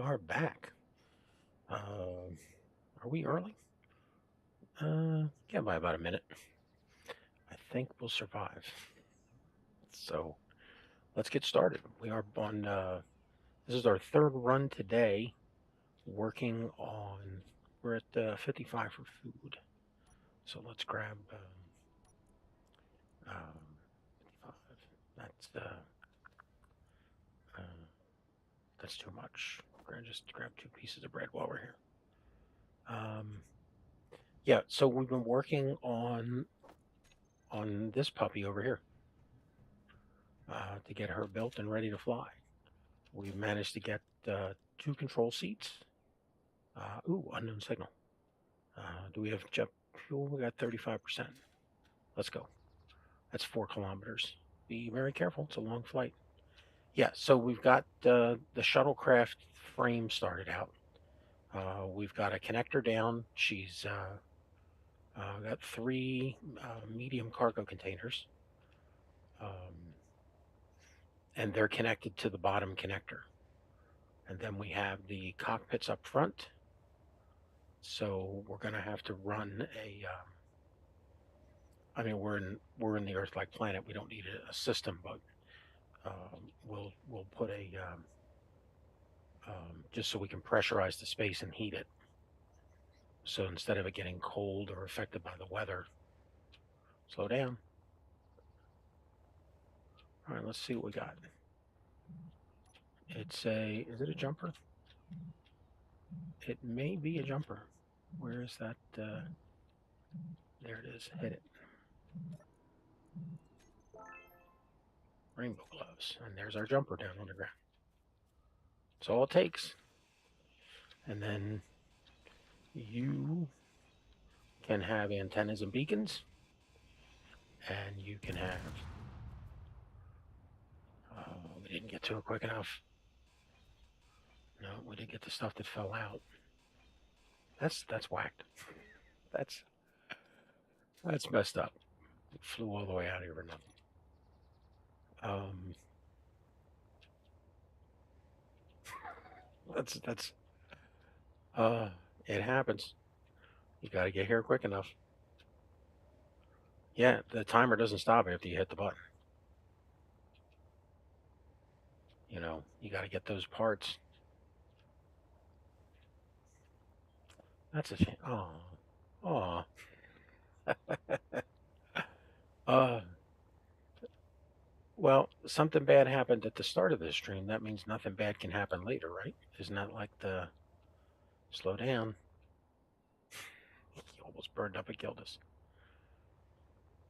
are back. Are we early? Yeah, by about a minute. I think we'll survive. So let's get started. We are on, this is our third run today, working on, we're at 55 for food. So let's grab 55. That's, uh, uh, that's too much. We're going to just grab 2 pieces of bread while we're here. Um, yeah, so we've been working on this puppy over here to get her built and ready to fly. We've managed to get 2 control seats. Unknown signal. Do we have jet fuel? We got 35%. Let's go. That's 4 kilometers. Be very careful. It's a long flight. Yeah, so we've got the shuttlecraft frame started out. We've got a connector down. She's got 3 medium cargo containers, um, and they're connected to the bottom connector. And then we have the cockpits up front. So we're going to have to run a. I mean, we're in the Earth-like planet. We don't need a system, but we'll put a just so we can pressurize the space and heat it. So instead of it getting cold or affected by the weather, slow down. All right, let's see what we got. Is it a jumper? It may be a jumper. Where is that? There it is. Hit it. Rainbow gloves. And there's our jumper down on the ground. That's all it takes. And then you can have antennas and beacons, and you can have. We didn't get to it quick enough. No, we didn't get the stuff that fell out. That's whacked. That's that's messed up. It flew all the way out here for nothing. Um, that's uh, it happens. You got to get here quick enough. Yeah, the timer doesn't stop after you hit the button. You got to get those parts. That's a shame. Oh, oh. uh, well, something bad happened at the start of this stream. That means nothing bad can happen later, right? Isn't that like the slow down? He almost burned up and killed us.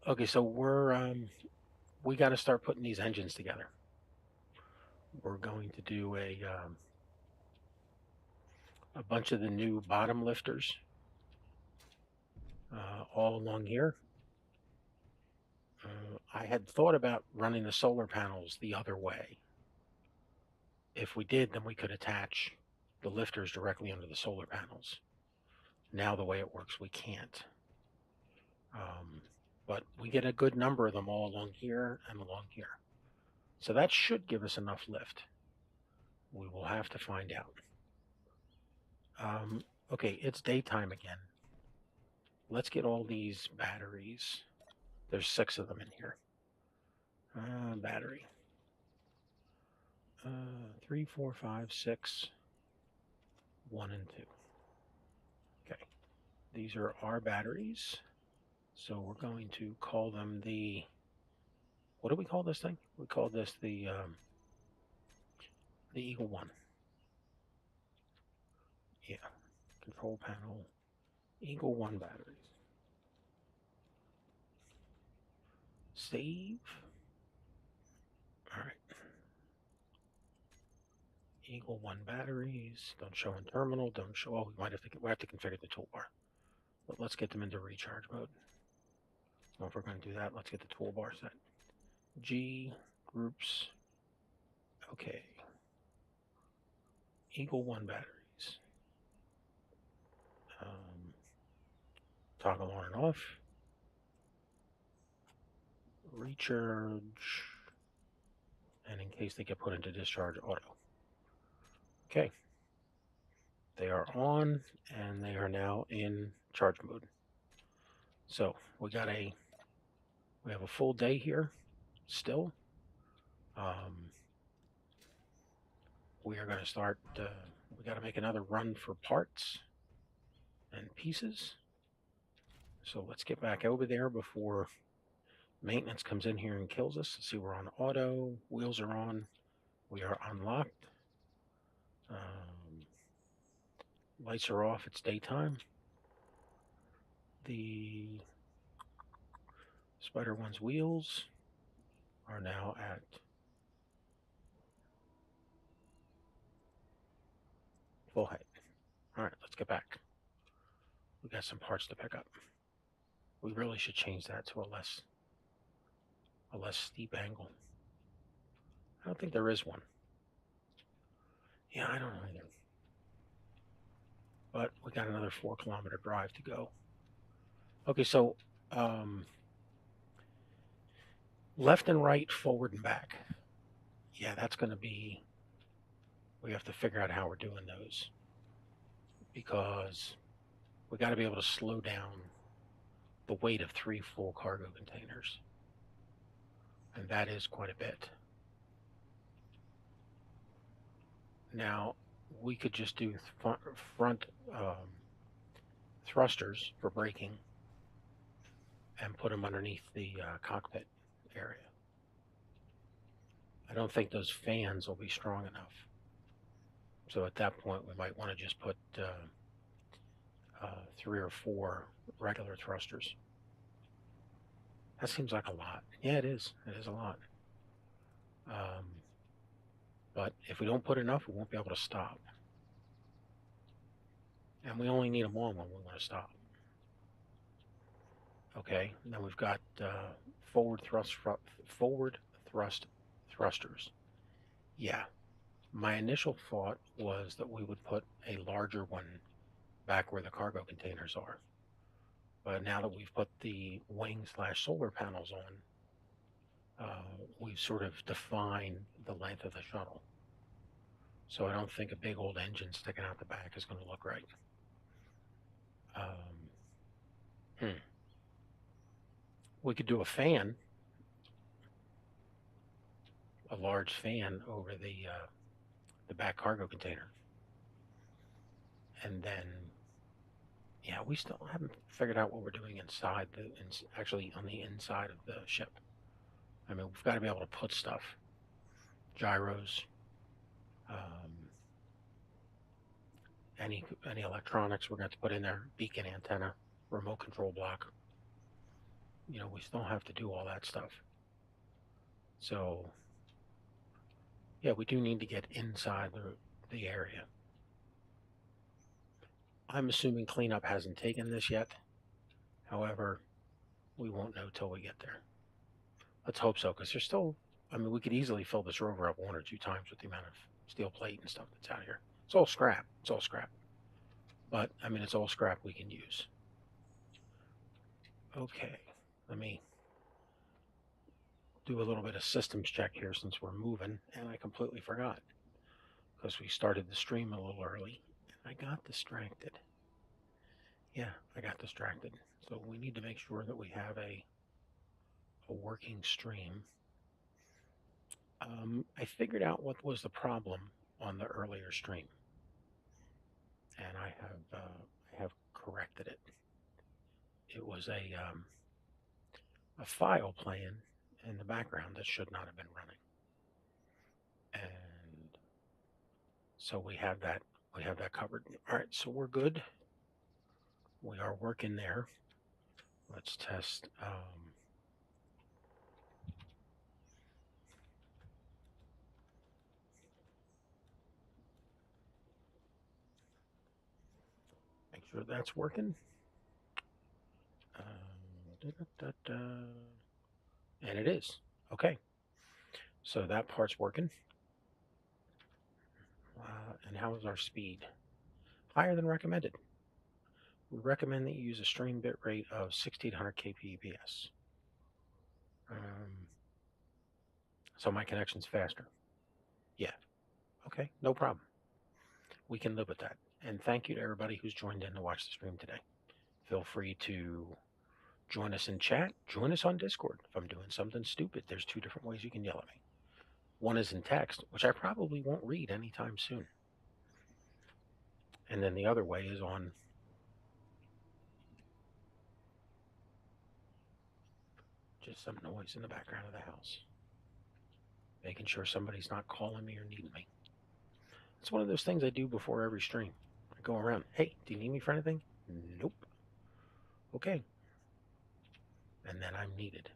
Okay, so we got to start putting these engines together. We're going to do a bunch of the new bottom lifters all along here. I had thought about running the solar panels the other way. If we did, then we could attach the lifters directly under the solar panels. Now the way it works, we can't. But we get a good number of them all along here and along here. So that should give us enough lift. We will have to find out. Okay, it's daytime again. Let's get all these batteries. There's 6 of them in here. Battery. 3, 4, 5, 6, 1, and 2. Okay, these are our batteries. So we're going to call them what do we call this thing? We call this the Eagle 1. Yeah, control panel, Eagle 1 batteries. Save. All right. Eagle 1 batteries. Don't show in terminal. Don't show. Oh, we have to configure the toolbar. But let's get them into recharge mode. So if we're going to do that, let's get the toolbar set. G groups. Okay. Eagle 1 batteries. Toggle on and off. Recharge. And in case they get put into discharge, auto. Okay. They are on, and they are now in charge mode. So we have a full day here still. We are going to start. We got to make another run for parts and pieces. So let's get back over there before maintenance comes in here and kills us. Let's see, we're on auto. Wheels are on. We are unlocked. Lights are off. It's daytime. The Spider One's wheels are now at full height. All right, let's get back. We got some parts to pick up. We really should change that to a less steep angle. I don't think there is one. Yeah, I don't know either. But we got another 4-kilometer drive to go. Okay, so left and right, forward and back. Yeah, that's going to be, we have to figure out how we're doing those, because we got to be able to slow down the weight of 3 full cargo containers. And that is quite a bit. Now, we could just do front thrusters for braking and put them underneath the cockpit area. I don't think those fans will be strong enough. So at that point, we might want to just put 3 or 4 regular thrusters. That seems like a lot. Yeah, it is. It is a lot. But if we don't put enough, we won't be able to stop. And we only need them on when we want to stop. Okay, and then we've got forward thrust thrusters. Yeah, my initial thought was that we would put a larger one back where the cargo containers are. But now that we've put the wing/solar panels on, we've sort of defined the length of the shuttle. So I don't think a big old engine sticking out the back is going to look right. We could do a fan, a large fan over the back cargo container. And then, yeah, we still haven't figured out what we're doing inside actually on the inside of the ship. I mean, we've got to be able to put stuff, gyros, any electronics we're going to put in there, beacon antenna, remote control block. You know, we still have to do all that stuff. So, yeah, we do need to get inside the area. I'm assuming cleanup hasn't taken this yet. However, we won't know till we get there. Let's hope so, because there's still, I mean, we could easily fill this rover up 1 or 2 times with the amount of steel plate and stuff that's out here. It's all scrap. It's all scrap. But, I mean, it's all scrap we can use. Okay, let me do a little bit of systems check here since we're moving, and I completely forgot because we started the stream a little early, and I got distracted. Yeah, I got distracted. So we need to make sure that we have a working stream. I figured out what was the problem on the earlier stream, and I have corrected it. It was a file playing in the background that should not have been running, and so we have that covered. All right, so we're good. We are working there. Let's test. Make sure that's working. And it is. Okay. So that part's working. And how is our speed? Higher than recommended. We recommend that you use a stream bit rate of 1600 kbps. So my connection's faster. Yeah. Okay, no problem. We can live with that. And thank you to everybody who's joined in to watch the stream today. Feel free to join us in chat. Join us on Discord. If I'm doing something stupid, there's two different ways you can yell at me. One is in text, which I probably won't read anytime soon. And then the other way is on just some noise in the background of the house, making sure somebody's not calling me or needing me. It's one of those things I do before every stream. I go around, hey, do you need me for anything? Nope. Okay. And then I'm needed.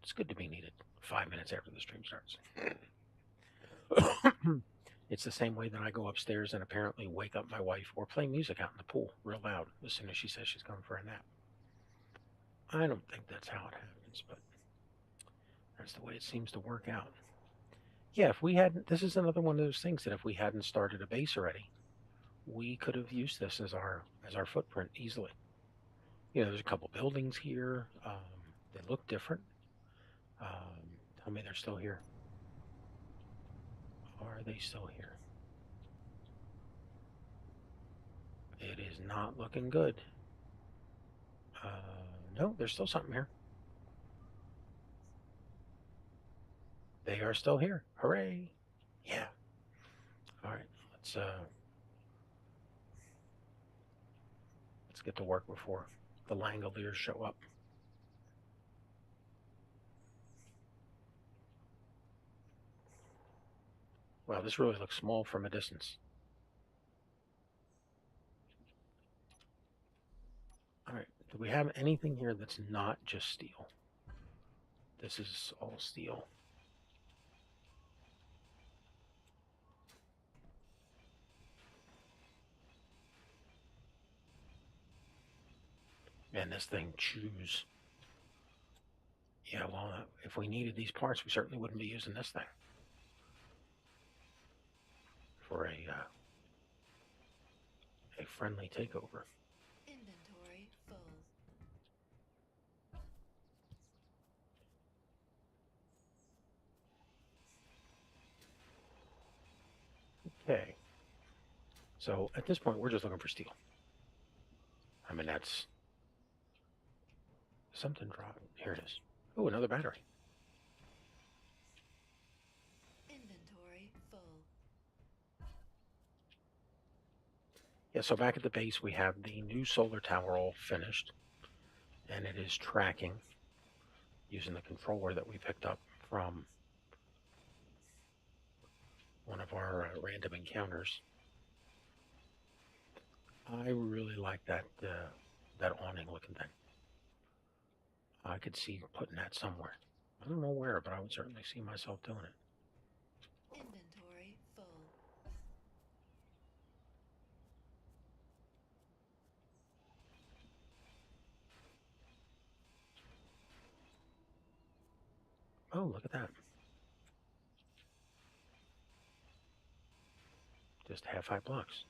It's good to be needed 5 minutes after the stream starts. It's the same way that I go upstairs and apparently wake up my wife or play music out in the pool real loud as soon as she says she's coming for a nap. I don't think that's how it happens, but that's the way it seems to work out. Yeah, if we hadn't, this is another one of those things that if we hadn't started a base already, we could have used this as our footprint easily. You know, there's a couple buildings here. They look different. Tell me they're still here. Are they still here? It is not looking good. No, there's still something here. They are still here. Hooray! Yeah. All right, let's get to work before the Langoliers show up. Wow, this really looks small from a distance. All right, do we have anything here that's not just steel? This is all steel. Man, this thing chews. Yeah, well, if we needed these parts, we certainly wouldn't be using this thing for a friendly takeover. Inventory full. Okay. So at this point, we're just looking for steel. I mean, that's something dropping. Here it is. Oh, another battery. Inventory full. Yeah, so back at the base, we have the new solar tower all finished, and it is tracking using the controller that we picked up from one of our random encounters. I really like that awning looking thing. I could see putting that somewhere. I don't know where, but I would certainly see myself doing it. Inventory full. Oh, look at that. Just half-height blocks.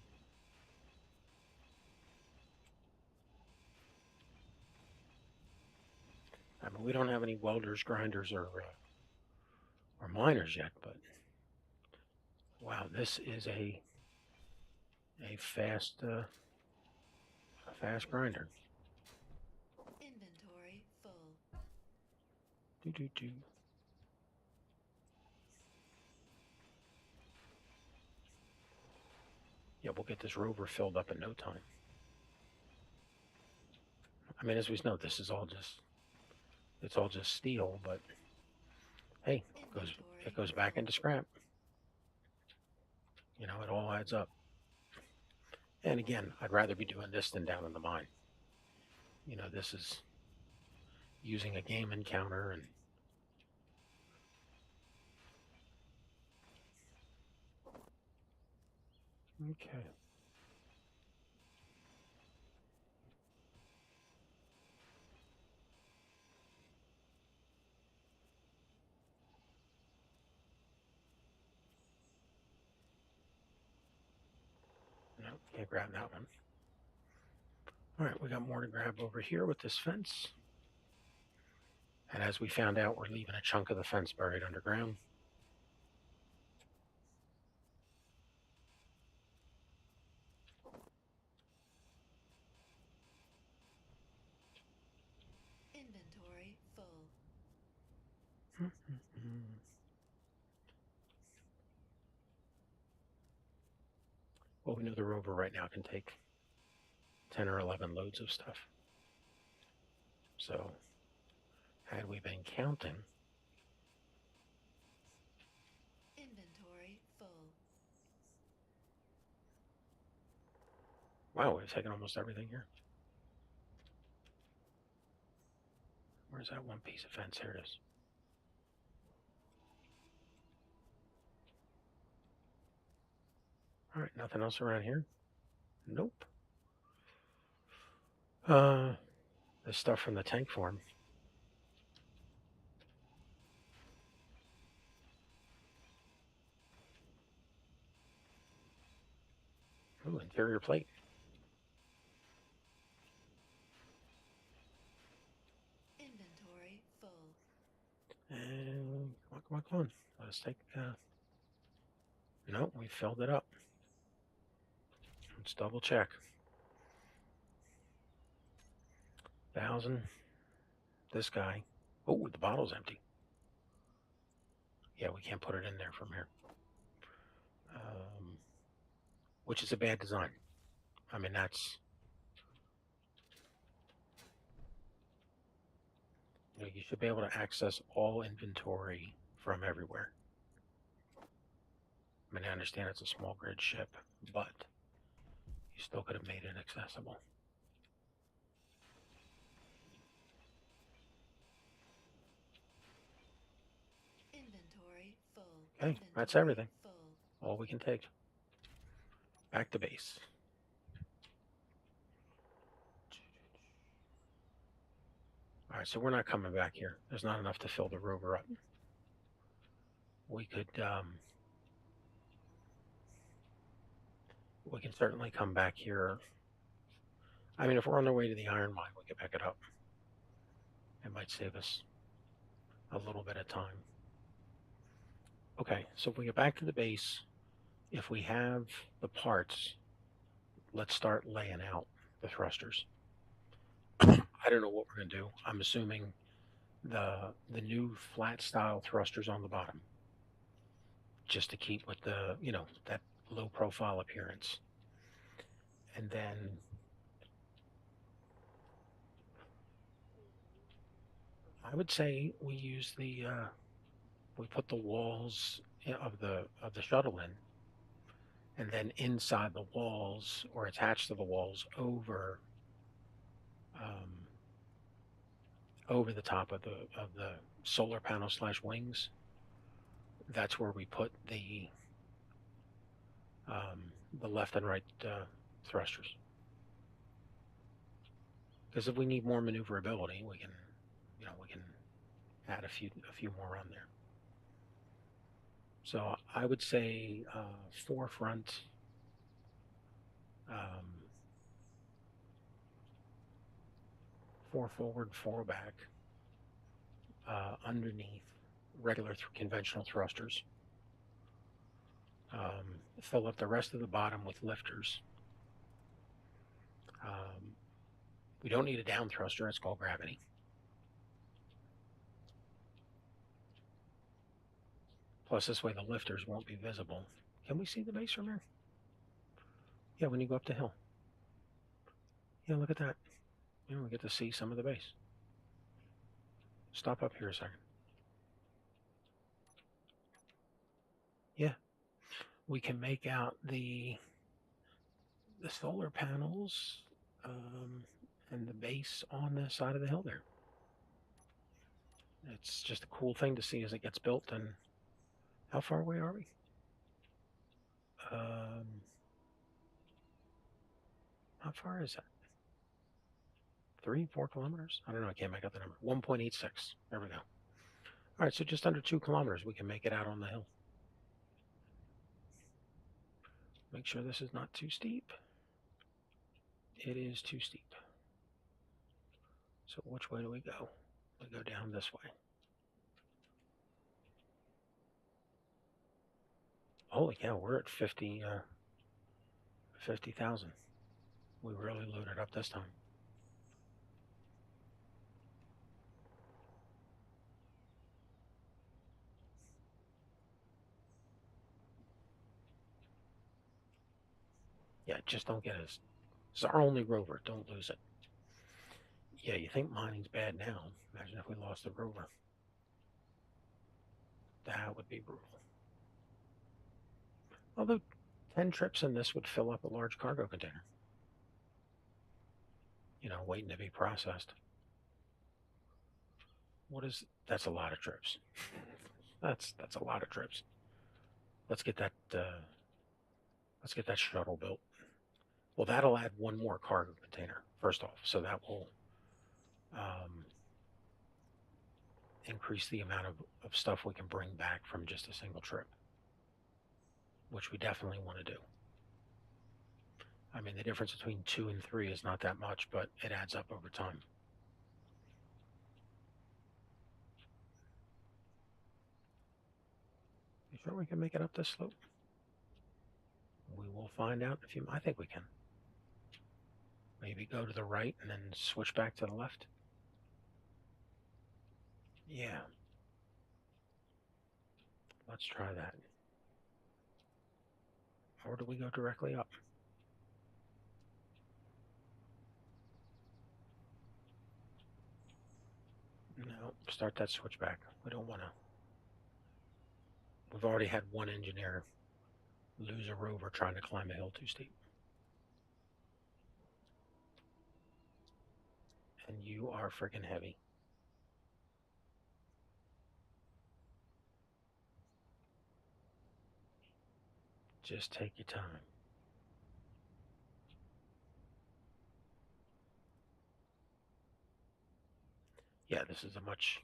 I mean, we don't have any welders, grinders, or miners yet, but wow, this is a fast grinder. Inventory full. Do. Yeah, we'll get this rover filled up in no time. I mean, as we know, this is all just steel, but hey, it goes back into scrap. You know, it all adds up. And again, I'd rather be doing this than down in the mine. You know, this is using a game encounter and okay. No, can't grab that one. All right, we got more to grab over here with this fence. And as we found out, we're leaving a chunk of the fence buried underground. Well, we know the rover right now can take 10 or 11 loads of stuff. So, had we been counting, Inventory full. wow, we've taken almost everything here. Where's that one piece of fence? Here it is. All right, nothing else around here? Nope. The stuff from the tank farm. Ooh, interior plate. Inventory full. And come on. Let's take, no, we filled it up. Let's double check. 1,000. This guy. Oh, the bottle's empty. Yeah, we can't put it in there from here. Which is a bad design. I mean, you should be able to access all inventory from everywhere. I mean, I understand it's a small grid ship, but you still could have made it accessible. Inventory full. Okay, that's Inventory everything. full. All we can take. Back to base. All right, so we're not coming back here. There's not enough to fill the rover up. We can certainly come back here. I mean, if we're on the way to the iron mine, we can pick it up. It might save us a little bit of time. Okay, so if we get back to the base, if we have the parts, let's start laying out the thrusters. I don't know what we're going to do. I'm assuming the new flat style thrusters on the bottom, just to keep with the, that low profile appearance. And then I would say we use we put the walls of the shuttle in, and then inside the walls or attached to the walls over the top of the solar panel / wings. That's where we put the left and right thrusters. Because if we need more maneuverability, we can add a few more on there. So I would say 4 front, 4 forward, 4 back, underneath regular conventional thrusters. Fill up the rest of the bottom with lifters. We don't need a down thruster. It's called gravity. Plus, this way the lifters won't be visible. Can we see the base from here? Yeah, when you go up the hill. Yeah, look at that. We get to see some of the base. Stop up here a second. Yeah, we can make out the solar panels and the base on the side of the hill there. It's just a cool thing to see as it gets built. And how far away are we? How far is that? 3, 4 kilometers? I don't know. I can't make out the number. 1.86. There we go. All right, so just under 2 kilometers, we can make it out on the hill. Make sure this is not too steep. It is too steep. So which way do we go? We go down this way. Holy cow, we're at 50,000. We really loaded up this time. Yeah, just don't get us. It's our only rover. Don't lose it. Yeah, you think mining's bad now. Imagine if we lost the rover. That would be brutal. Although 10 trips in this would fill up a large cargo container. Waiting to be processed. That's a lot of trips. That's a lot of trips. Let's get that shuttle built. Well, that'll add one more cargo container, first off. So that will increase the amount of stuff we can bring back from just a single trip, which we definitely want to do. I mean, the difference between 2 and 3 is not that much, but it adds up over time. You sure we can make it up this slope? We will find out if you. I think we can. Maybe go to the right and then switch back to the left. Yeah. Let's try that. Or do we go directly up? No, start that switchback. We don't want to. We've already had one engineer lose a rover trying to climb a hill too steep. And you are freaking heavy. Just take your time. Yeah, this is a much.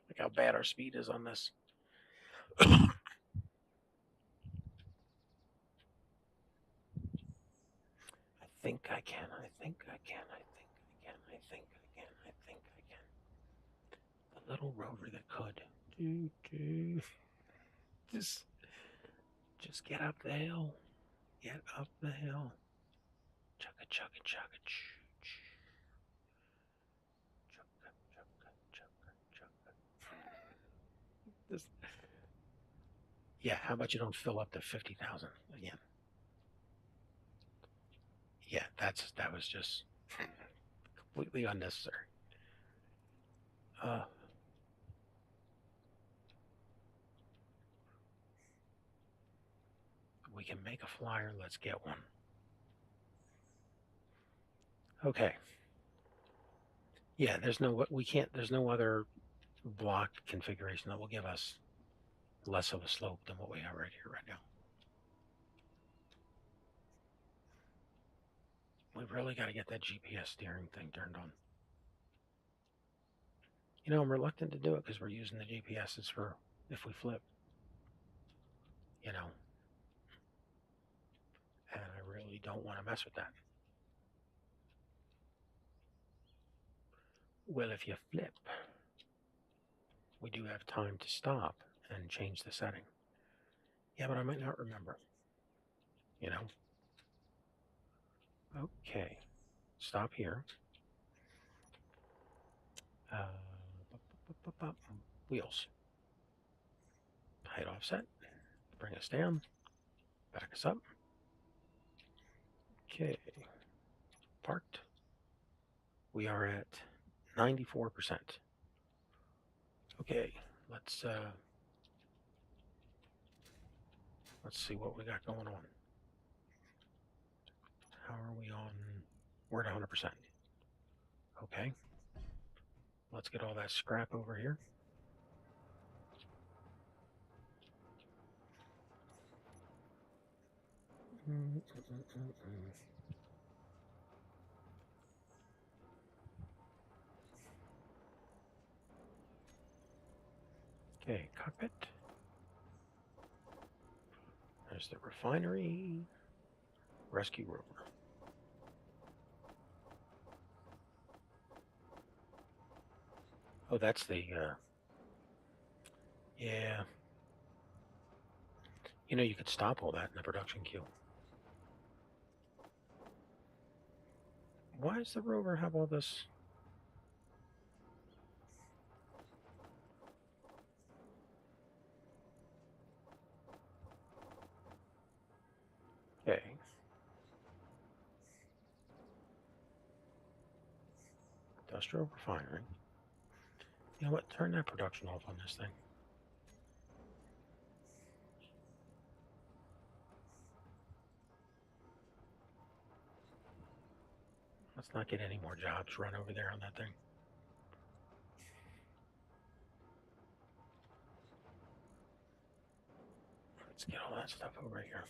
Look how bad our speed is on this. I think I can. I think I can. I think I can. I think I can. I think I can. The little rover that could. Just get up the hill. Get up the hill. Chugga chugga chugga choo. Chugga chugga chugga chugga. This. Yeah, how about you don't fill up to 50,000 again? Yeah, that was just completely unnecessary. We can make a flyer. Let's get one. Okay. Yeah, there's no other block configuration that will give us less of a slope than what we have right here, right now. We really got to get that GPS steering thing turned on. I'm reluctant to do it because we're using the GPSs for if we flip. And I really don't want to mess with that. Well, if you flip, we do have time to stop and change the setting. Yeah, but I might not remember. Okay. Stop here. Wheels. Height offset. Bring us down. Back us up. Okay. Parked. We are at 94%. Okay. Let's see what we got going on. How are we on? We're at 100%. Okay. Let's get all that scrap over here. Okay, cockpit. There's the refinery. Rescue rover. Oh, that's the, yeah. You could stop all that in the production queue. Why does the rover have all this? Industrial refinery. You know what? Turn that production off on this thing. Let's not get any more jobs run over there on that thing. Let's get all that stuff over here.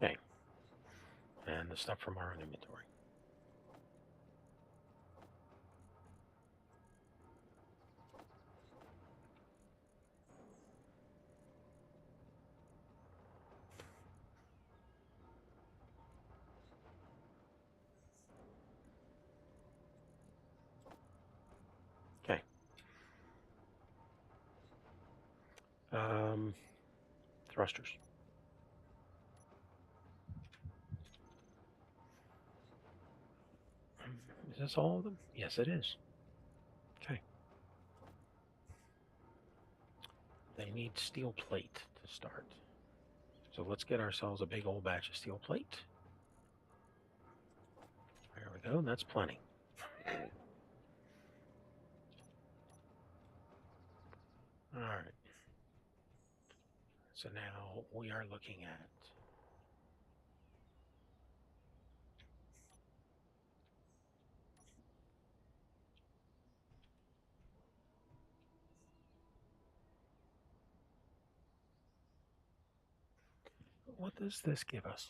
Okay. And the stuff from our own inventory. Okay. Thrusters. Is this all of them? Yes, it is. Okay. They need steel plate to start. So let's get ourselves a big old batch of steel plate. There we go. That's plenty. All right. So now we are looking at what does this give us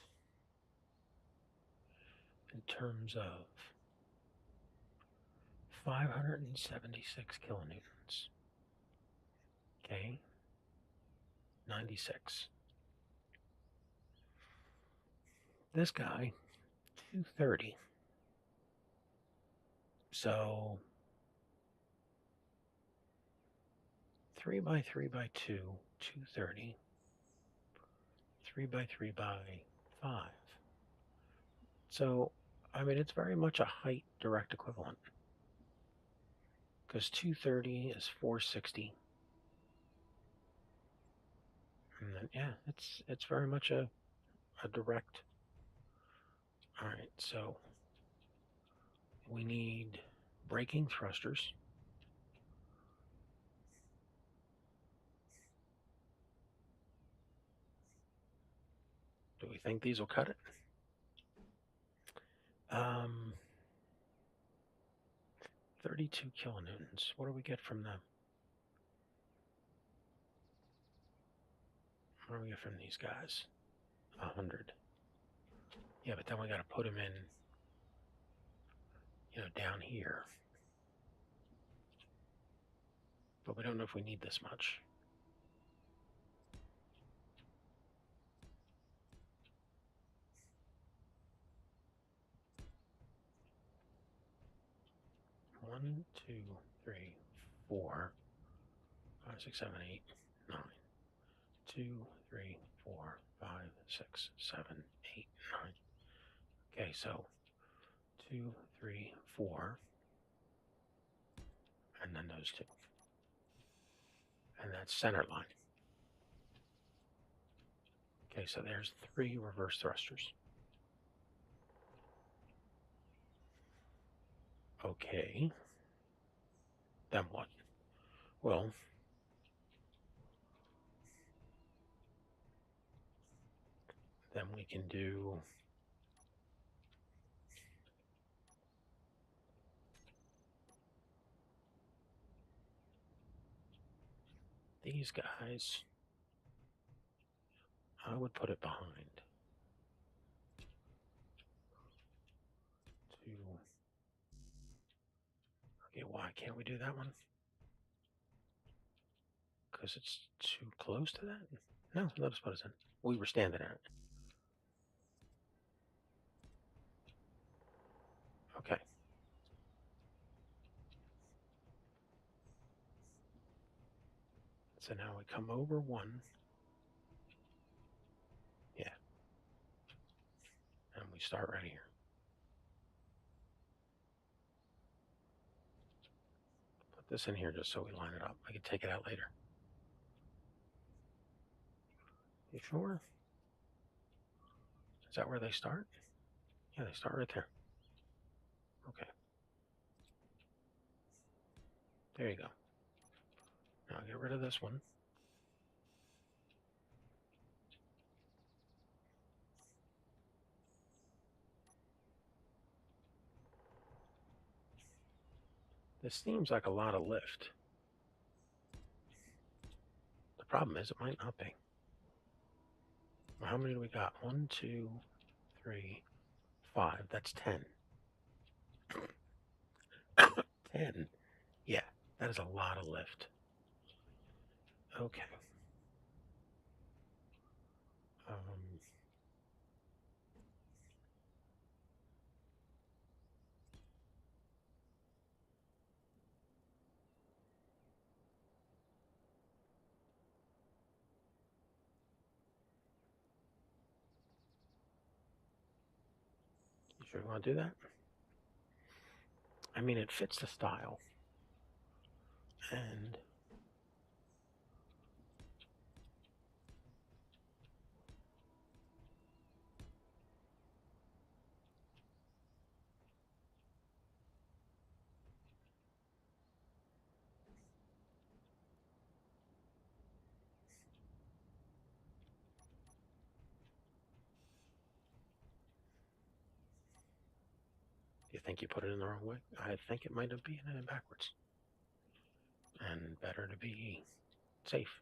in terms of 576 kilonewtons. Okay. 96. This guy, 230. So 3 by 3 by 2, 230. 3 by 3 by 5. So, I mean, it's very much a height direct equivalent. Because 230 is 460. And then, yeah, it's very much a direct. All right, so we need braking thrusters. Do we think these will cut it? 32 kilonewtons. What do we get from them? What do we get from these guys? 100. Yeah, but then we got to put them in, down here. But we don't know if we need this much. One, two, three, 4, 5, 6, 7, 8, 9. 2, 3, 4, 5, 6, 7, 8, 9. Okay, so 2, 3, 4, and then those two. And that's center line. Okay, so there's 3 reverse thrusters. Okay. Then what? Well, then we can do these guys. I would put it behind. 2. Okay, why can't we do that one? Because it's too close to that? No, let us put us in. We were standing at it. Okay. So now we come over 1. Yeah. And we start right here. Put this in here just so we line it up. I can take it out later. You sure? Is that where they start? Yeah, they start right there. Okay. There you go. Now get rid of this one. This seems like a lot of lift. The problem is it might not be. Well, how many do we got? 1, 2, 3, 5. That's 10. 10. Yeah, that is a lot of lift. Okay. Um, you sure you want to do that? I mean, it fits the style. And do you think you put it in the wrong way? I think it might have been in it backwards. And better to be safe.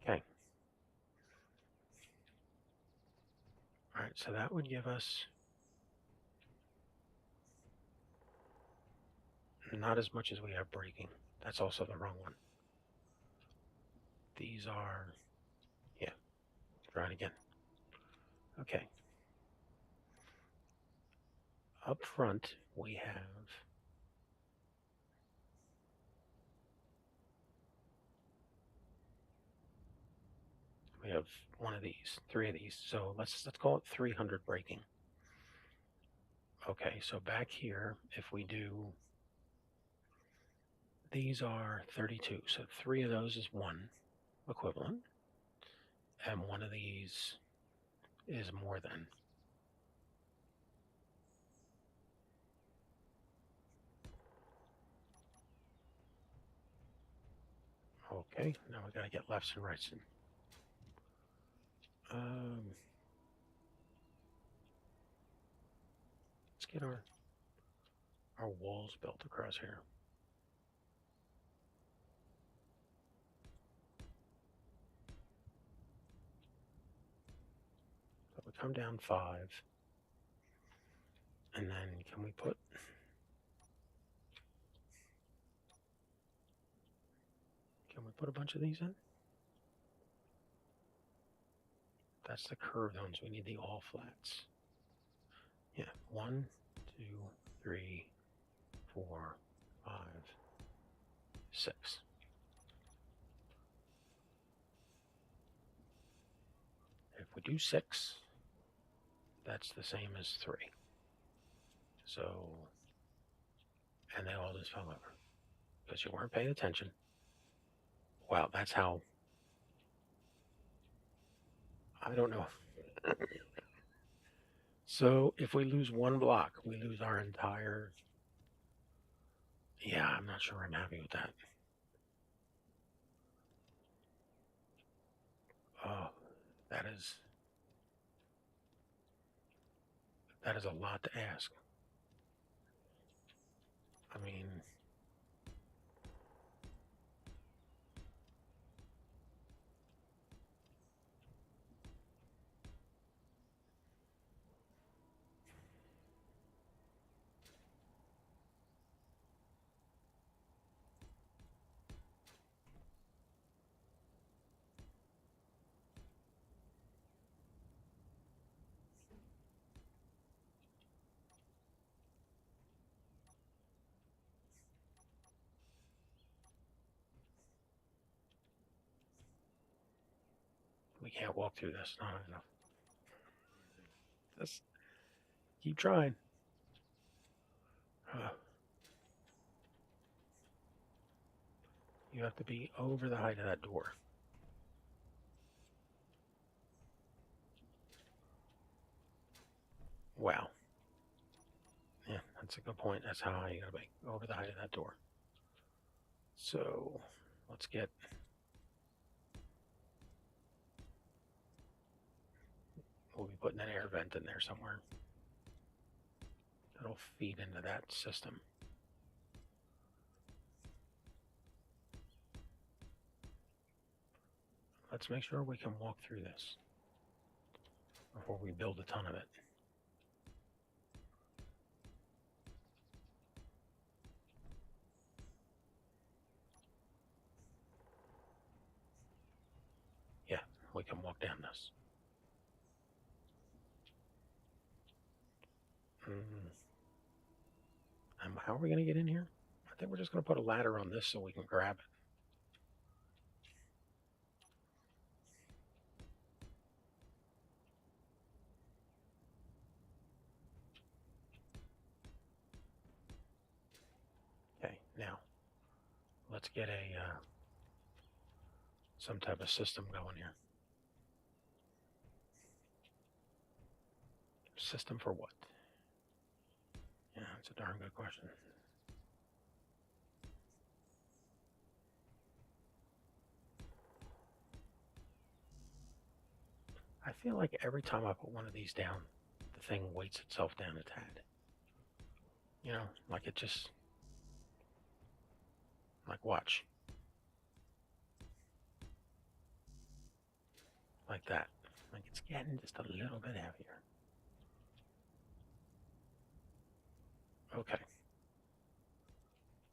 Okay. All right, so that would give us not as much as we have braking. That's also the wrong one. These are, yeah, try it again. Okay. Up front, we have one of these, 3 of these. So let's call it 300 braking. Okay, so back here, if we do, these are 32. So 3 of those is 1 equivalent. And 1 of these is more than. Okay, now we got to get lefts and rights in. Let's get our walls built across here. So we come down 5. And then can we put a bunch of these in? That's the curved ones. We need the all flats. Yeah, 1, 2, 3, 4, 5, 6. If we do 6, that's the same as 3. So, and they all just fell over because you weren't paying attention. Wow, that's how, I don't know. So if we lose 1 block, we lose our entire, yeah, I'm not sure I'm happy with that. Oh, that is a lot to ask. I mean, we can't walk through this. Not enough. Just keep trying. You have to be over the height of that door. Wow. Yeah, that's a good point. That's how high you gotta be over the height of that door. So let's get. We'll be putting an air vent in there somewhere. That'll feed into that system. Let's make sure we can walk through this before we build a ton of it. Yeah, we can walk down this. And how are we going to get in here? I think we're just going to put a ladder on this so we can grab it. Okay, now let's get a some type of system going here. System for what? Yeah, that's a darn good question. I feel like every time I put one of these down, the thing weights itself down a tad. You know, like it just, like watch. Like that. Like it's getting just a little bit heavier. Okay.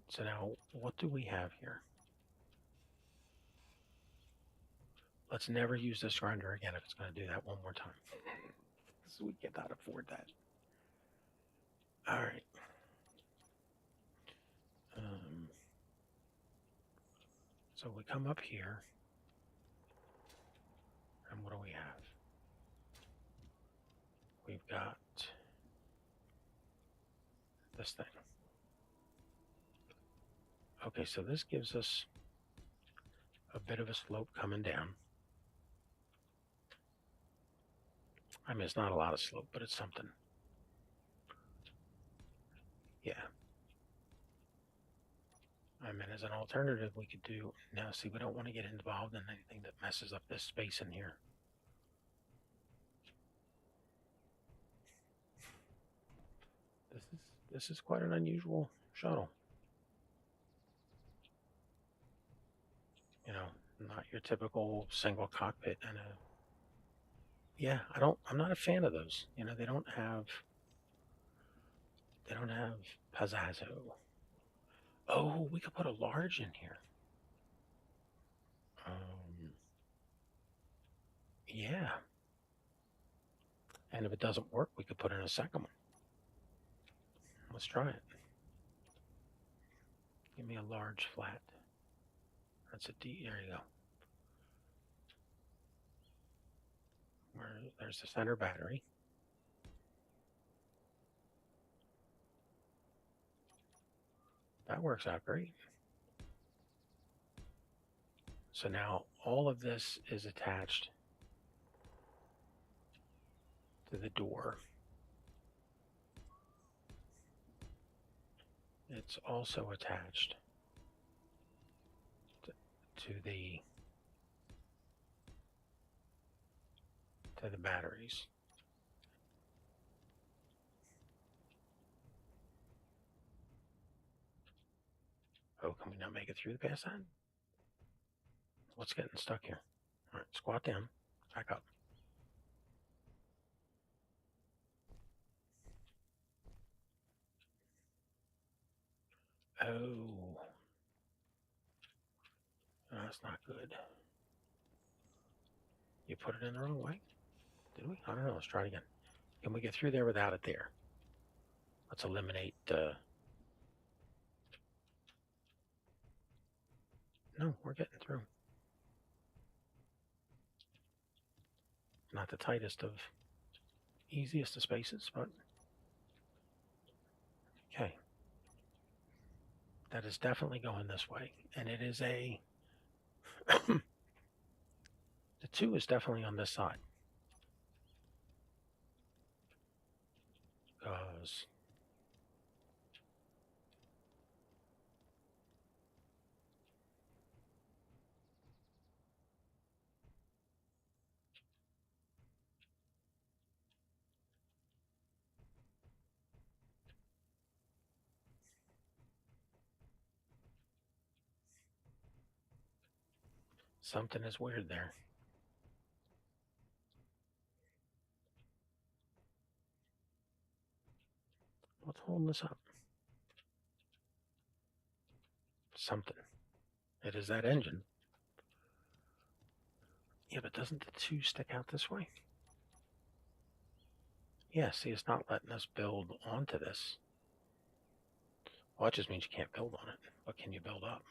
So now, what do we have here? Let's never use this grinder again if it's going to do that one more time. Because we cannot afford that. All right. So we come up here, and what do we have? We've got this thing. Okay, so this gives us a bit of a slope coming down. I mean, it's not a lot of slope, but it's something. Yeah. I mean, as an alternative, we could do, now see, we don't want to get involved in anything that messes up this space in here. This is quite an unusual shuttle. You know, not your typical single cockpit and a, yeah, I'm not a fan of those. You know, they don't have pizazzo. Oh, we could put a large in here. Yeah. And if it doesn't work, we could put in a second one. Let's try it. Give me a large flat. That's a D. There you go. There's the center battery. That works out great. So now all of this is attached to the door. It's also attached to the batteries. Oh, can we not make it through the pass sign? What's getting stuck here? All right, squat down, back up. Oh, that's not good. You put it in the wrong way? Did we? I don't know. Let's try it again. Can we get through there without it there? Let's eliminate. No, we're getting through. Not the tightest of, easiest of spaces, but okay. That is definitely going this way. And it is a, the 2 is definitely on this side. because something is weird there. What's holding this up? Something. It is that engine. Yeah, but doesn't the two stick out this way? Yeah, see, it's not letting us build onto this. Well, that just means you can't build on it. What can you build up?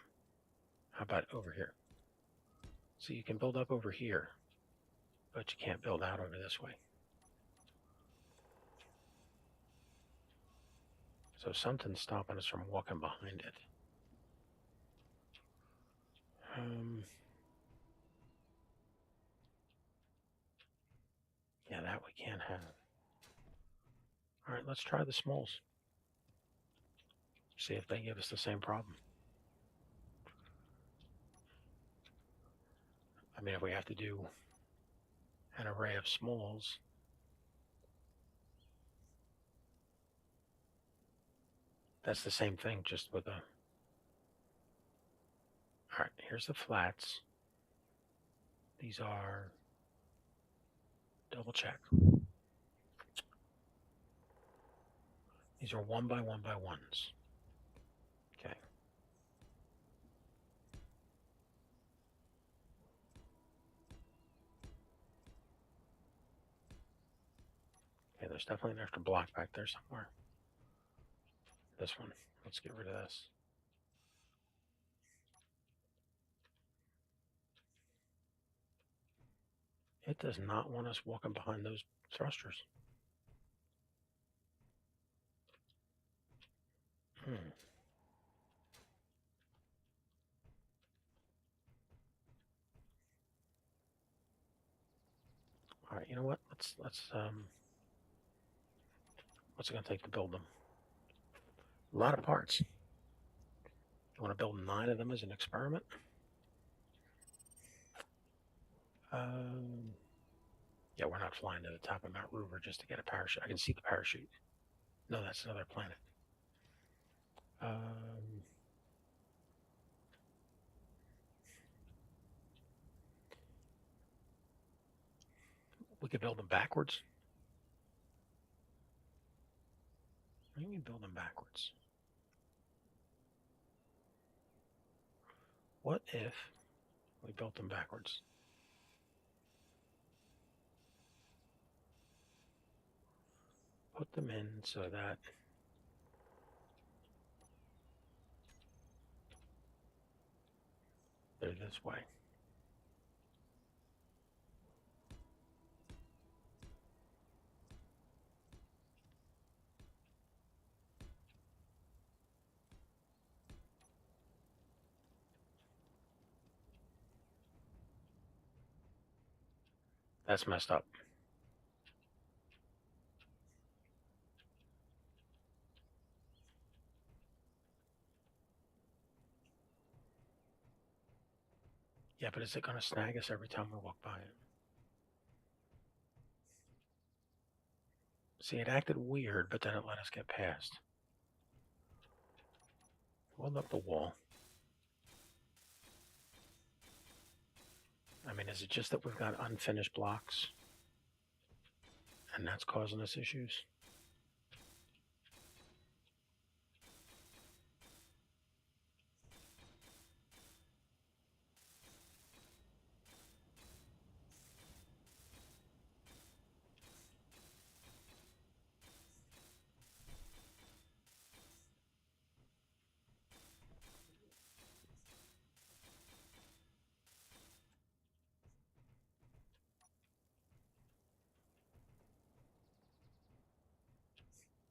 How about over here? So you can build up over here, but you can't build out over this way. So something's stopping us from walking behind it. Yeah, that we can't have. All right, let's try the smalls. See if they give us the same problem. I mean, if we have to do an array of smalls, that's the same thing, just with a... All right, here's the flats. These are... Double check. These are 1 by 1 by 1s. Okay. Okay, there's definitely an extra block back there somewhere. This one. Let's get rid of this. It does not want us walking behind those thrusters. All right, you know what? What's it gonna take to build them? A lot of parts. You want to build 9 of them as an experiment? Yeah, we're not flying to the top of Mount Ruber just to get a parachute. I can see the parachute. No, that's another planet. We could build them backwards. What do you mean build them backwards? What if we built them backwards? Put them in so that they're this way. That's messed up. Yeah, but is it going to snag us every time we walk by it? See, it acted weird, but then it let us get past. Hold up the wall. I mean, is it just that we've got unfinished blocks? And that's causing us issues?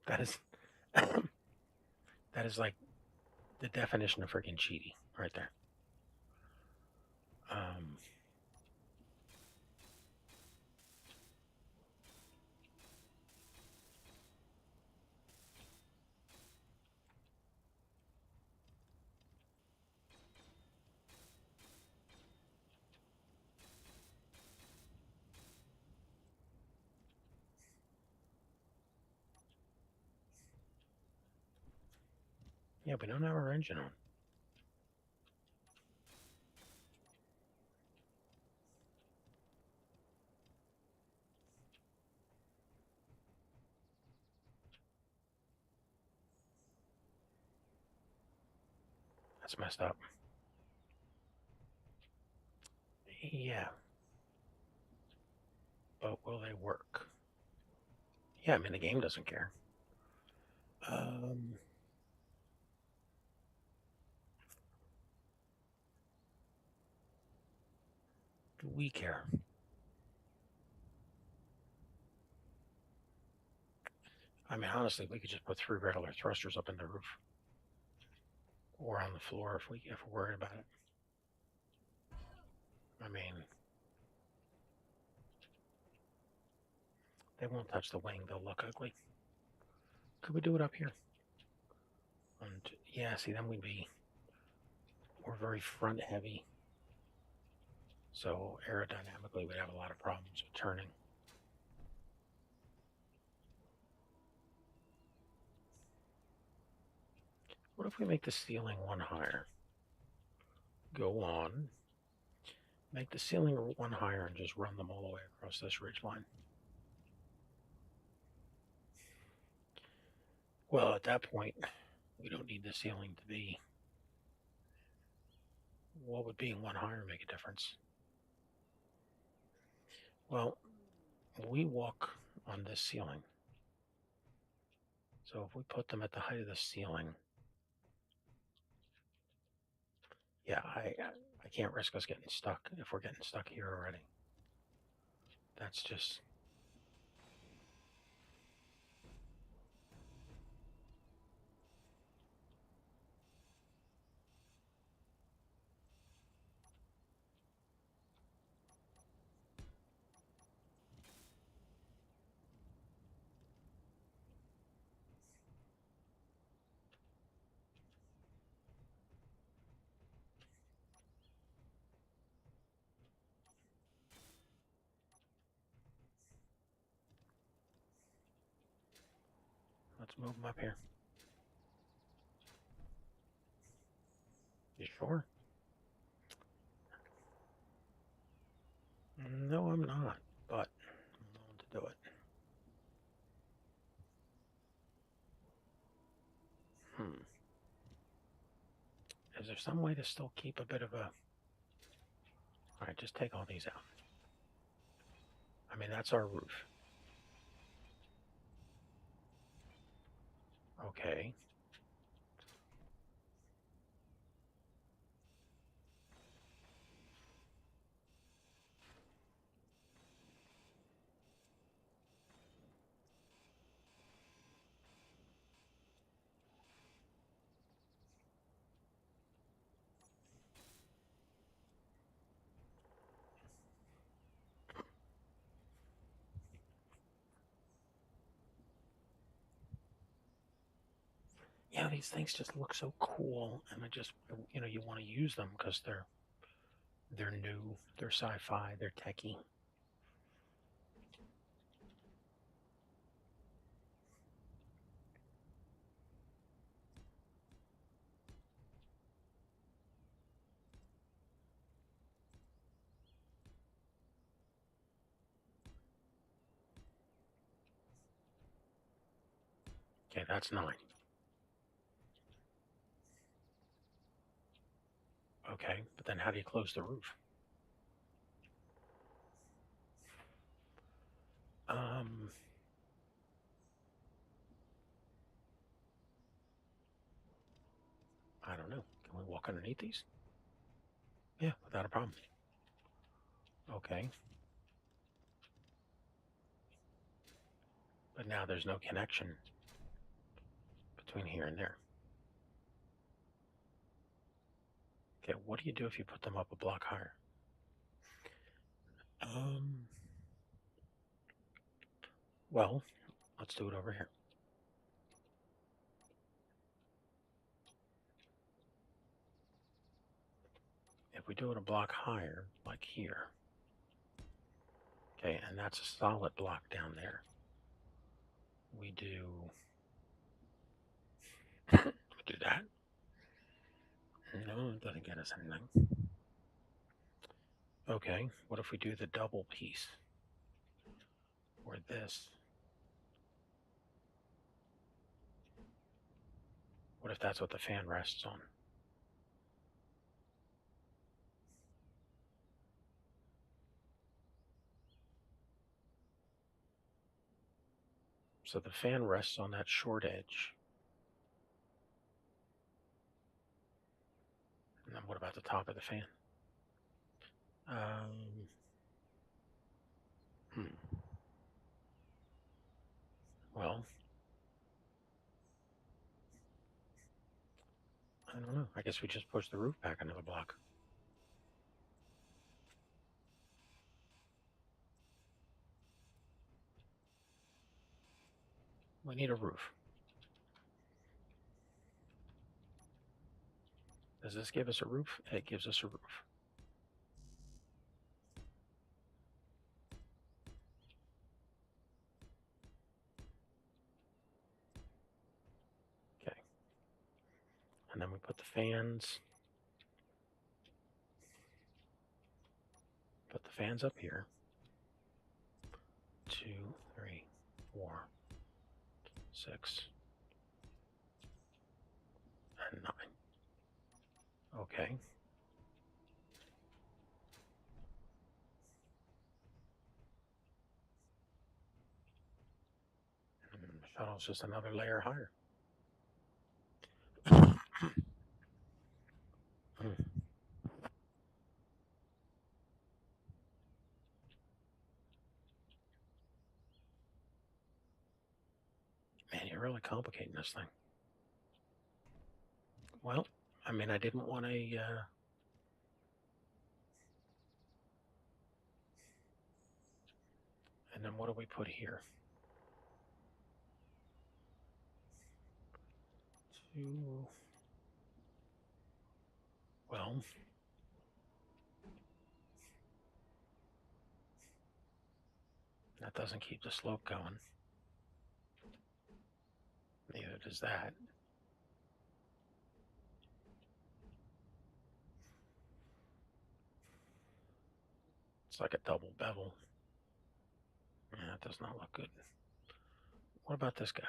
That is... that is like the definition of freaking cheaty right there. Yeah, we don't have our engine on. That's messed up. Yeah, but will they work? Yeah, I mean, the game doesn't care. Um, do we care? I mean, honestly, we could just put 3 regular thrusters up in the roof or on the floor if we're worried about it. I mean, they won't touch the wing; they'll look ugly. Could we do it up here? And yeah, see, then we're very front heavy, so aerodynamically we'd have a lot of problems with turning. What if we make the ceiling one higher? Go on, make the ceiling one higher and just run them all the way across this ridge line. Well, at that point, we don't need the ceiling to be. What would being one higher make a difference? Well, we walk on this ceiling. So if we put them at the height of the ceiling, yeah, I can't risk us getting stuck if we're getting stuck here already. That's just. Let's move them up here. You sure? No, I'm not, but I'm willing to do it. Hmm. Is there some way to still keep a bit of a. All right, just take all these out. I mean, that's our roof. Okay. Yeah, these things just look so cool, and you want to use them because they're new, they're sci-fi, they're techy. Okay, that's 9. Okay, but then how do you close the roof? Um, I don't know. Can we walk underneath these? Yeah, without a problem. Okay. But now there's no connection between here and there. Okay, what do you do if you put them up a block higher? Um, well, let's do it over here. If we do it a block higher, like here, okay, and that's a solid block down there. We do that. No, it doesn't get us anything. Okay, what if we do the double piece? Or this? What if that's what the fan rests on? So the fan rests on that short edge. And then what about the top of the fan? Hmm. Well, I don't know. I guess we just push the roof back another block. We need a roof. Does this give us a roof? It gives us a roof. Okay. And then we put the fans. Put the fans up here. 2, 3, 4, 6, and 9. Okay. And the shuttle's just another layer higher. Man, you're really complicating this thing. Well, I mean, I didn't want a. And then what do we put here? 2. Well, that doesn't keep the slope going. Neither does that. It's like a double bevel. Yeah, that does not look good. What about this guy?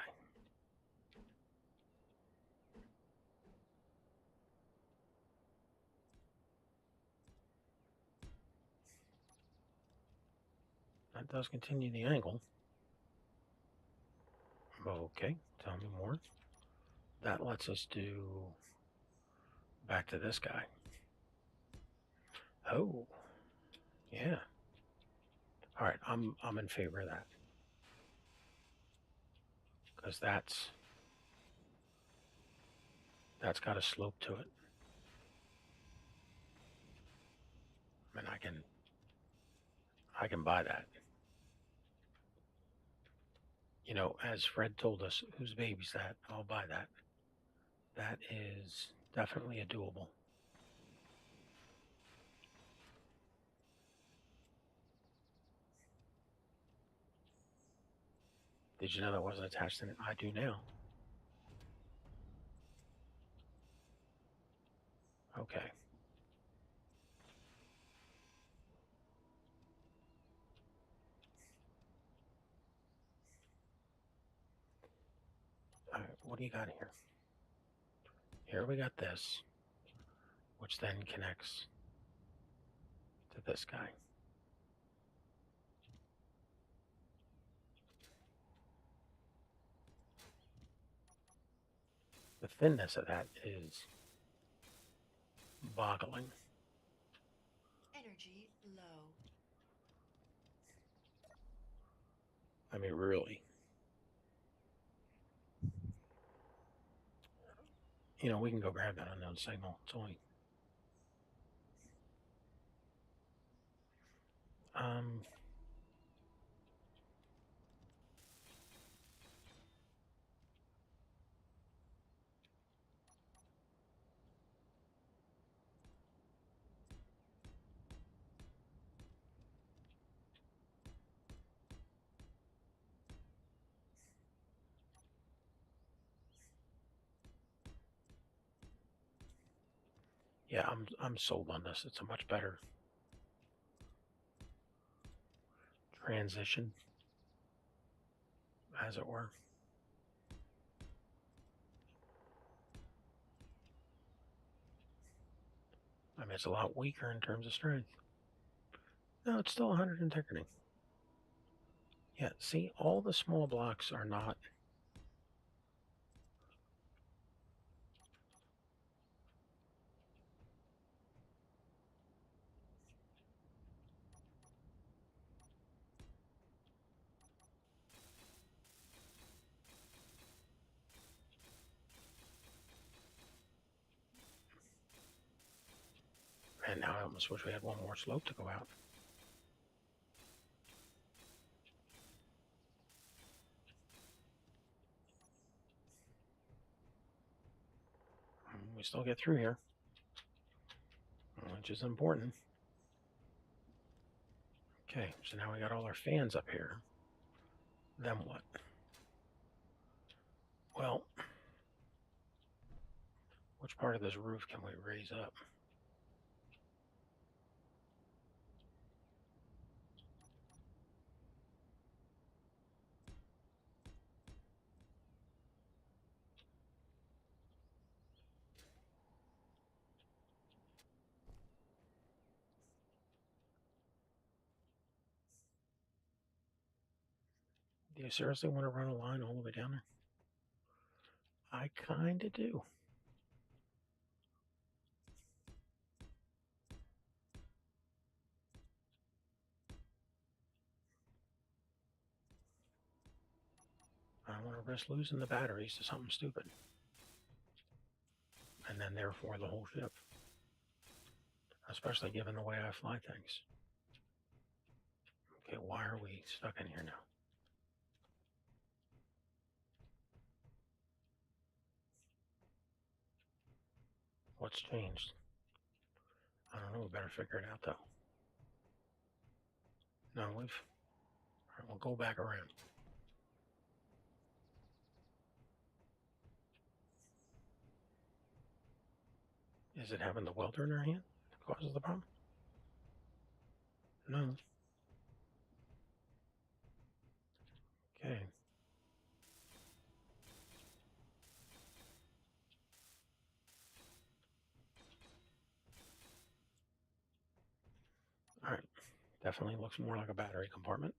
That does continue the angle. Okay, tell me more. That lets us do back to this guy. Oh, yeah. All right, I'm in favor of that because that's got a slope to it. I mean, I can buy that. You know, as Fred told us, whose baby's that? I'll buy that. That is definitely a doable. Did you know that wasn't attached in it? I do now. Okay. All right, what do you got here? Here we got this, which then connects to this guy. The thinness of that is boggling. Energy low. I mean, really. You know, we can go grab that unknown signal. It's only. Um, Yeah, I'm sold on this. It's a much better transition, as it were. I mean, it's a lot weaker in terms of strength. No, it's still 100 integrity. Yeah, see, all the small blocks are not. And now I almost wish we had one more slope to go out. We still get through here, which is important. Okay, so now we got all our fans up here. Then what? Well, which part of this roof can we raise up? Do you seriously want to run a line all the way down there? I kind of do. I don't want to risk losing the batteries to something stupid. And then therefore the whole ship. Especially given the way I fly things. Okay, why are we stuck in here now? What's changed? I don't know. We better figure it out though. No, we've. All right, we'll go back around. Is it having the welder in our hand that causes the problem? No. Okay. All right. Definitely looks more like a battery compartment.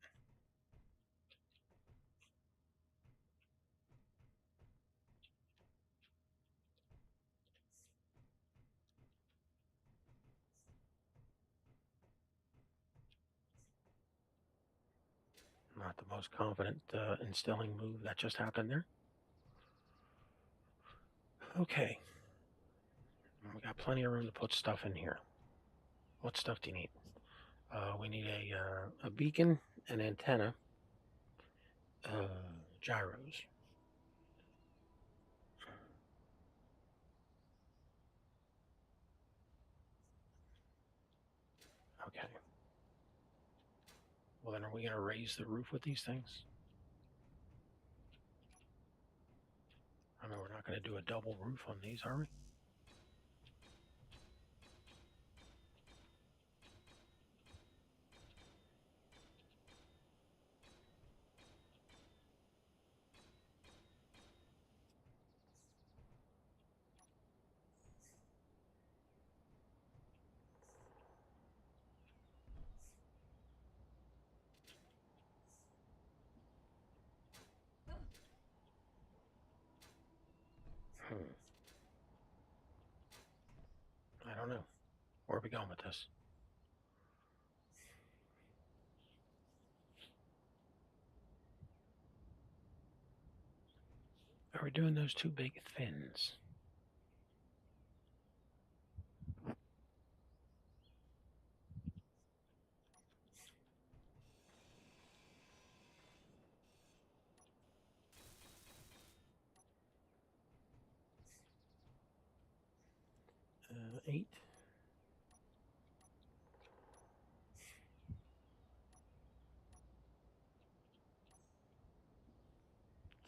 Not the most confident instilling move that just happened there. Okay. We got plenty of room to put stuff in here. What stuff do you need? We need a beacon, an antenna, gyros. Okay. Well, then are we going to raise the roof with these things? I mean, we're not going to do a double roof on these, are we? Hmm. I don't know. Where are we going with this? Are we doing those two big fins? 8.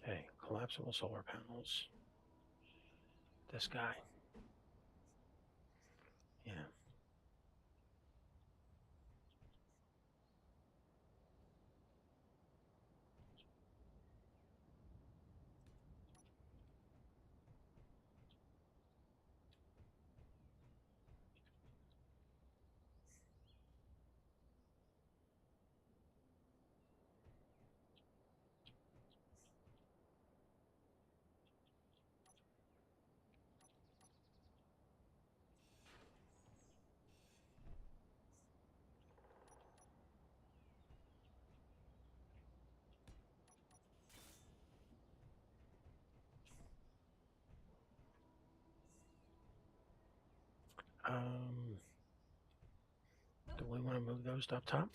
Okay, collapsible solar panels. This guy. Do we want to move those to up top?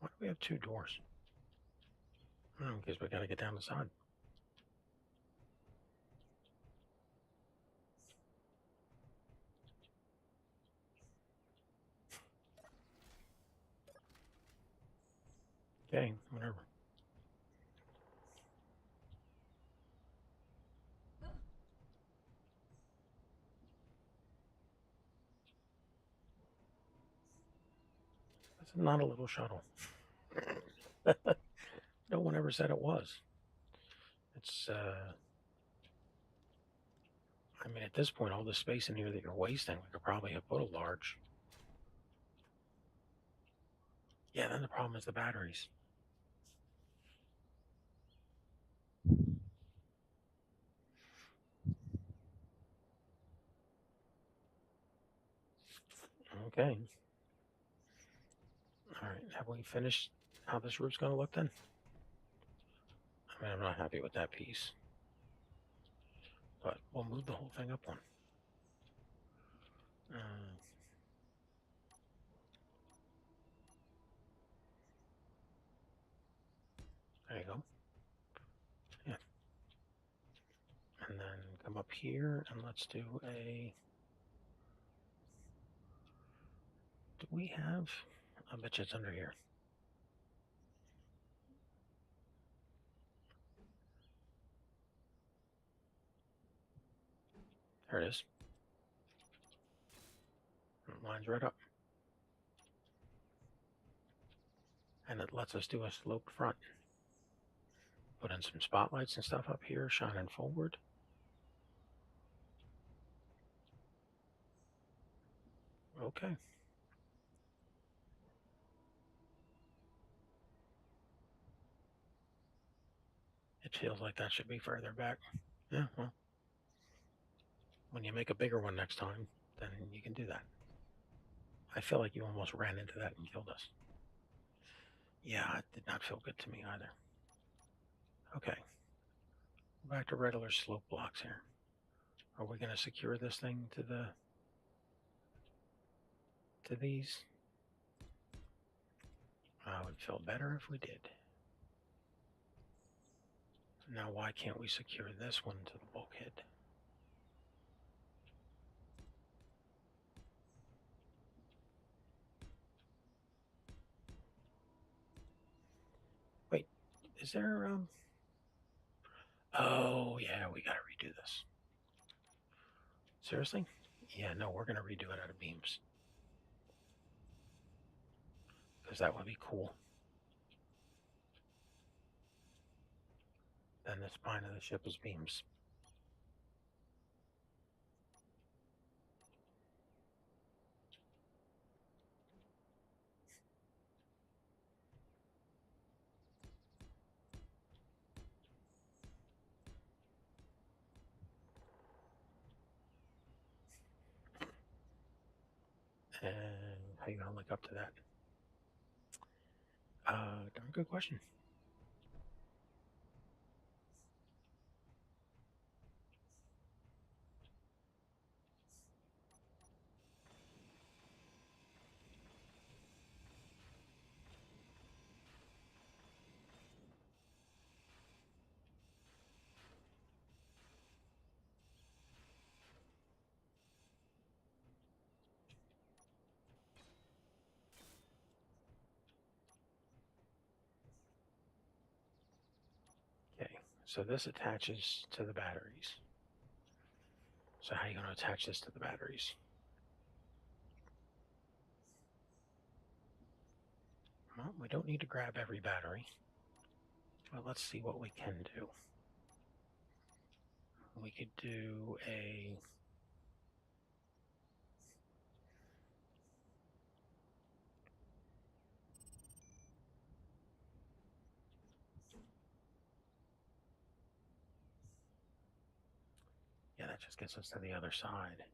Why do we have two doors? Oh, because we got to get down the side. Okay, whatever. That's not a little shuttle. No one ever said it was. It's, I mean, at this point, all the space in here that you're wasting, we could probably have put a large. Yeah, then the problem is the batteries. Okay. All right. Have we finished how this roof's going to look then? I mean, I'm not happy with that piece, but we'll move the whole thing up one. Uh, there you go. Yeah. And then come up here and let's do a. Do we have? I bet you it's under here. There it is. It lines right up. And it lets us do a sloped front. Put in some spotlights and stuff up here, shining forward. Okay. It feels like that should be further back. Yeah, well, when you make a bigger one next time, then you can do that. I feel like you almost ran into that and killed us. Yeah, it did not feel good to me either. Okay. Back to regular slope blocks here. Are we going to secure this thing to these? I would feel better if we did. Now, why can't we secure this one to the bulkhead? Wait, is there, oh, yeah, we got to redo this. Seriously? Yeah, no, we're going to redo it out of beams. Because that would be cool. Then the spine of the ship is beams. And how you going to look up to that? Darn good question. Okay, so this attaches to the batteries. So how are you going to attach this to the batteries? Well, we don't need to grab every battery. But let's see what we can do. We could do a... Yeah, that just gets us to the other side.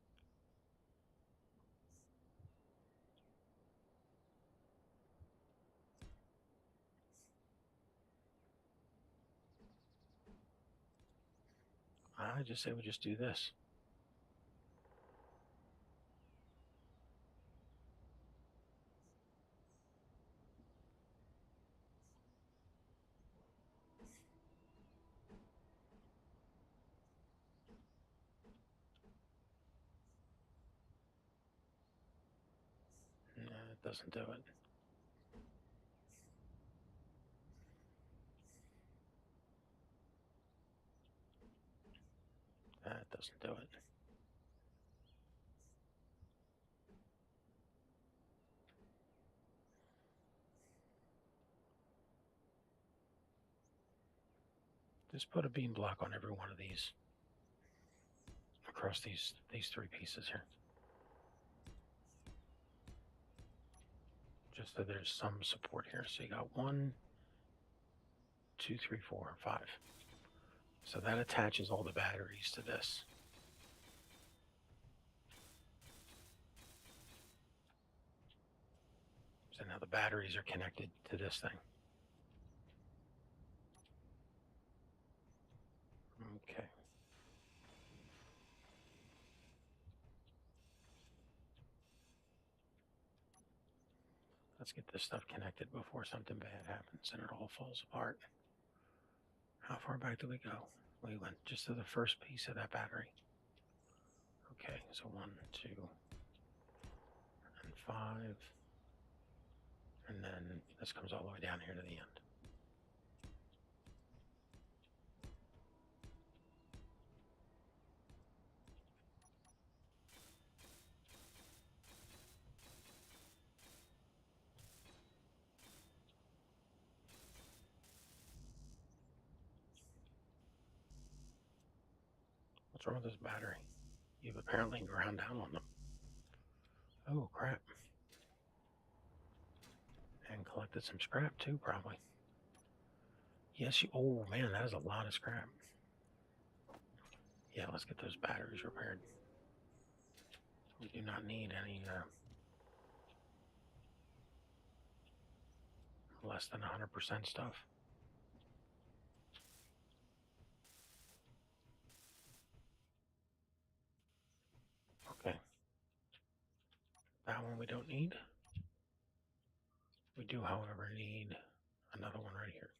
I just say we just do this. No, it doesn't do it. That doesn't do it. Just put a beam block on every one of these across these three pieces here. Just so there's some support here. So you got 1, 2, 3, 4, 5. So that attaches all the batteries to this. So now the batteries are connected to this thing. Okay. Let's get this stuff connected before something bad happens and it all falls apart. How far back do we go? We went just to the first piece of that battery. Okay, so 1, 2, and 5. And then this comes all the way down here to the end. What's wrong with this battery? You've apparently ground down on them. Oh, crap. And collected some scrap too, probably. Yes, you. Oh, man, that is a lot of scrap. Yeah, let's get those batteries repaired. We do not need any less than 100% stuff. Okay. That one we don't need. We do, however, need another one right here.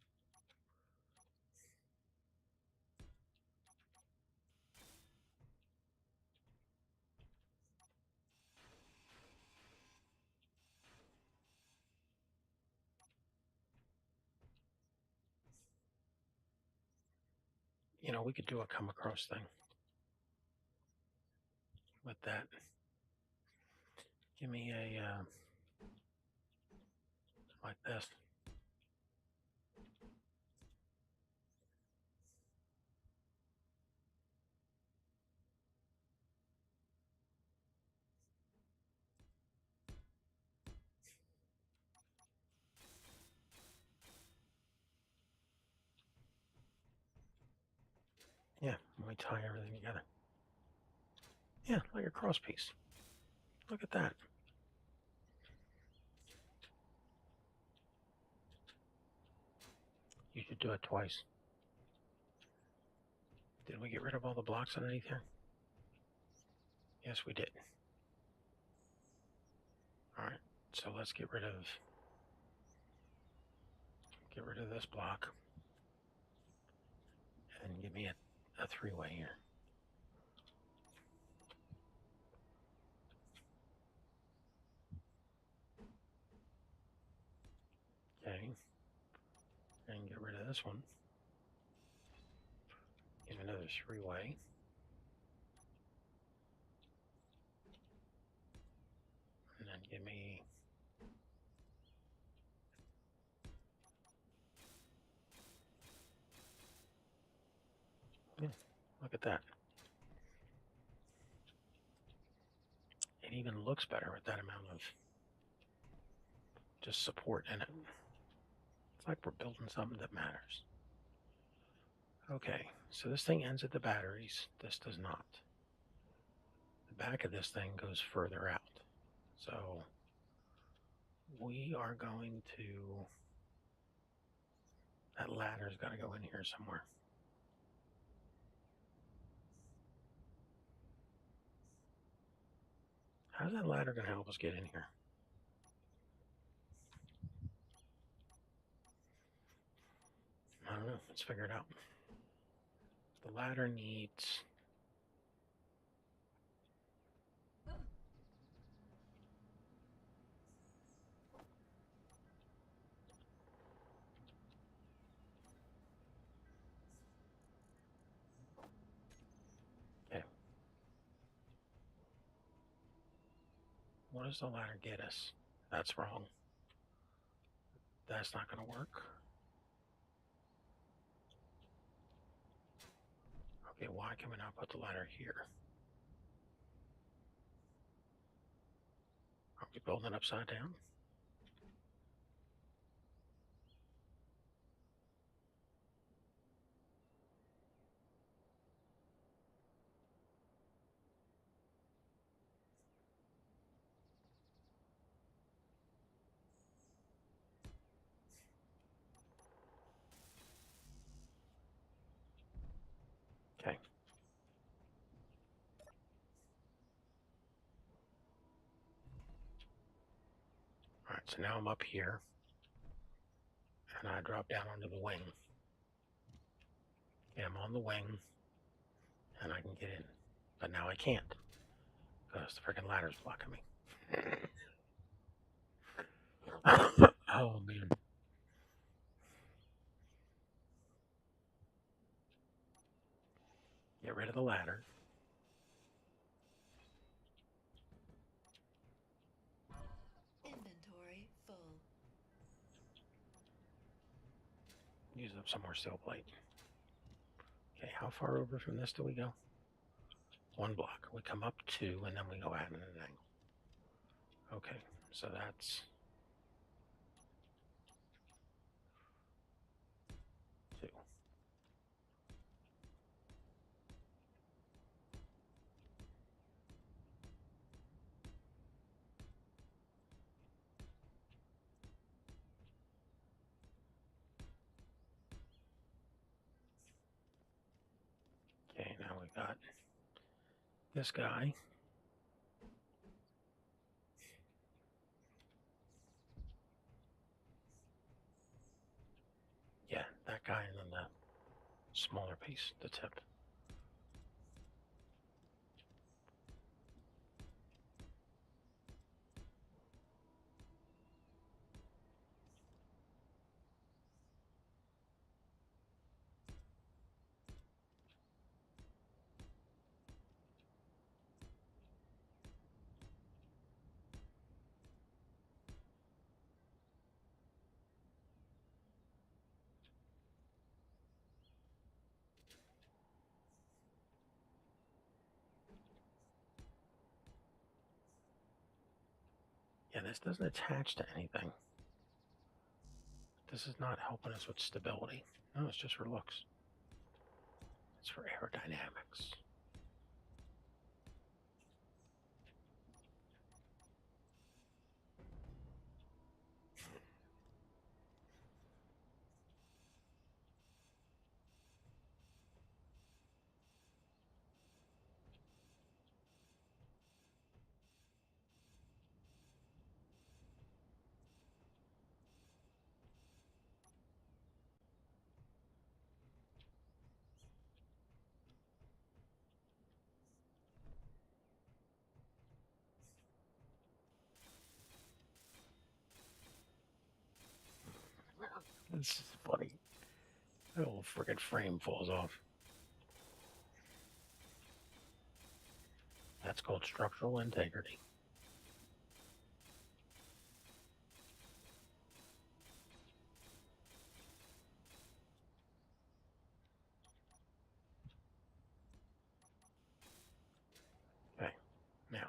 You know, we could do a come across thing with that. Give me a, like this. Yeah, let me tie everything together. Yeah, like a cross piece. Look at that. You should do it twice. Did we get rid of all the blocks underneath here? Yes, we did. All right, so let's get rid of this block and give me a three-way here. Okay, and get rid of this one. Give another three-way. And then give me yeah, look at that. It even looks better with that amount of just support in it. It's like we're building something that matters. Okay, so this thing ends at the batteries. This does not. The back of this thing goes further out. So we are going to, that ladder's got to go in here somewhere. How's that ladder going to help us get in here? I don't know. Let's figure it out. The ladder needs... Okay. What does the ladder get us? That's wrong. That's not going to work. Okay, why can we not put the ladder here? Are we building it upside down? Okay. All right, so now I'm up here, and I drop down onto the wing. Okay, I'm on the wing, and I can get in. But now I can't, because the freaking ladder's blocking me. Oh, man. Get rid of the ladder. Inventory full. Use up some more steel plate. Okay, how far over from this do we go? 1 block. We come up 2, and then we go out at an angle. Okay, so that's 2. Okay, now we got this guy. Yeah, that guy, and then the smaller piece, the tip. Yeah, this doesn't attach to anything. This is not helping us with stability. No, it's just for looks. It's for aerodynamics. This is funny. The whole friggin' frame falls off. That's called structural integrity. Okay, now.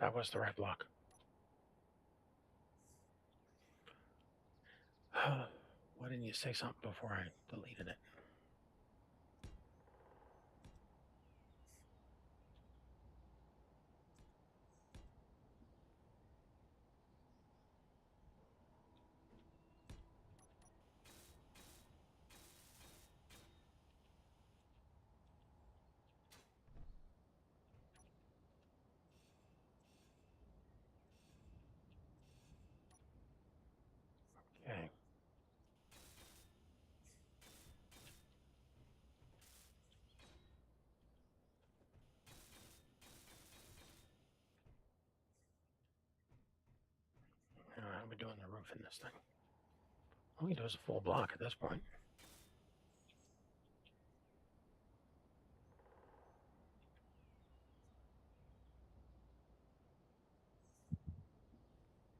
That was the right block. Why didn't you say something before I deleted it? Okay. How are we doing the roof in this thing? All we can do is a full block at this point.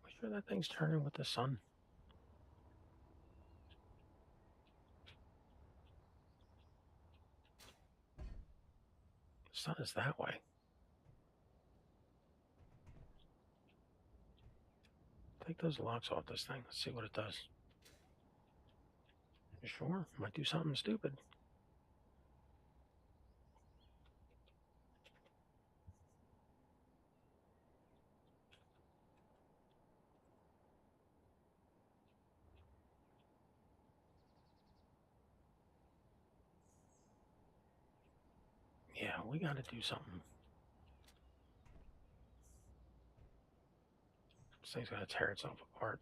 We sure that thing's turning with the sun? The sun is that way. Take those locks off this thing. Let's see what it does. You sure? Might do something stupid. Yeah, we got to do something. This thing's going to tear itself apart.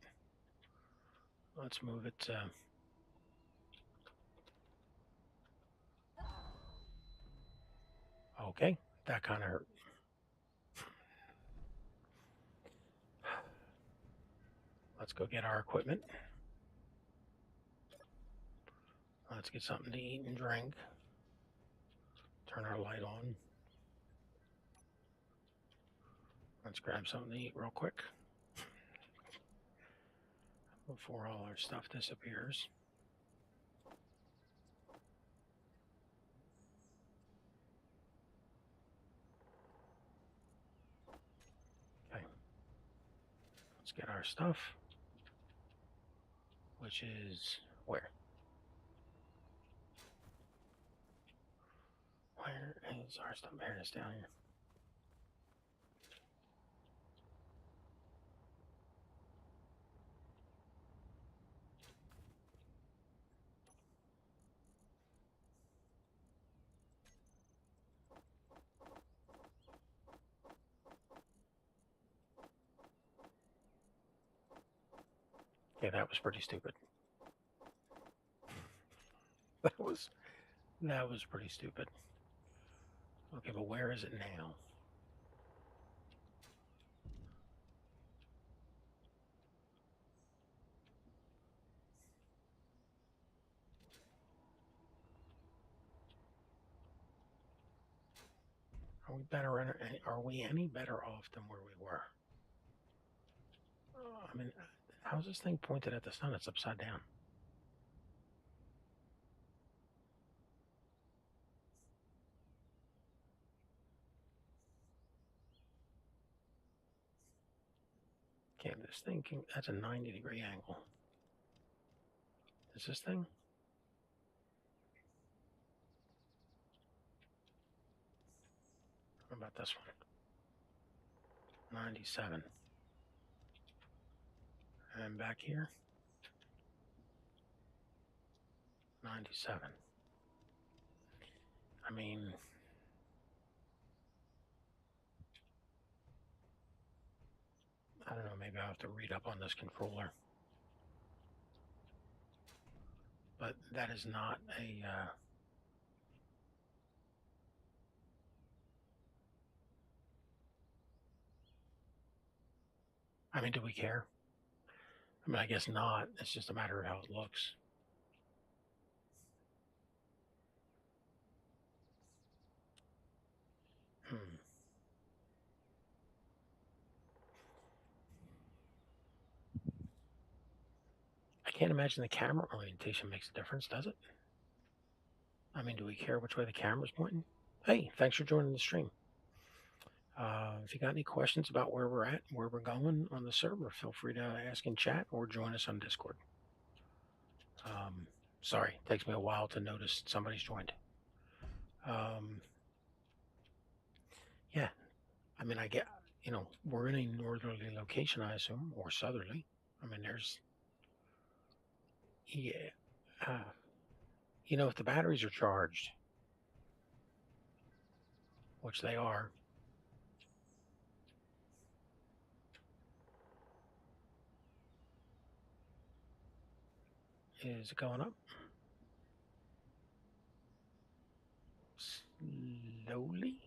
Let's move it. Okay, that kind of hurt. Let's go get our equipment. Let's get something to eat and drink. Turn our light on. Let's grab something to eat real quick before all our stuff disappears. Okay. Let's get our stuff, which is where? Where is our stuff? Here it is down here. Okay, that was pretty stupid. That was pretty stupid. Okay, but where is it now? Are we better? Are we any better off than where we were? I mean, how's this thing pointed at the sun? It's upside down. Okay, this thing that's a 90-degree angle. Is this thing? What about this one? 97. And back here? 97. I mean, I don't know, maybe I'll have to read up on this controller. But that is not a... I mean, do we care? I mean, I guess not. It's just a matter of how it looks. I can't imagine the camera orientation makes a difference, does it? I mean, do we care which way the camera's pointing? Hey, thanks for joining the stream. If you got any questions about where we're at, where we're going on the server, feel free to ask in chat or join us on Discord. Sorry, it takes me a while to notice somebody's joined. Yeah, I mean, I get, we're in a northerly location, I assume, or southerly. I mean, yeah. If the batteries are charged, which they are, is it going up? Slowly?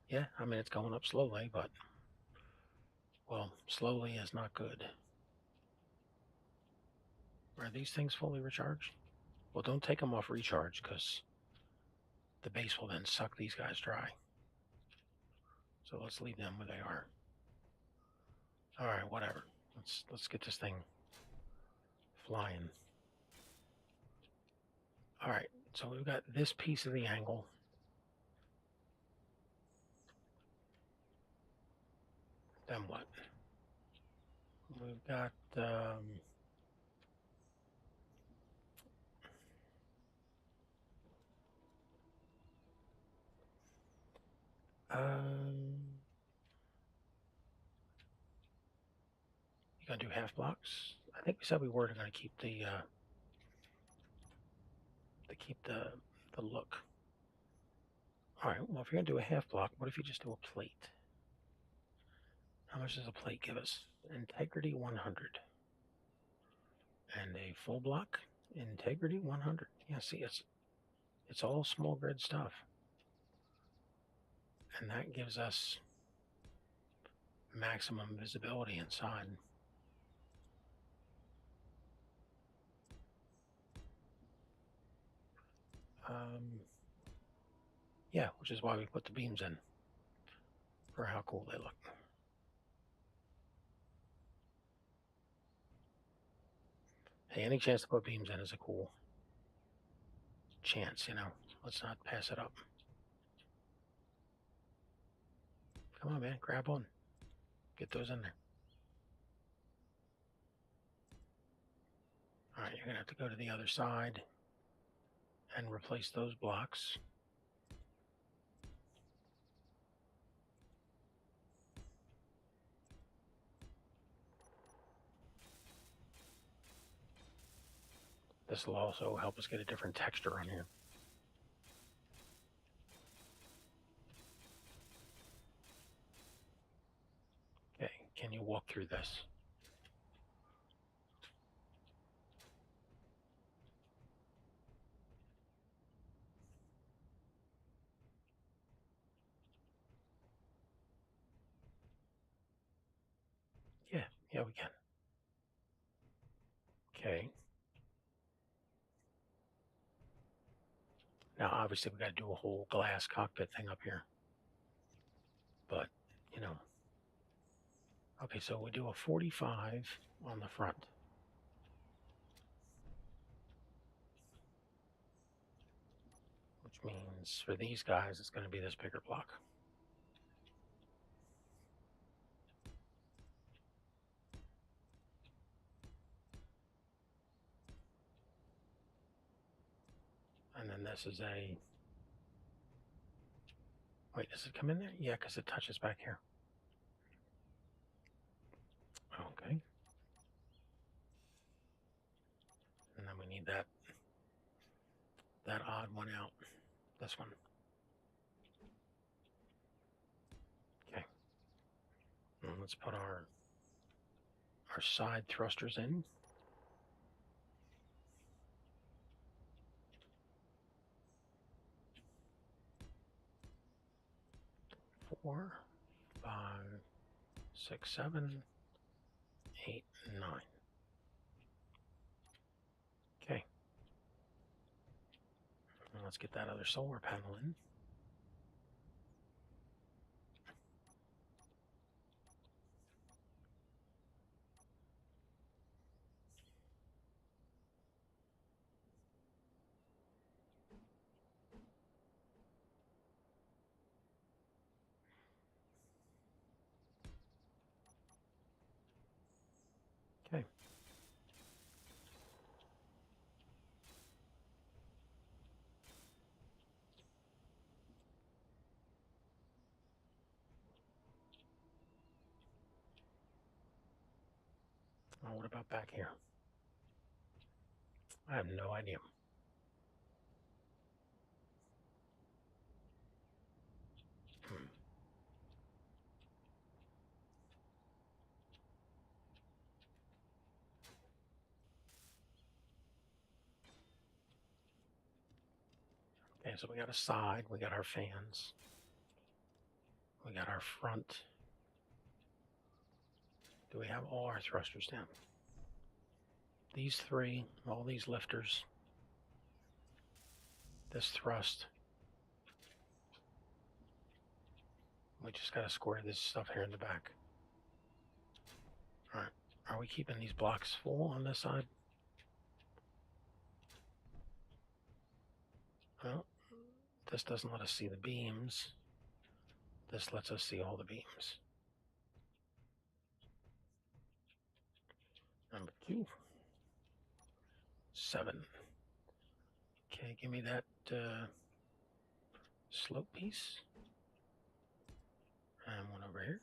Yeah, I mean, it's going up slowly, but, well, slowly is not good. Are these things fully recharged? Well, don't take them off recharge, because the base will then suck these guys dry. So let's leave them where they are. All right, whatever. Let's get this thing flying. All right, so we've got this piece of the angle. Then what? We've got you gonna do half blocks? I think we said we were gonna keep the look. All right. Well, if you're gonna do a half block, what if you just do a plate? How much does a plate give us? Integrity 100. And a full block, integrity 100. Yeah, see, it's all small grid stuff, and that gives us maximum visibility inside. Yeah, which is why we put the beams in, for how cool they look. Hey, any chance to put beams in is a cool chance, Let's not pass it up. Come on, man, grab one. Get those in there. All right, you're gonna have to go to the other side and replace those blocks. This will also help us get a different texture on here. Okay, can you walk through this? Yeah, we can. Okay. Now, obviously, we got to do a whole glass cockpit thing up here. But, okay, so we do a 45 on the front. Which means for these guys, it's going to be this bigger block. And then this is a... Wait, does it come in there? Yeah, because it touches back here. Okay. And then we need that odd one out. This one. Okay. And let's put our side thrusters in. Four, 5, 6, 7, 8, 9. Okay. And let's get that other solar panel in. Oh, what about back here? I have no idea. Okay, so we got a side, we got our fans, we got our front. Do we have all our thrusters down? These three, all these lifters, this thrust. We just got to square this stuff here in the back. All right, are we keeping these blocks full on this side? Well, this doesn't let us see the beams. This lets us see all the beams. Number 2. 7. Okay, give me that slope piece. And one over here.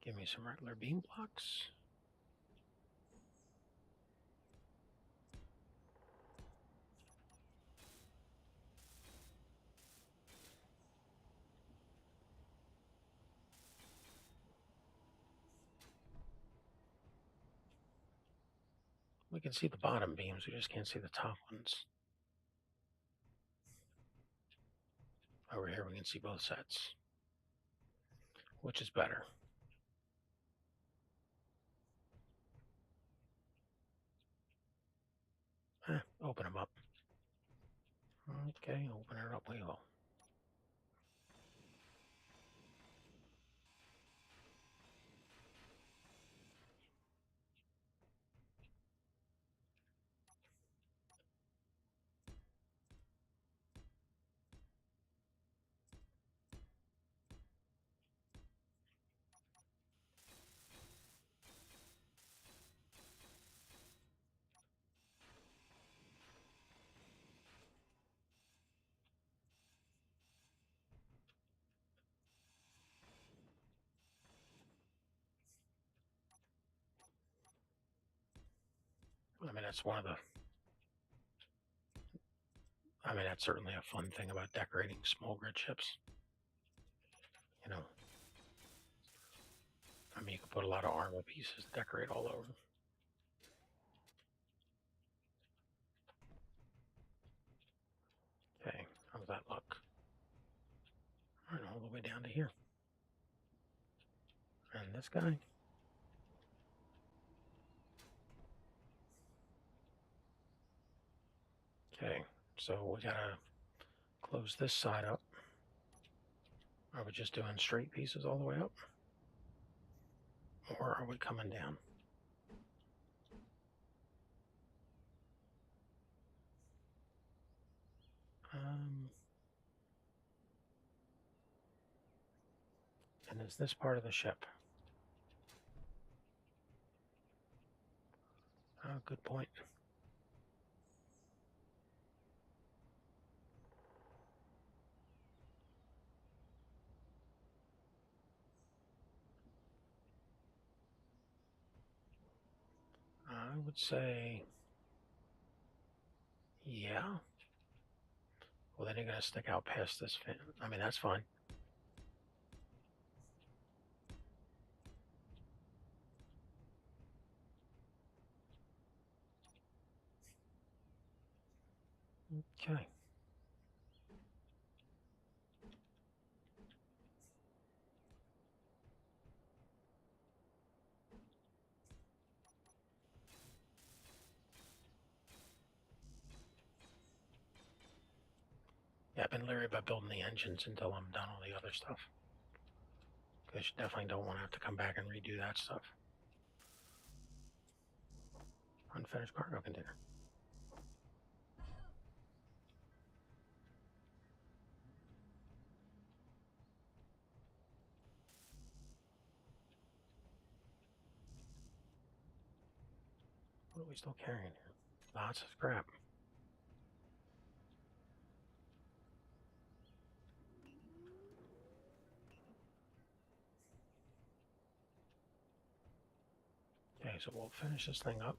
Give me some regular beam blocks. We can see the bottom beams, we just can't see the top ones. Over here we can see both sets. Which is better? Open them up. Okay, open it up we will. I mean, that's one of the... I mean, that's certainly a fun thing about decorating small grid ships. You know, I mean, you can put a lot of armor pieces to decorate all over. Okay, how's that look? All right, all the way down to here. And this guy. Okay, so we gotta close this side up. Are we just doing straight pieces all the way up? Or are we coming down? And is this part of the ship? Oh, good point. I would say, yeah. Well, then you're going to stick out past this fin. I mean, that's fine. Okay. Yeah, I've been leery about building the engines until I'm done all the other stuff. Because you definitely don't want to have to come back and redo that stuff. Unfinished cargo container. What are we still carrying here? Lots of scrap. Okay, Okay, so we'll finish this thing up.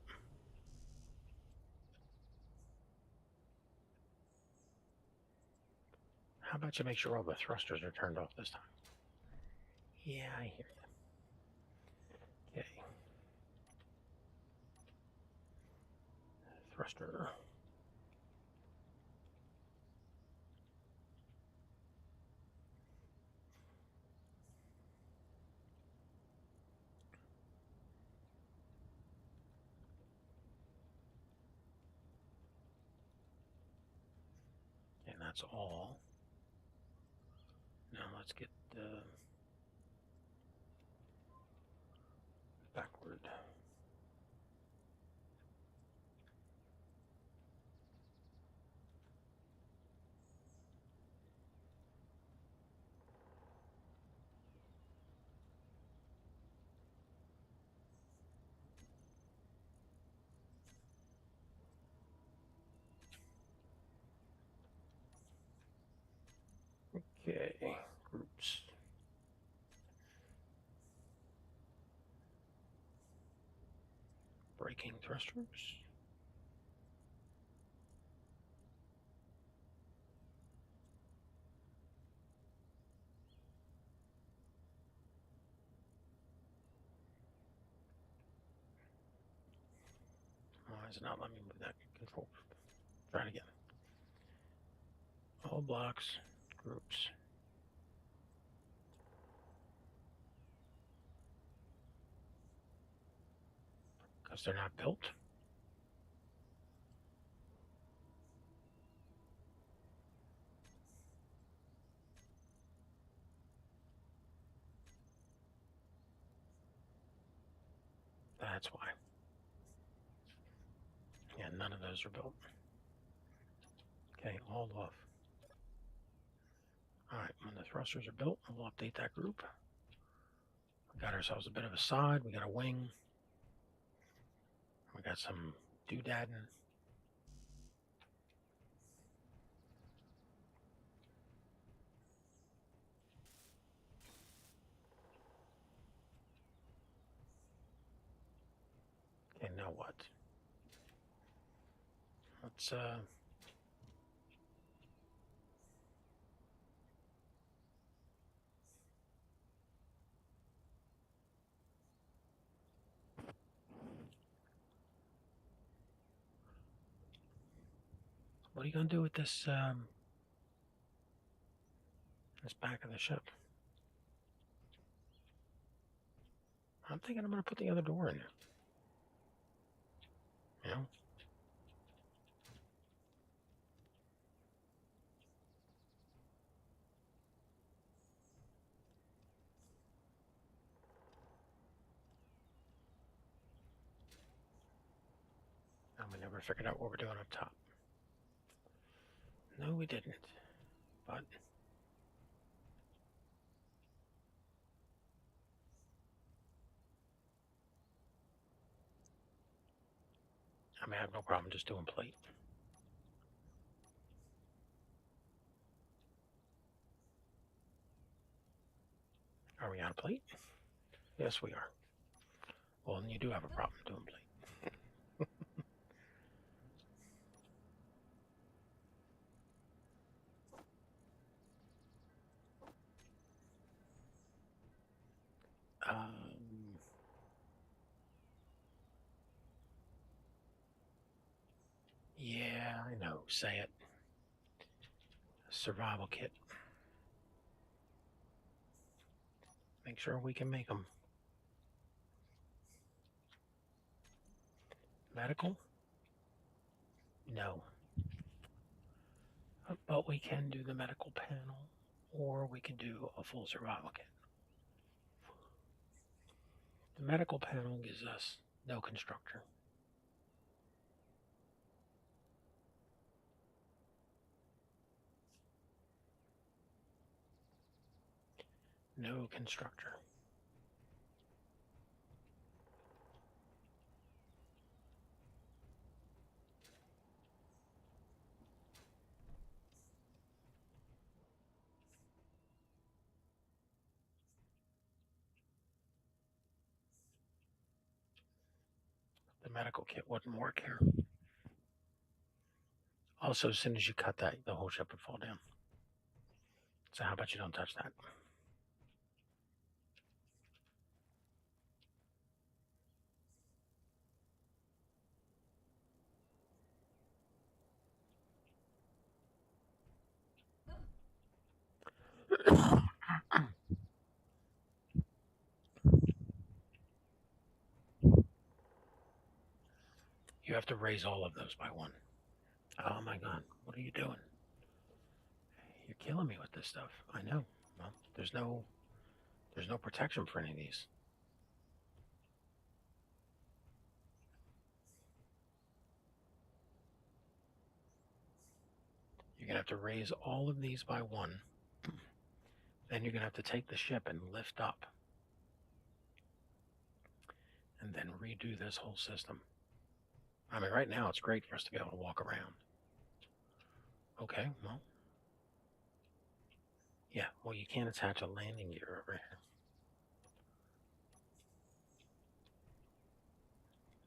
How about you make sure all the thrusters are turned off this time? Yeah, I hear you. Okay. Thruster. And that's all. Now let's get backward. Okay, groups. Braking thrusters. Why is it not letting me move that control group? Try it again. All blocks, groups. Because they're not built. That's why. Yeah, none of those are built. Okay, all off. Alright, when the thrusters are built, we'll update that group. We got ourselves a bit of a side, we got a wing. We got some doodadding. Okay, now what? Let's what are you gonna do with this this back of the ship? I'm thinking I'm gonna put the other door in there. You know? And we never figured out what we're doing up top. No, we didn't. But I mean, I have no problem just doing plate. Are we on a plate? Yes, we are. Well, then you do have a problem doing plate. Yeah, I know. Say it. Survival kit. Make sure we can make them. Medical? No. But we can do the medical panel, or we can do a full survival kit. The medical panel gives us no constructor. No constructor. medical kit wouldn't work here. Also, as soon as you cut that, the whole ship would fall down. So how about you don't touch that? You have to raise all of those by one. Oh my God, what are you doing? You're killing me with this stuff. I know. Well, there's no protection for any of these. You're gonna have to raise all of these by one. Then you're gonna have to take the ship and lift up. And then redo this whole system. I mean, right now it's great for us to be able to walk around. Okay, well, yeah, well, you can't attach a landing gear over here.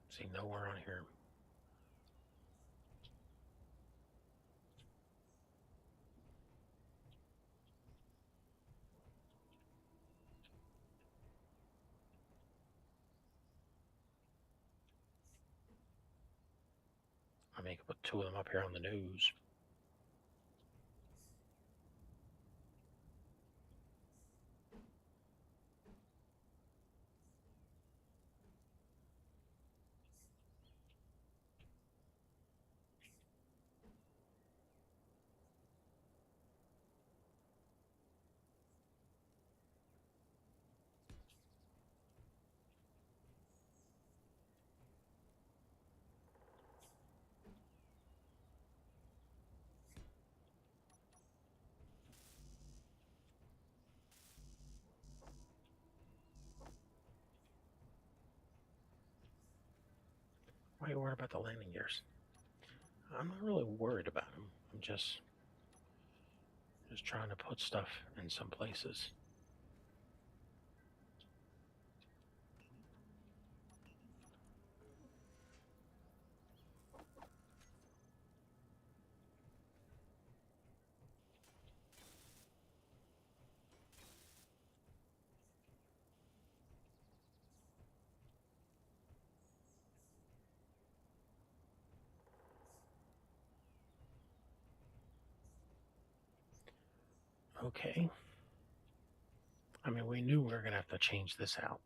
See, nowhere on here. I mean, you could put two of them up here on the nose. Why are you worried about the landing gears? I'm not really worried about them. I'm just trying to put stuff in some places. Okay. I mean, we knew we were going to have to change this out.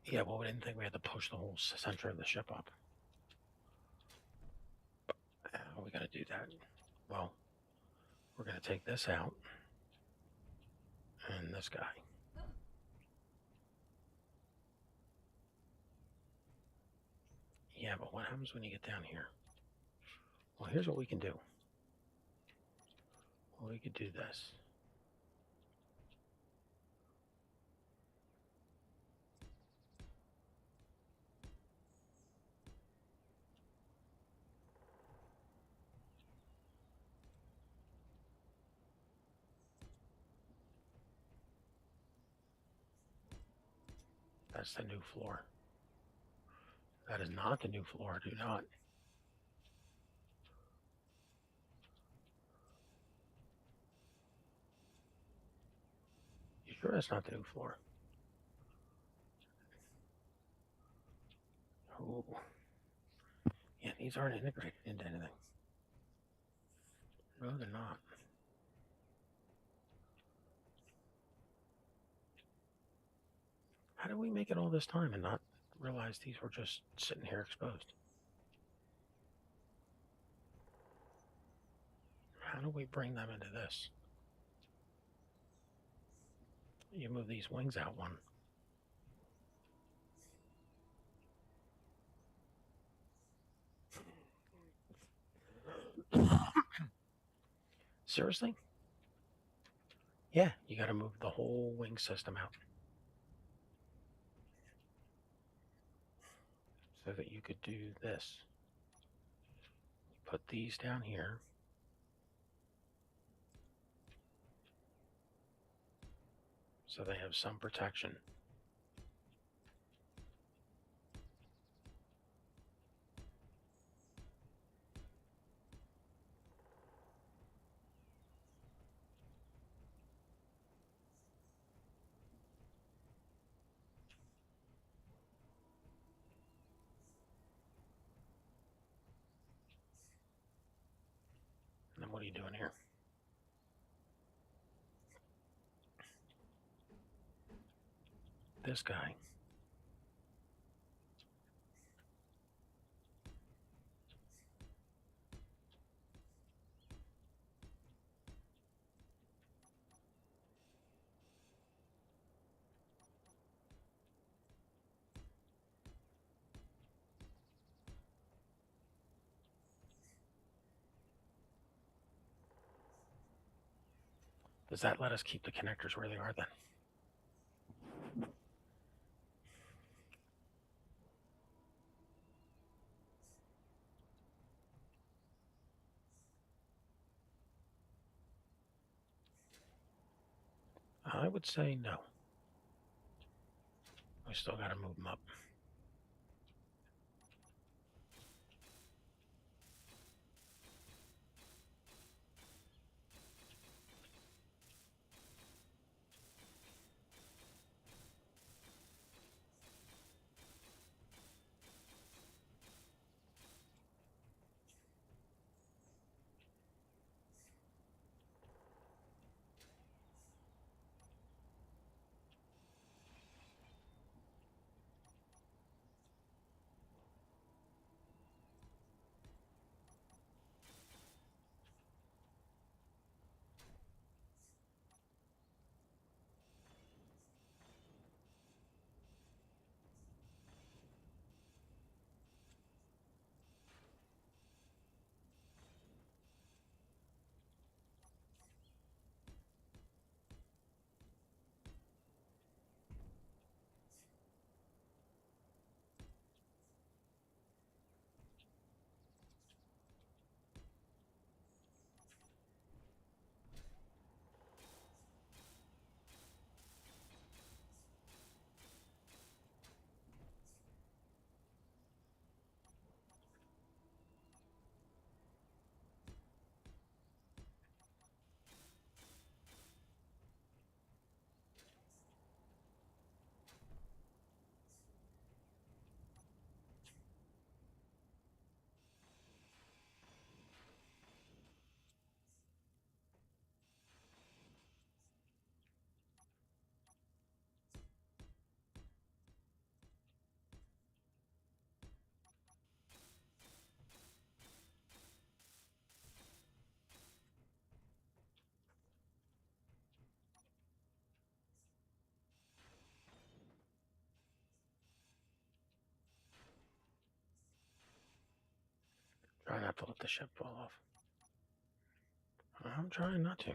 Yeah, well, we didn't think we had to push the whole center of the ship up. How are we going to do that? Well, we're going to take this out. And this guy. Yeah, but what happens when you get down here? Well, here's what we can do. Well, we could do this. That's the new floor. That is not the new floor. Do not. You sure that's not the new floor? Oh. Yeah, these aren't integrated into anything. No, they're not. How did we make it all this time and not realize these were just sitting here exposed? How do we bring them into this? You move these wings out one. Seriously? Yeah, you got to move the whole wing system out so that you could do this. Put these down here. So they have some protection. are you doing here? This guy. Does that let us keep the connectors where they are then? I would say no. We still got to move them up. Try not to let the ship fall off. I'm trying not to.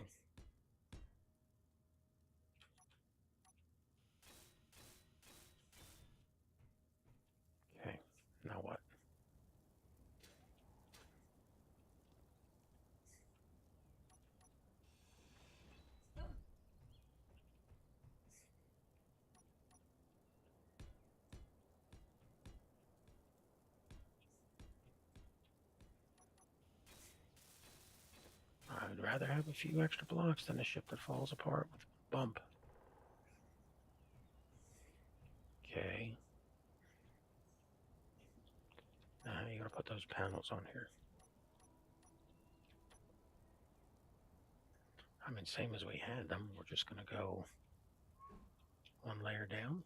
Okay, now what? I'd rather have a few extra blocks than a ship that falls apart with a bump. Okay. Now you gotta put those panels on here. I mean, same as we had them. We're just gonna go one layer down.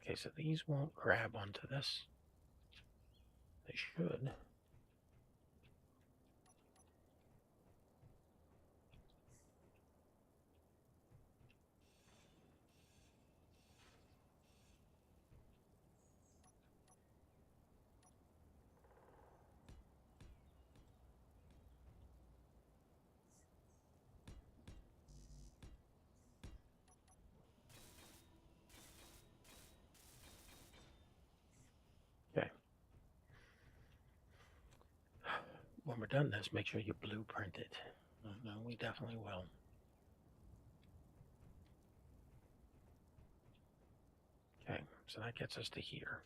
Okay, so these won't grab onto this. They should. when we're done this, make sure you blueprint it. No, we definitely will. Okay, so that gets us to here.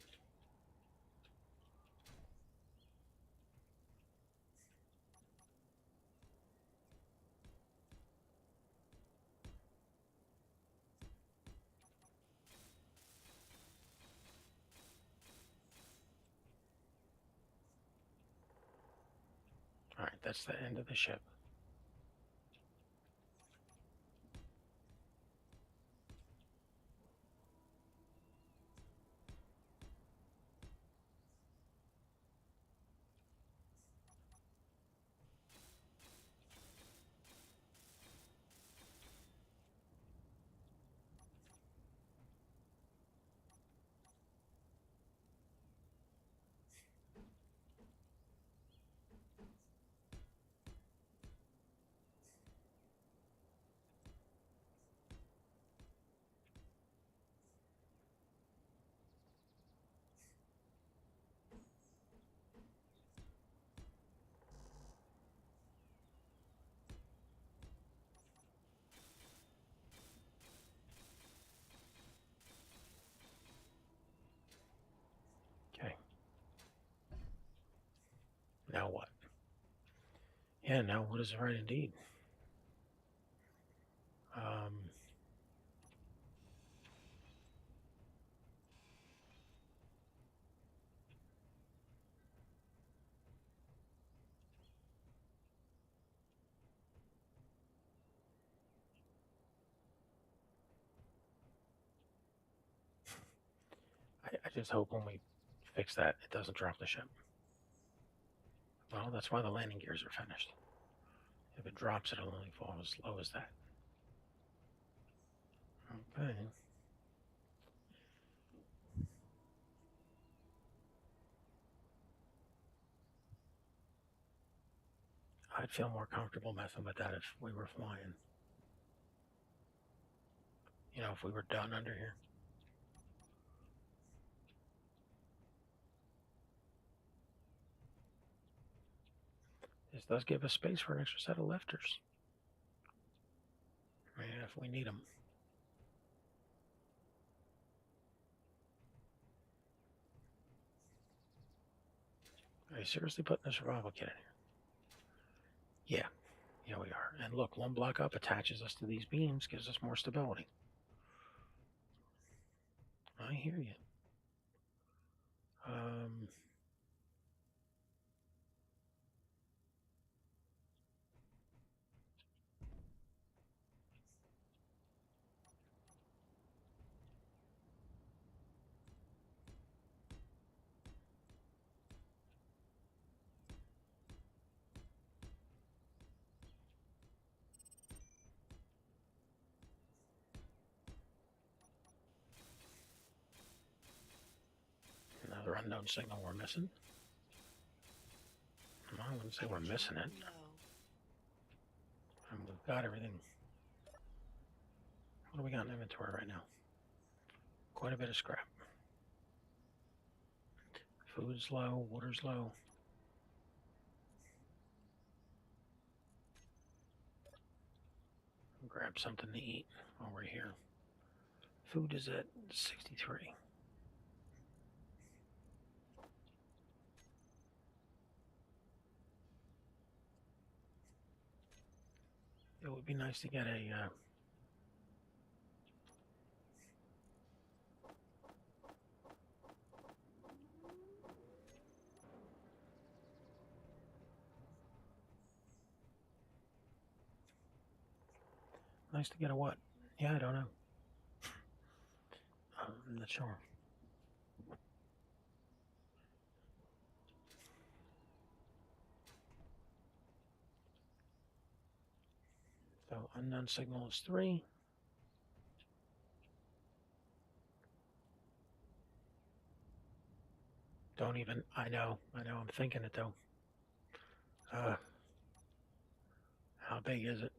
All right, that's the end of the ship. Okay. Now what? Yeah, now what is right indeed? I just hope when we fix that, it doesn't drop the ship. Well, that's why the landing gears are finished. If it drops, it'll only fall as low as that. Okay. I'd feel more comfortable messing with that if we were flying. You know, if we were done under here. This does give us space for an extra set of lifters. I mean, if we need them. Are you seriously putting a survival kit in here? Yeah. Yeah, we are. And look, one block up attaches us to these beams, gives us more stability. I hear you. Another unknown signal we're missing. I wouldn't say we're missing it. We've got everything. What do we got in inventory right now? Quite a bit of scrap. Food's low, water's low. Grab something to eat while we're here. Food is at 63. It would be nice to get a nice to get a what? Yeah, I don't know. I'm not sure. So unknown signal is 3. Don't even, I know, I'm thinking it though. How big is it?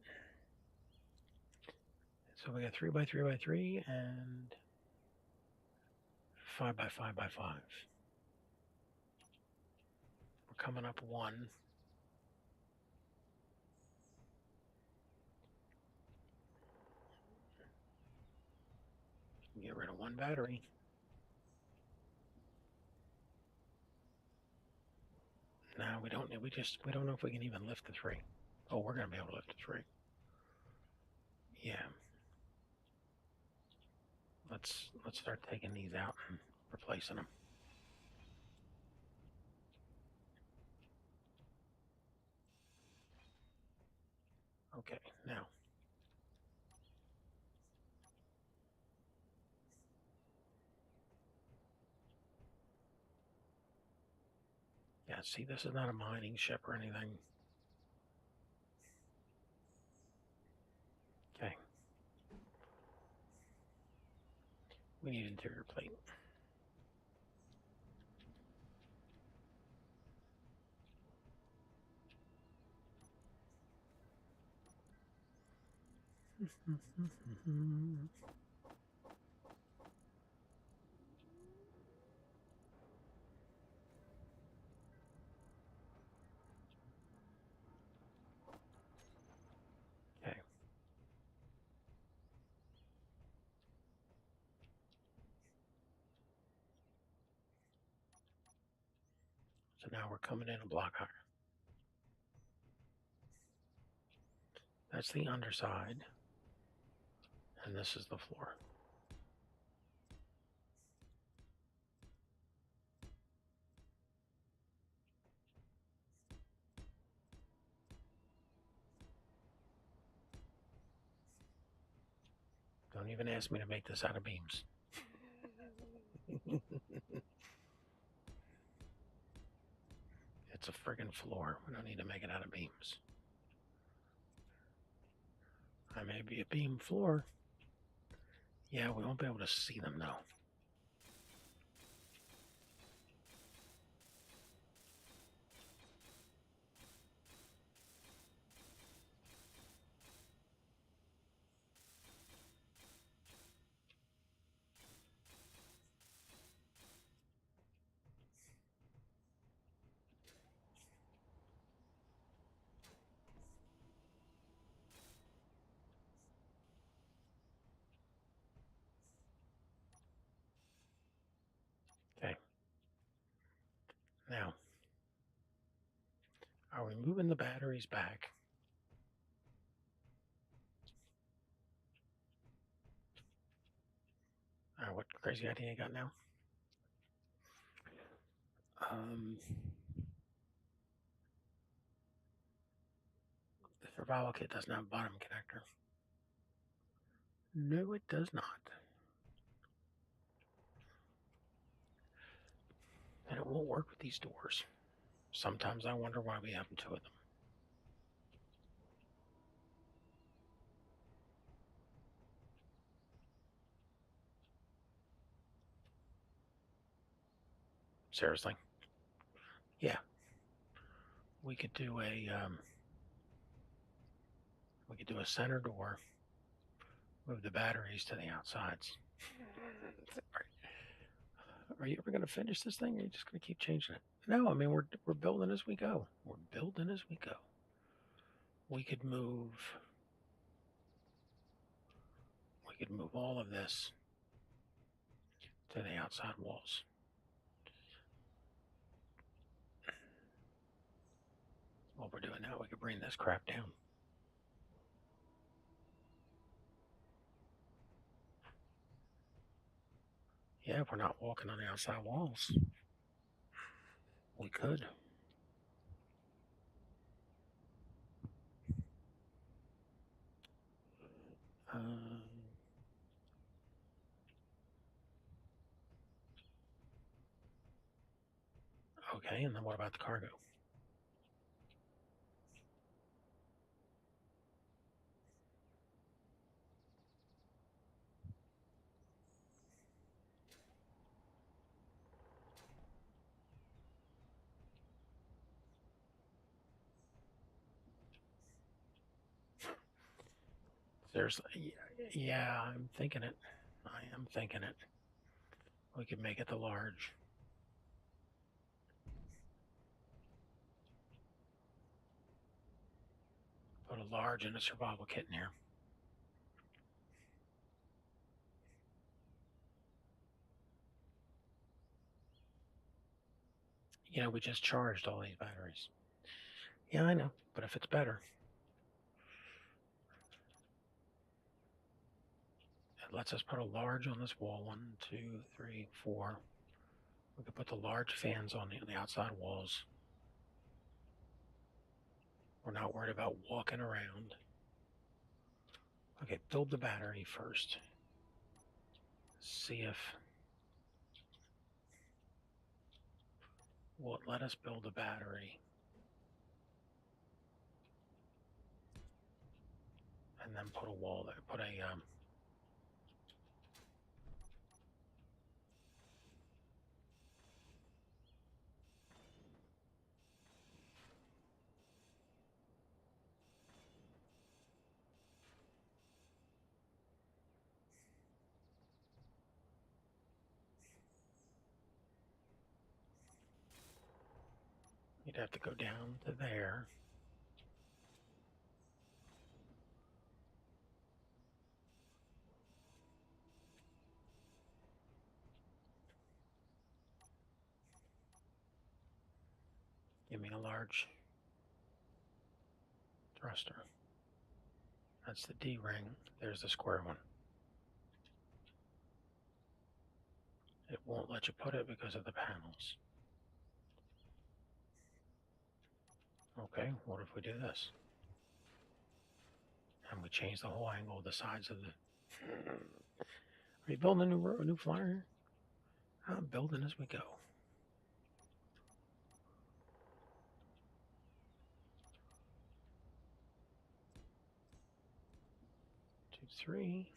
So we got 3 by 3 by 3 and 5 by 5 by 5. We're coming up 1. Get rid of one battery. No, we don't. We don't know if we can even lift the 3. Oh, we're gonna be able to lift the 3. Yeah. Let's start taking these out and replacing them. Okay, now. Yeah, see, this is not a mining ship or anything. Okay. We need interior plate. Okay. So now we're coming in a block higher. That's the underside. And this is the floor. Don't even ask me to make this out of beams. It's a friggin' floor. We don't need to make it out of beams. I may be a beam floor. Yeah, we won't be able to see them though. Okay. Now, are we moving the batteries back? What crazy idea you got now? The survival kit does not have a bottom connector. No, it does not. And it won't work with these doors. Sometimes I wonder why we have 2 of them. Seriously? Yeah. We could do a center door, move the batteries to the outsides. Are you ever going to finish this thing, or are you just going to keep changing it? No, I mean we're building as we go. We're building as we go. We could move all of this to the outside walls. What we're doing now, we could bring this crap down. Yeah, if we're not walking on the outside walls, we could. Okay, and then what about the cargo? Seriously, yeah, I'm thinking it. I am thinking it. We could make it the large. Put a large and a survival kit in here. We just charged all these batteries. Yeah, I know, but if it's better, it lets us put a large on this wall. 1, 2, 3, 4. We could put the large fans on the outside walls. We're not worried about walking around. Okay, build the battery first. See if will it let us build a battery. And then put a wall there. Put a you'd have to go down to there. Give me a large thruster. That's the D ring. There's the square one. It won't let you put it because of the panels. Okay, what if we do this? And we change the whole angle of the sides of the... Are you building a new flyer here? I'm building as we go. 2, 3.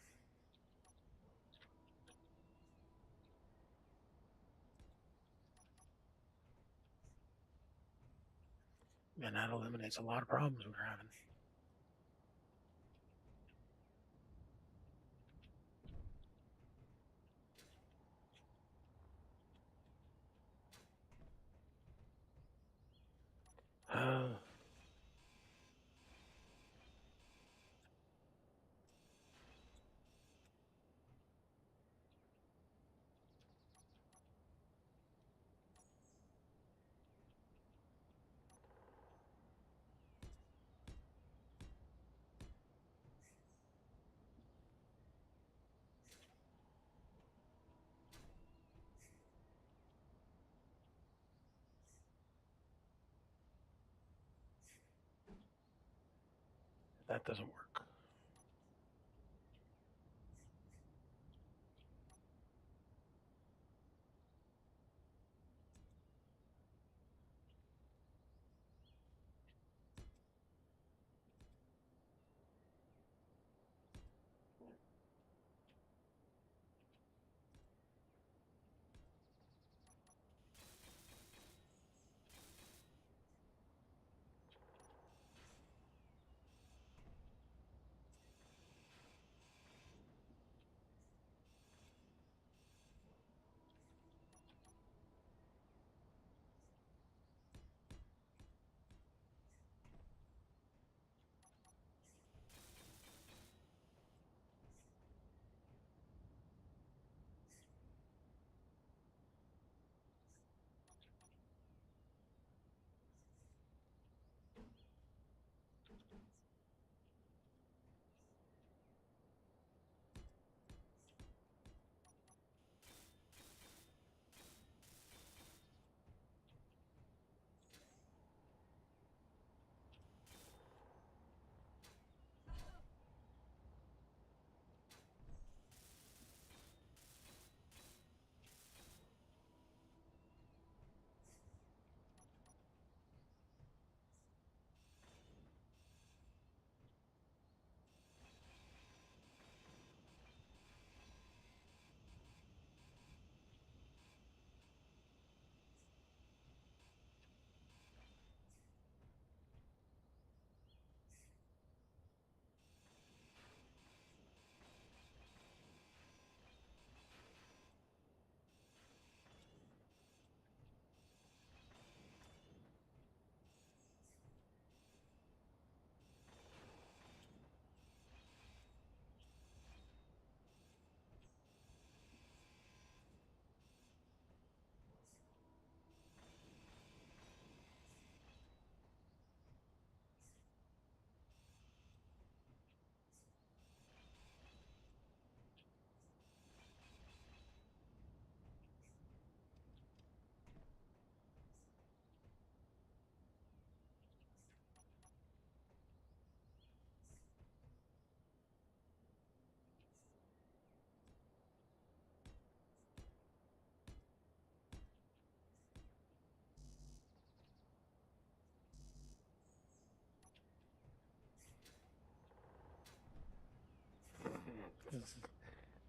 And that eliminates a lot of problems we're having. That doesn't work.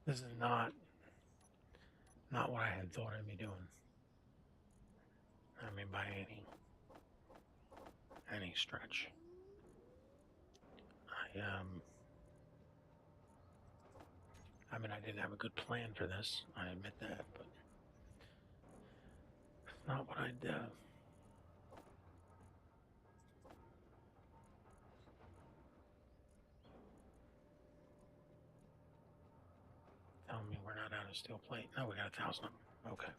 This is not what I had thought I'd be doing. I mean, by any stretch. I mean, I didn't have a good plan for this. I admit that, but it's not what I'd. Tell me we're not out of steel plate. No, we got 1,000 of them. Okay.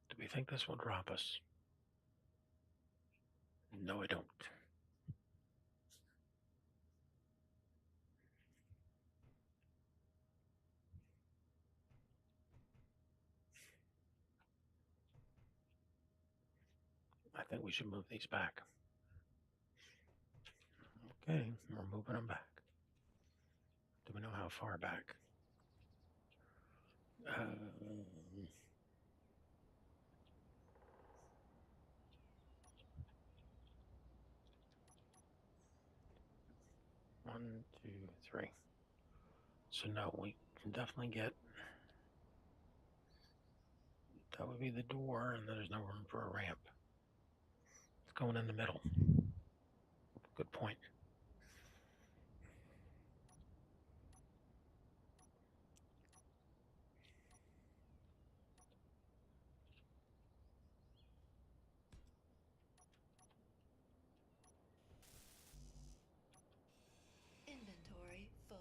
Do we think this will drop us? No, I don't. I think we should move these back. Okay, we're moving them back. Do we know how far back? 1, 2, 3. So no, we can definitely get. That would be the door, and there's no room for a ramp. It's going in the middle. Good point. Inventory full.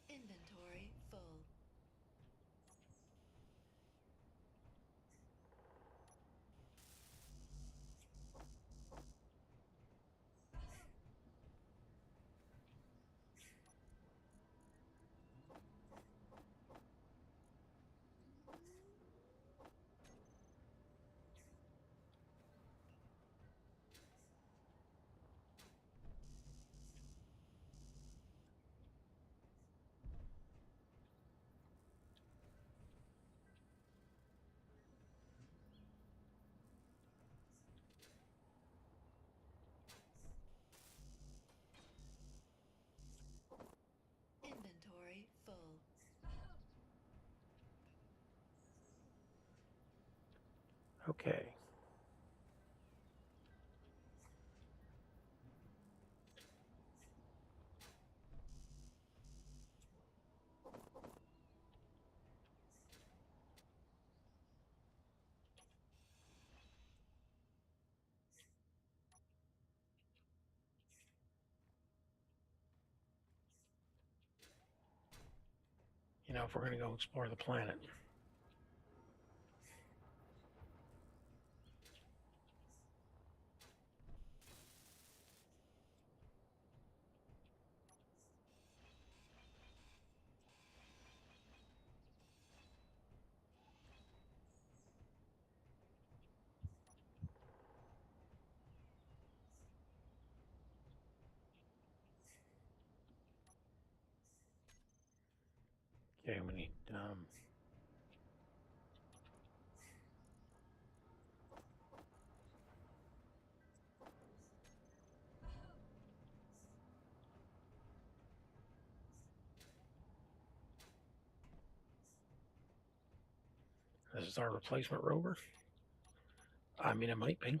Inventory full. Inventory full. Okay. You know, if we're going to go explore the planet, okay, we need. This is our replacement rover. I mean, it might be.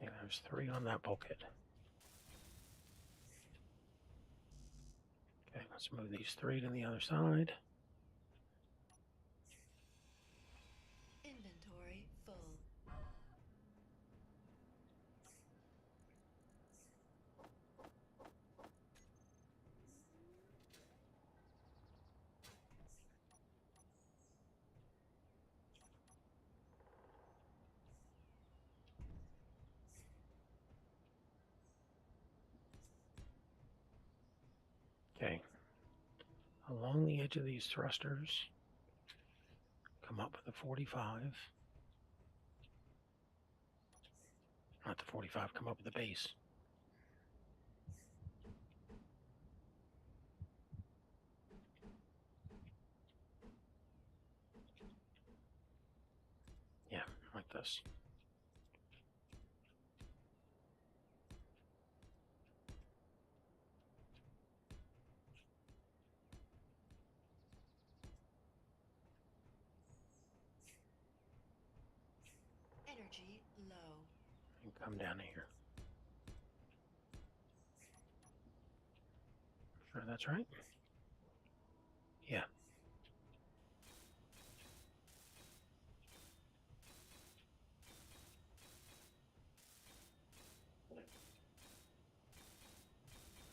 Okay, there's 3 on that bulkhead. Okay, let's move these 3 to the other side. Okay. Along the edge of these thrusters, come up with a 45. Not the 45, come up with the base. Yeah, like this. Energy low. And come down here. Sure that's right? Yeah.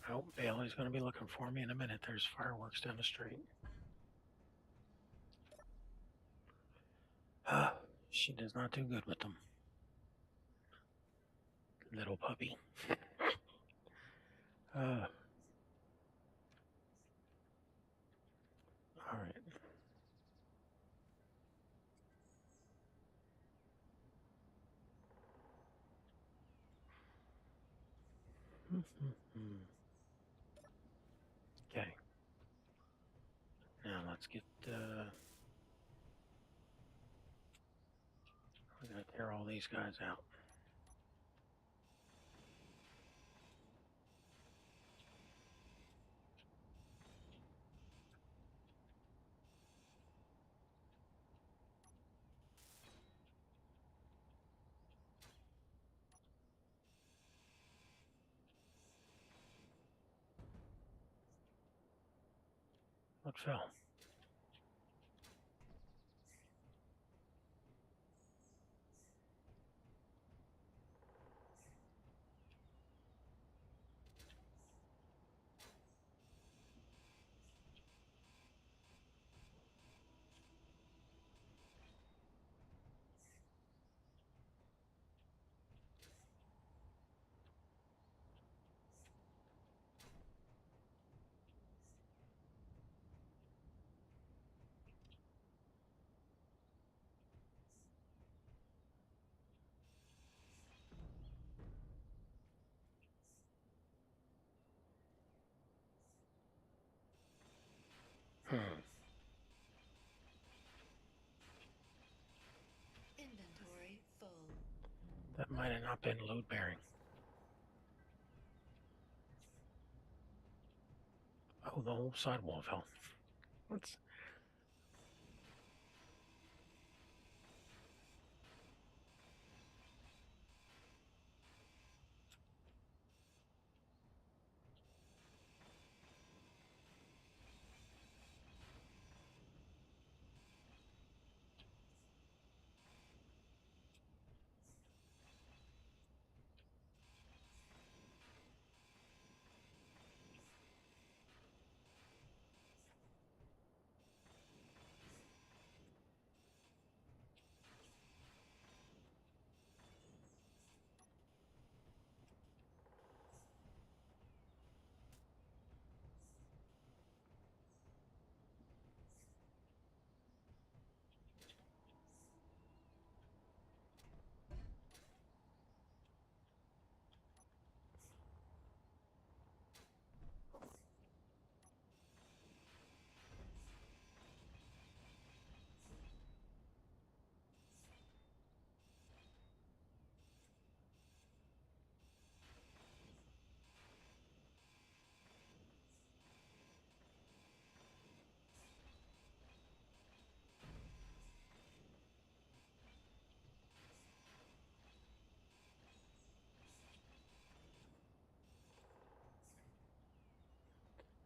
Oh, Bailey's going to be looking for me in a minute. There's fireworks down the street. She does not do good with them. Little puppy. All right. Okay. Now let's get. We're going to tear all these guys out. What fell? Inventory full. That might have not been load bearing. Oh, the whole sidewall fell. What's.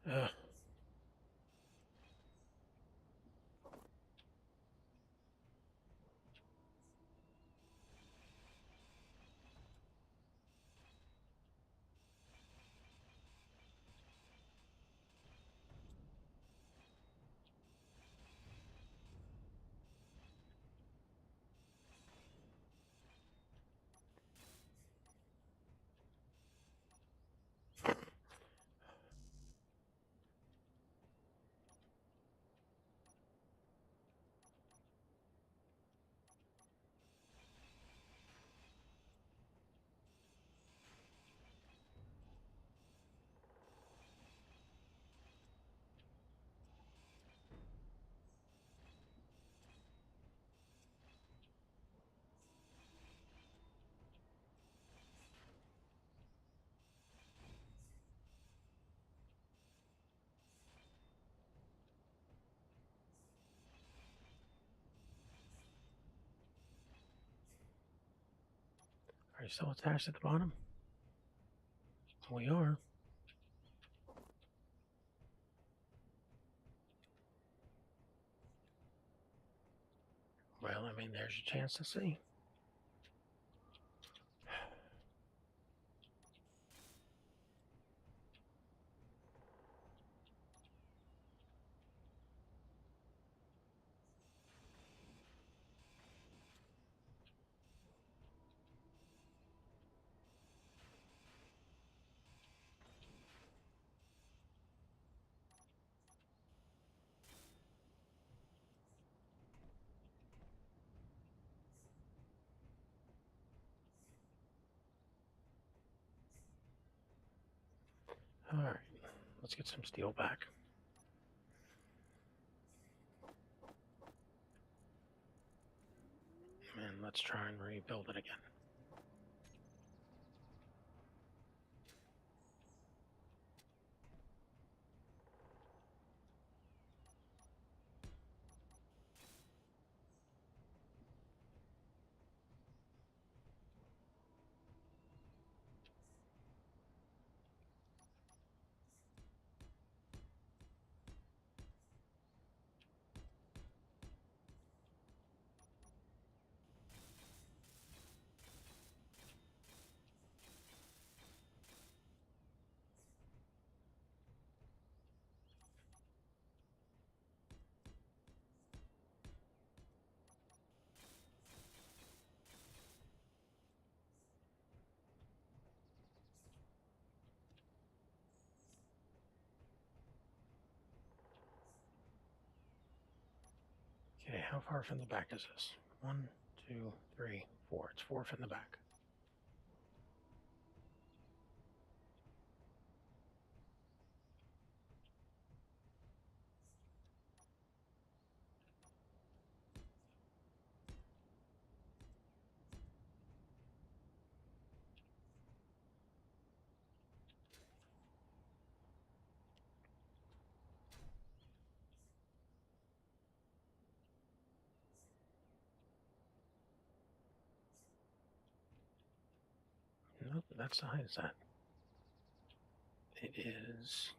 Uh, you still attached at the bottom? We are. Well, I mean, there's your chance to see. All right, let's get some steel back. And let's try and rebuild it again. Okay, how far from the back is this? 1, 2, 3, 4. It's 4 from the back. Nope, that's the height of that. It is.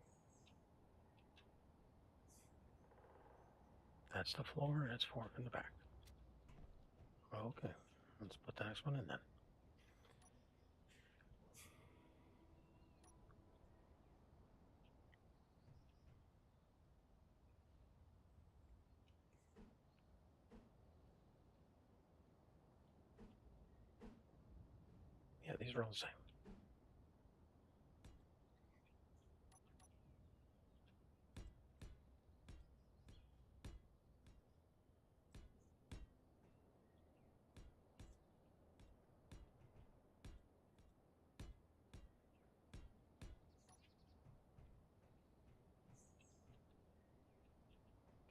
That's the floor, and it's 4 from the back. Okay, let's put the next one in then. Yeah, these are all the same.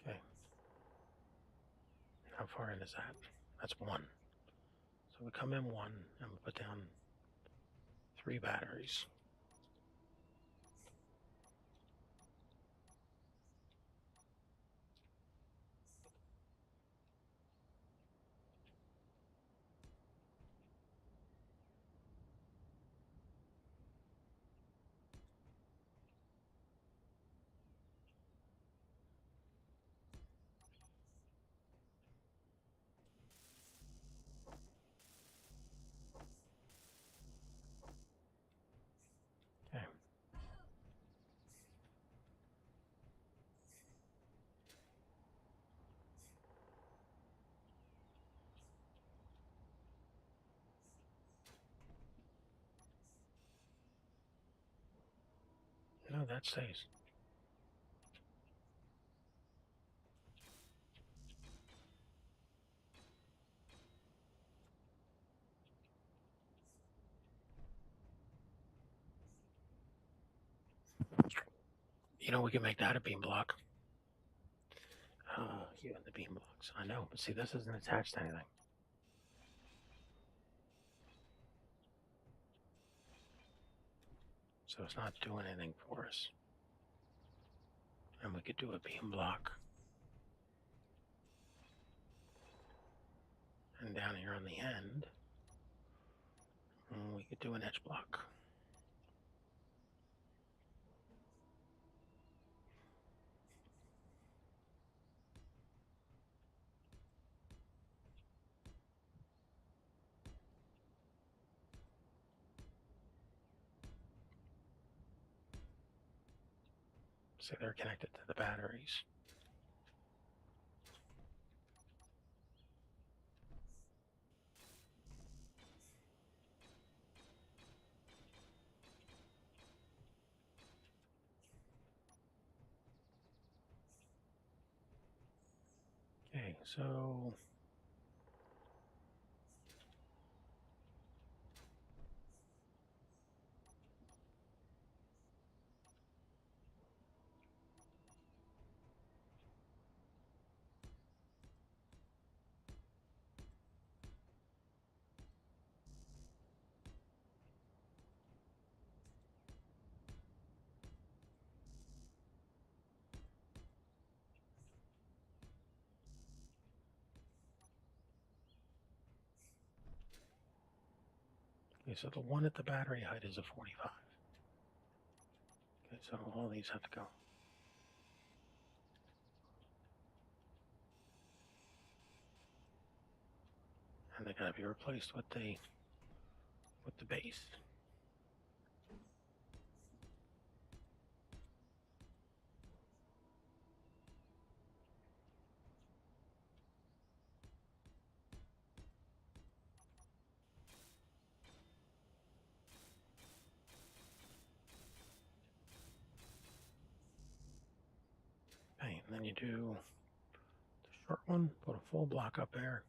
Okay. How far in is that? That's 1. So we come in 1, and we put down 3 batteries. Okay. No, that stays. You know, we can make that a beam block. You and the beam blocks. I know, but see, this isn't attached to anything. So it's not doing anything for us. And we could do a beam block. And down here on the end, We could do an edge block. So they're connected to the batteries. Okay, so okay, so the one at the battery height is a 45. Okay, so all these have to go. And they gotta be replaced with the base. Okay, and then you do the short one, put a full block up there.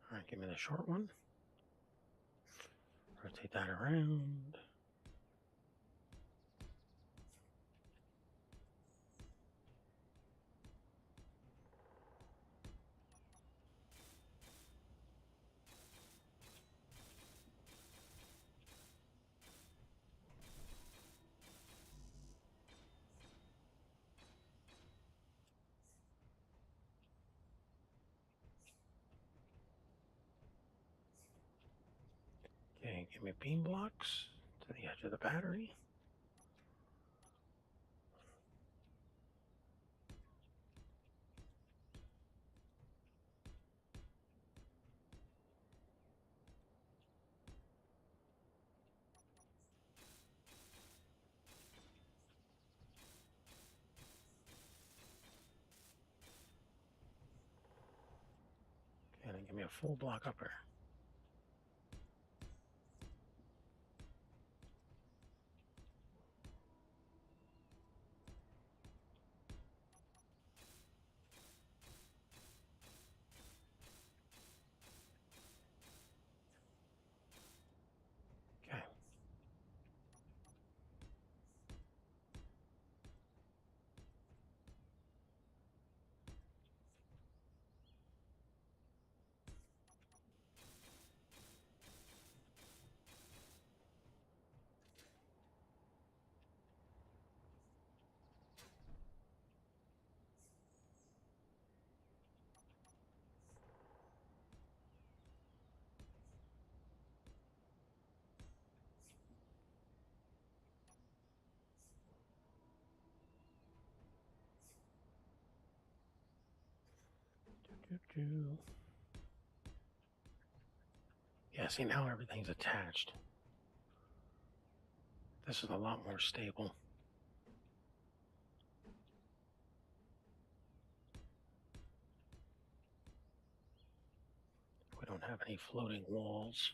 All right, give me the short one. Rotate that around. Okay, give me beam blocks to the edge of the battery. Okay, then give me a full block up there. Okay. Do. Yeah, see, now everything's attached. This is a lot more stable. We don't have any floating walls,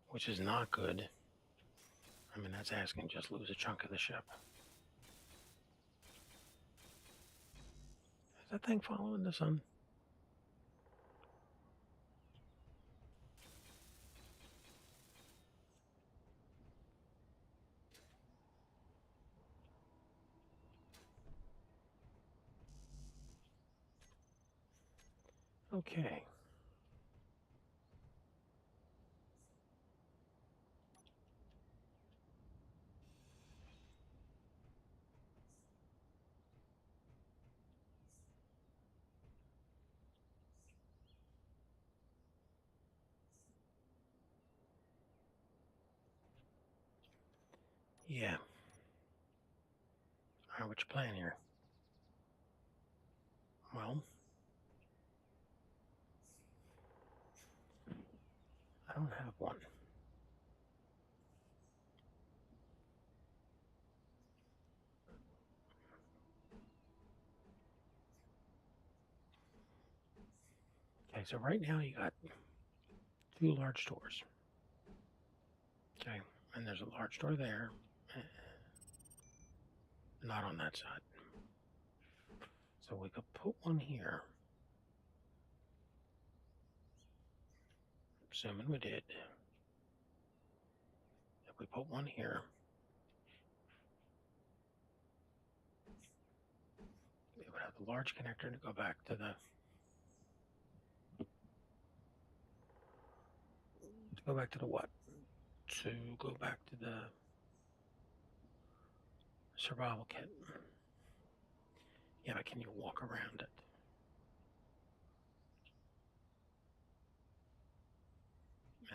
which is not good. I mean, that's asking just lose a chunk of the ship. Is that thing following the sun? Okay. Yeah. All right, what you playing here? Well, I don't have one. Okay, so right now you got two large doors. Okay, and there's a large door there, not on that side. So we could put one here, assuming we did. If we put one here, it would have the large connector to go back to the what? To go back to the survival kit. Yeah, but can you walk around it?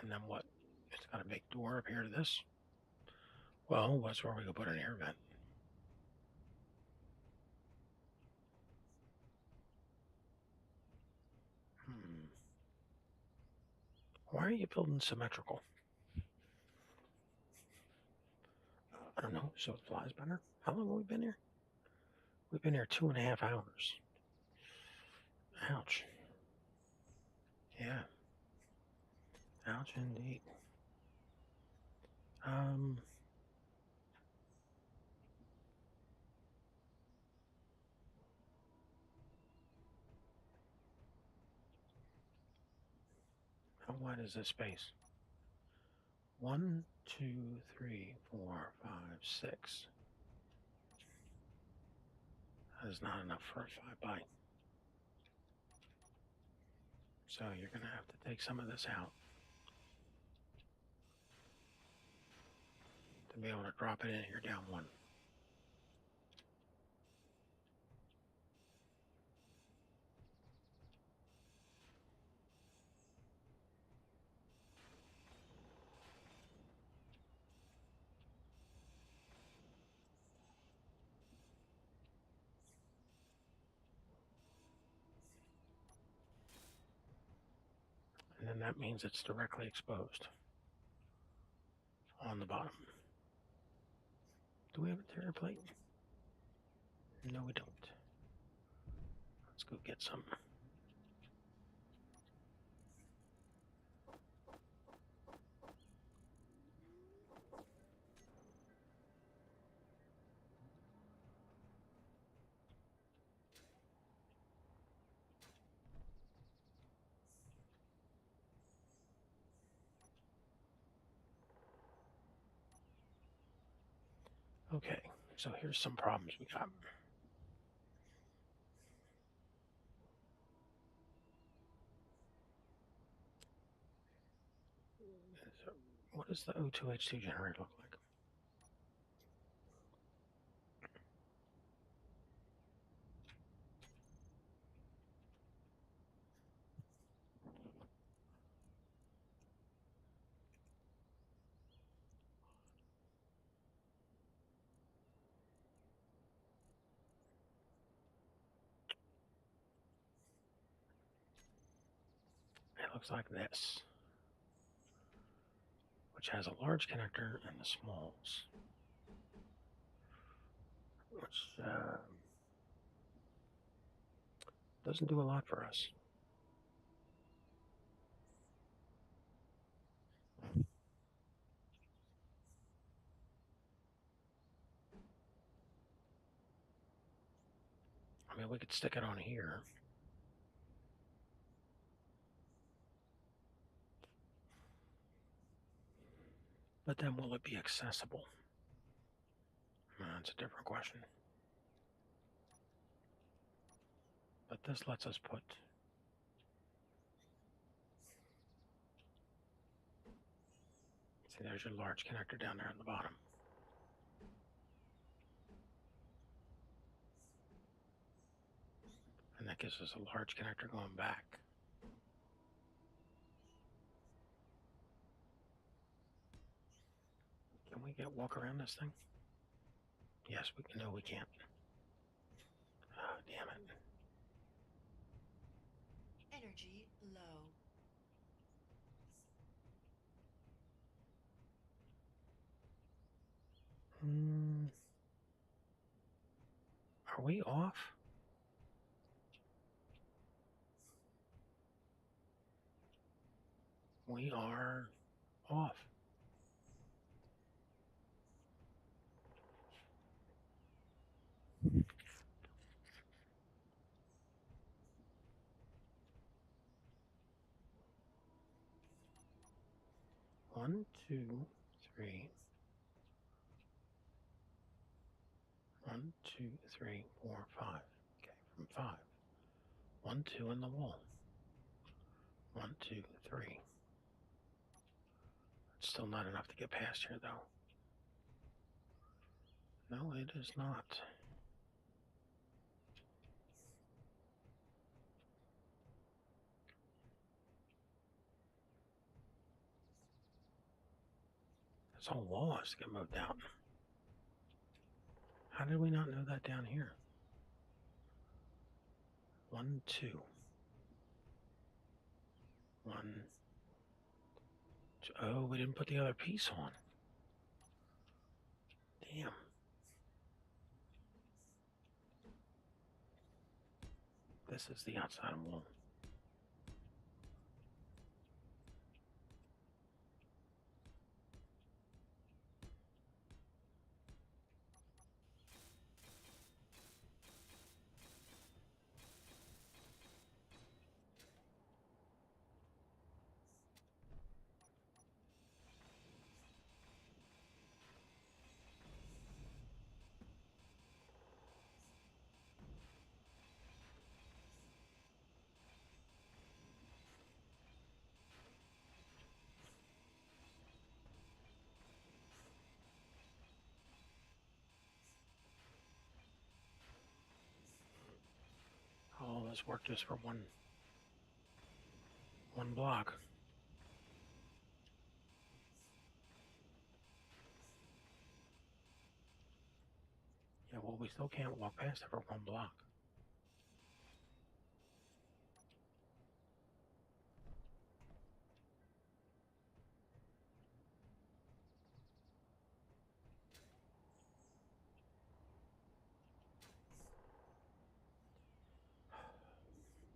And then what? It's got a big door up here to this. Well, that's where we could put an air vent. Why are you building symmetrical? I don't know, so it flies better. How long have we been here? We've been here 2.5 hours. Ouch. Yeah. Ouch indeed. How wide is this space? 1, 2, 3, 4, 5, 6. That is not enough for a 5 by. So you're going to have to take some of this out to be able to drop it in here down one. And then that means it's directly exposed on the bottom. Do we have a interior plate? No, we don't. Let's go get some. Okay, so here's some problems we got. So what does the O2H2 generator look like? It looks like this, which has a large connector and the smalls, which doesn't do a lot for us. I mean, we could stick it on here. But then will it be accessible? That's a different question. But this lets us put see, there's your large connector down there on the bottom. And that gives us a large connector going back. Can we we get walk around this thing? Yes, we can. No, we can't. Oh, damn it. Energy low. Are we off? We are off. One, two, three. 1, 2, 3, 4, 5. Okay, from 5. 1, 2 in the wall. 1, 2, 3. It's still not enough to get past here, though. No, it is not. This whole wall has to get moved out. How did we not know that down here? 1, 2. 1. 2. Oh, we didn't put the other piece on. Damn. This is the outside wall. All this work just for one block. Yeah, well, we still can't walk past it for one block.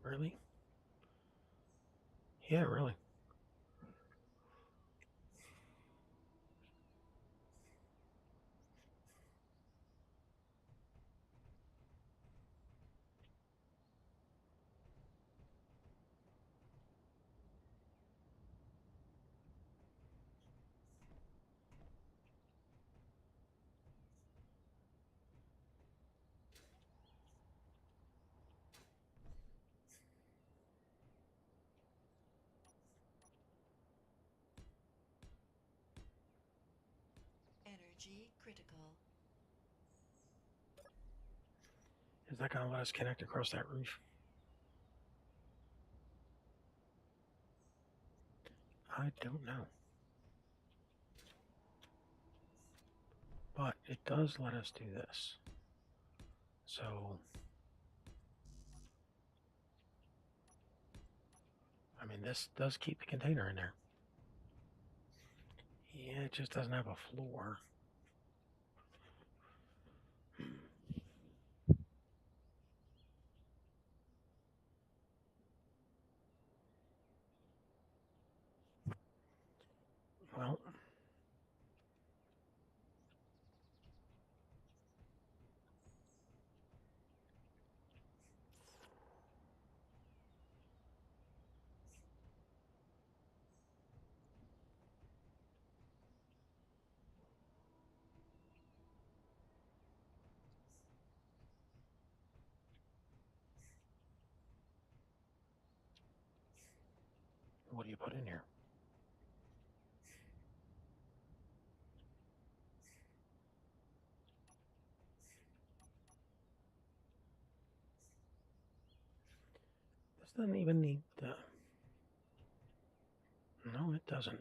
Really? Yeah, really. Energy critical. Is that going to let us connect across that roof? I don't know. But it does let us do this. So, I mean, this does keep the container in there. Yeah, it just doesn't have a floor. Well, what do you put in here? This doesn't even need the... No, it doesn't.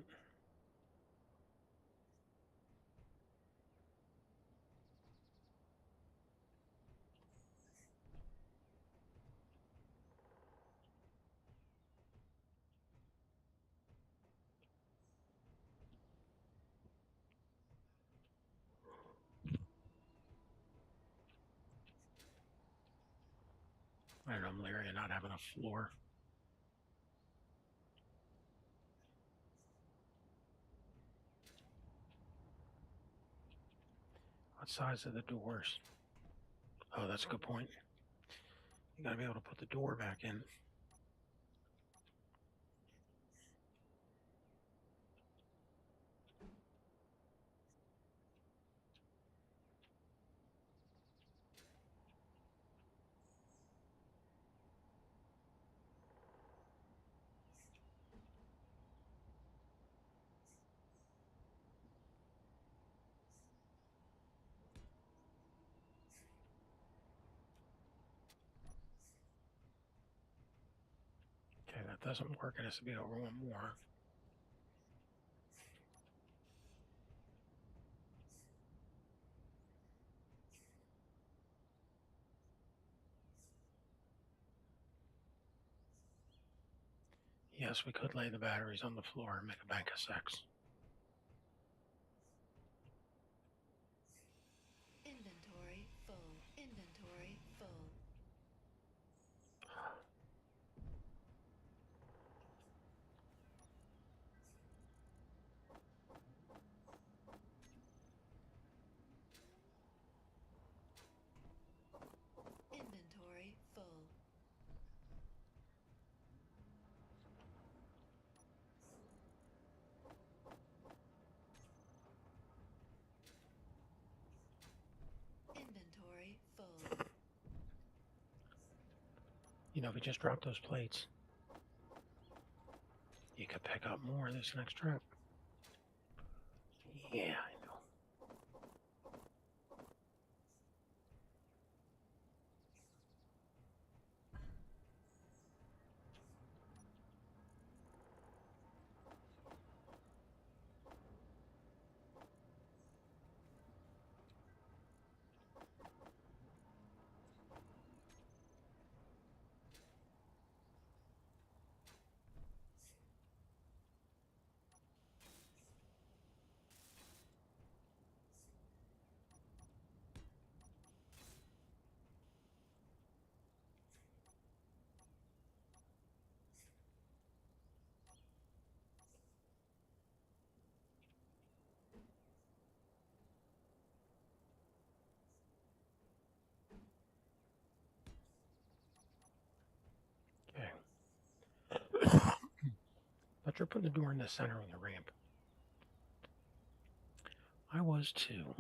I'm leery of not having a floor. What size are the doors? Oh, that's a good point. You gotta be able to put the door back in. Okay, that doesn't work. It has to be over one more. Yes, we could lay the batteries on the floor and make a bank of six. Inventory full. Inventory full. Inventory full. Inventory full. You know, if we just drop those plates, you could pick up more this next trip. Yeah, I know. Okay. But you're putting the door in the center of the ramp. I was too.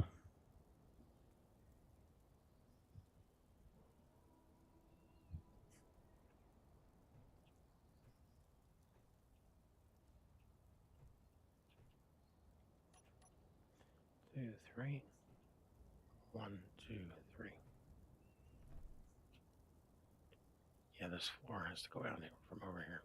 Two, three. 1, 2, 3. Yeah, this floor has to go out from over here.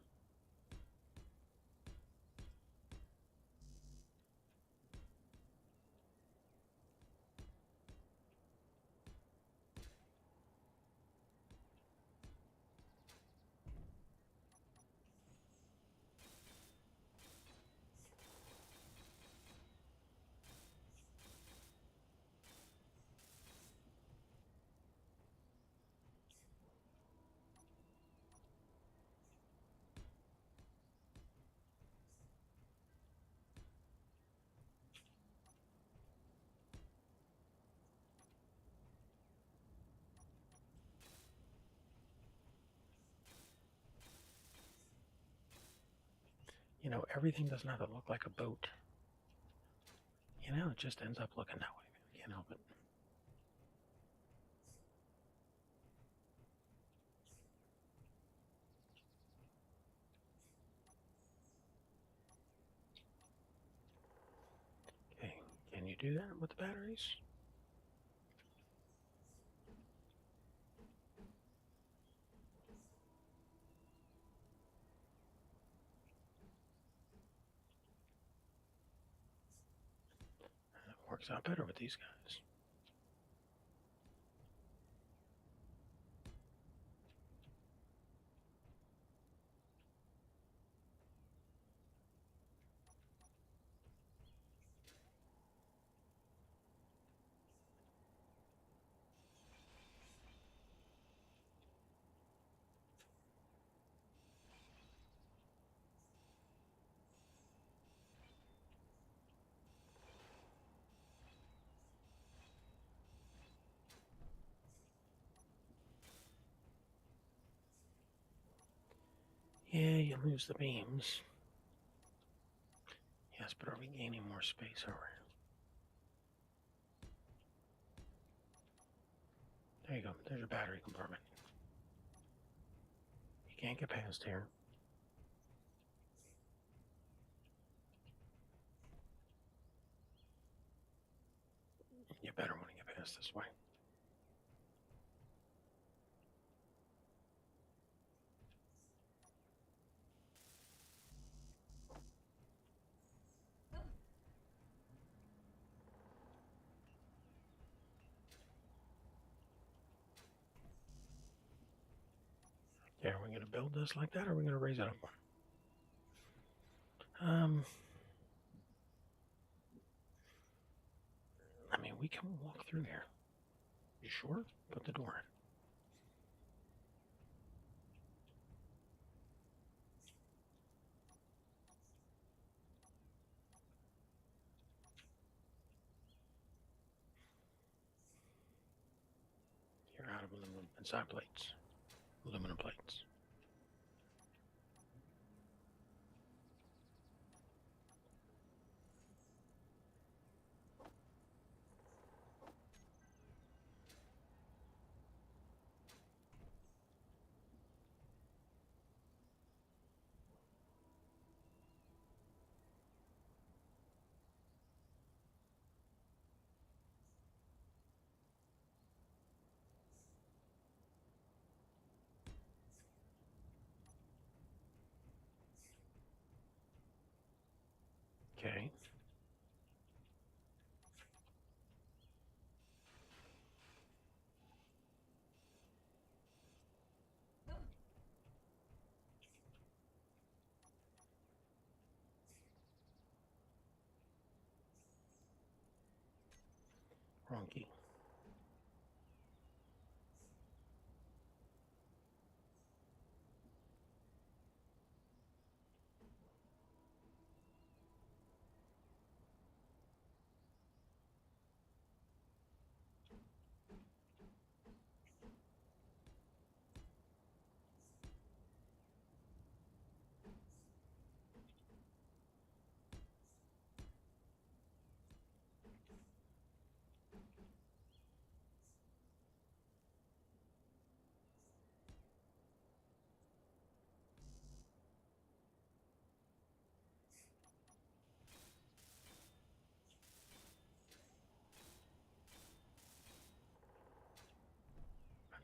You know, everything doesn't have to look like a boat. You know, it just ends up looking that way. You can't help it. Okay, can you do that with the batteries? It works out better with these guys. Yeah, you lose the beams. Yes, but are we gaining more space over here? There you go. There's your battery compartment. You can't get past here. You better want to get past this way. Yeah, are we going to build this like that, or are we going to raise it up one? I mean, we can walk through here. You sure? Put the door in. You're out of aluminum and side plates. Aluminum plates. Okay. Wrong key.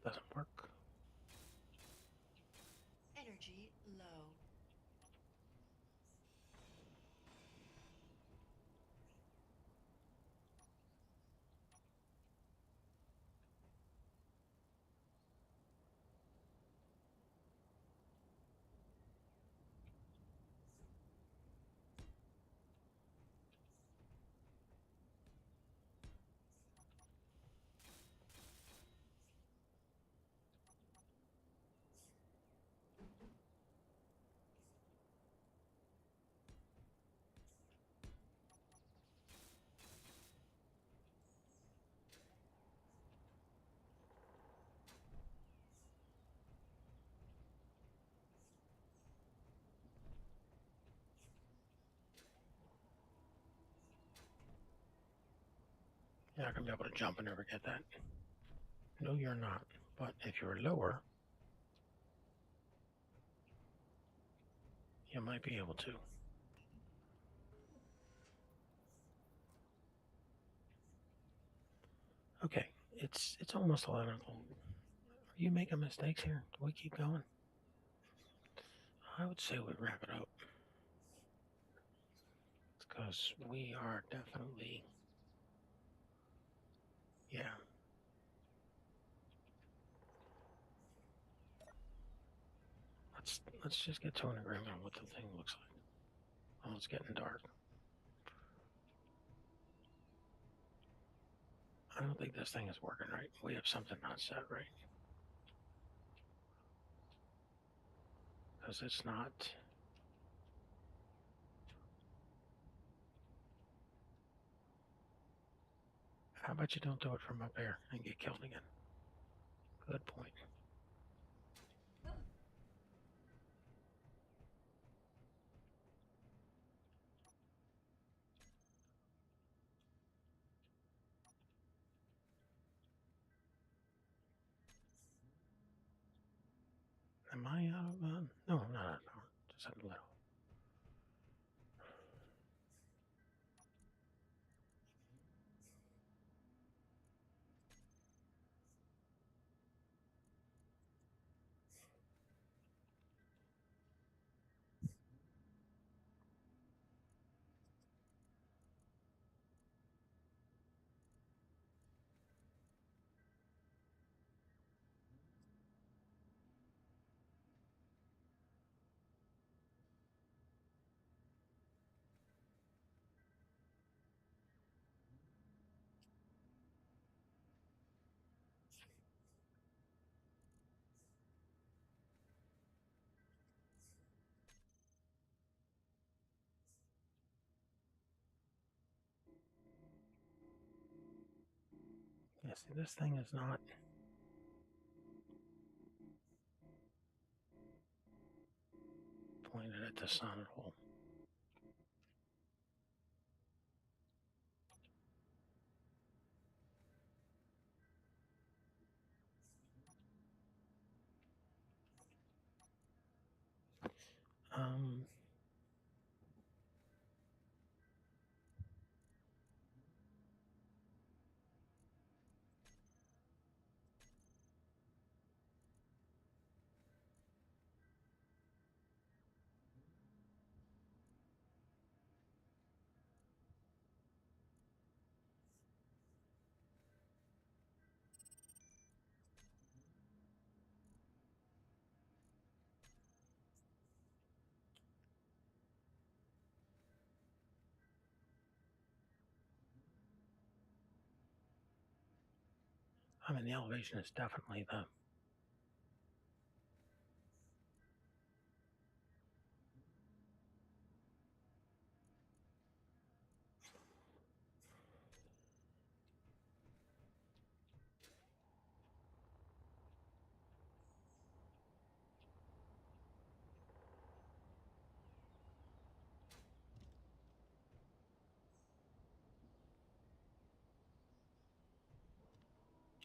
That doesn't work. Energy low. You're not going to be able to jump and never get that. No, you're not. But if you're lower, you might be able to. Okay, it's almost 11 o'clock. Are you making mistakes here? Do we keep going? I would say we wrap it up. Because we are definitely, yeah. Let's just get to an agreement on what the thing looks like. Oh, it's getting dark. I don't think this thing is working right. We have something not set right. Because it's not. How about you don't do it from up there and get killed again? Good point. Am I out of, no, I'm not out of power. Just have a little. Yeah, see, this thing is not pointed at the sun at all. Um, I mean, the elevation is definitely the.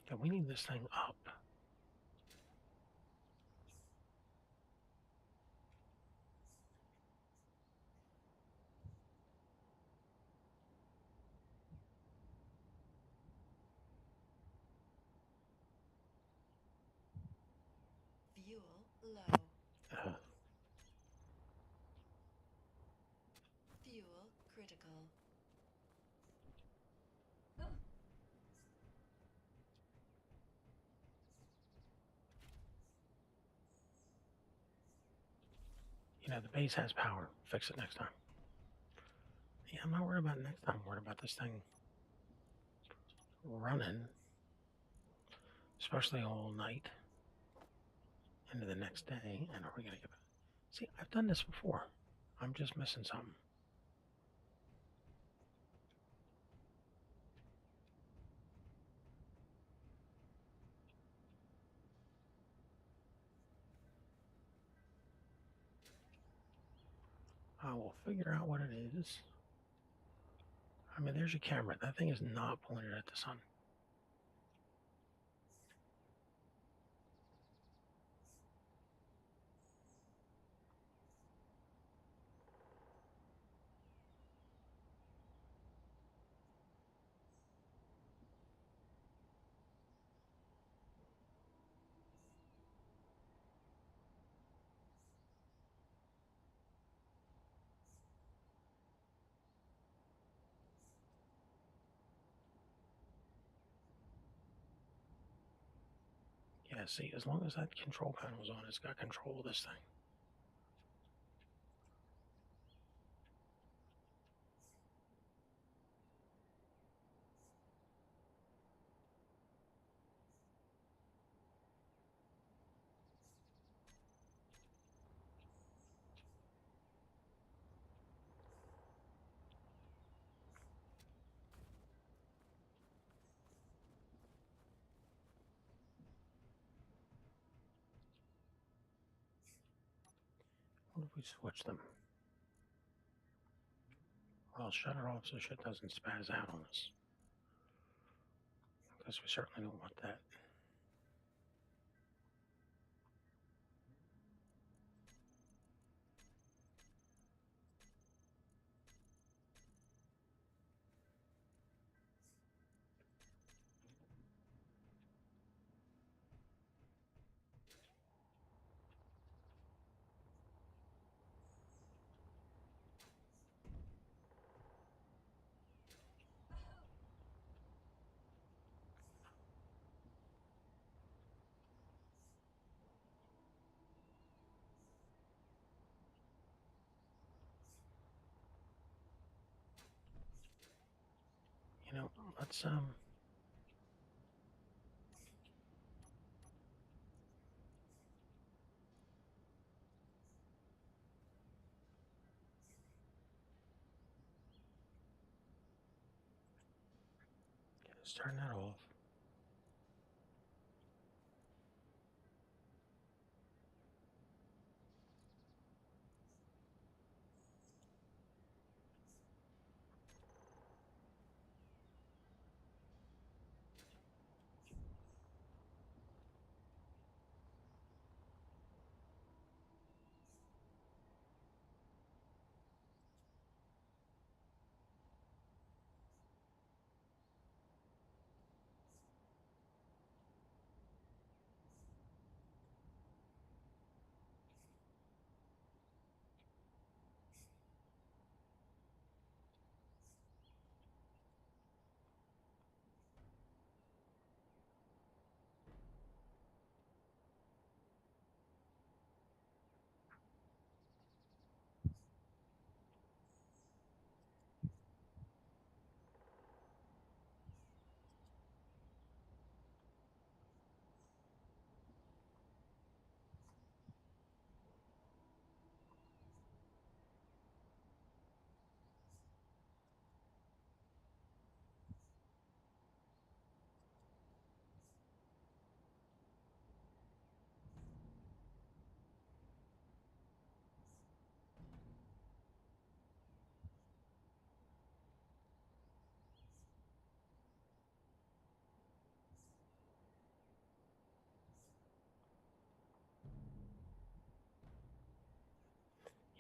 Yeah, we need this thing up. Fuel low. Uh, Fuel critical. the base has power. Fix it next time. Yeah, I'm not worried about it next time. I'm worried about this thing running, especially all night into the next day. And are we going to get back? See, I've done this before. I'm just missing something. I will figure out what it is. I mean, there's your camera. That thing is not pointed at the sun. Yeah, see, as long as that control panel's on, it's got control of this thing. What if we switch them? Well, shut it off so shit doesn't spaz out on us. Because we certainly don't want that. You know, let's let's turn that off.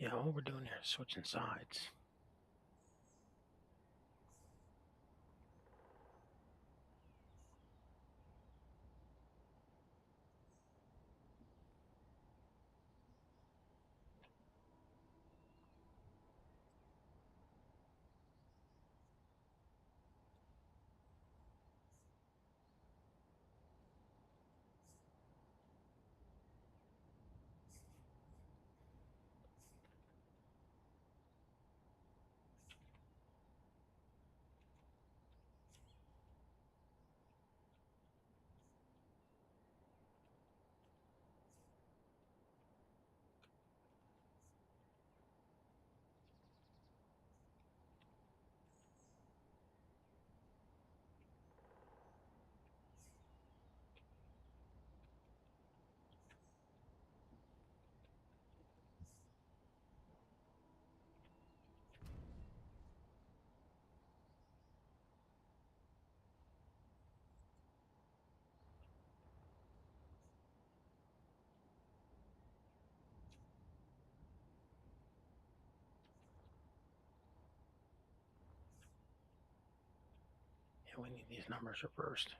Yeah, all we're doing here is switching sides. Yeah, we need these numbers reversed.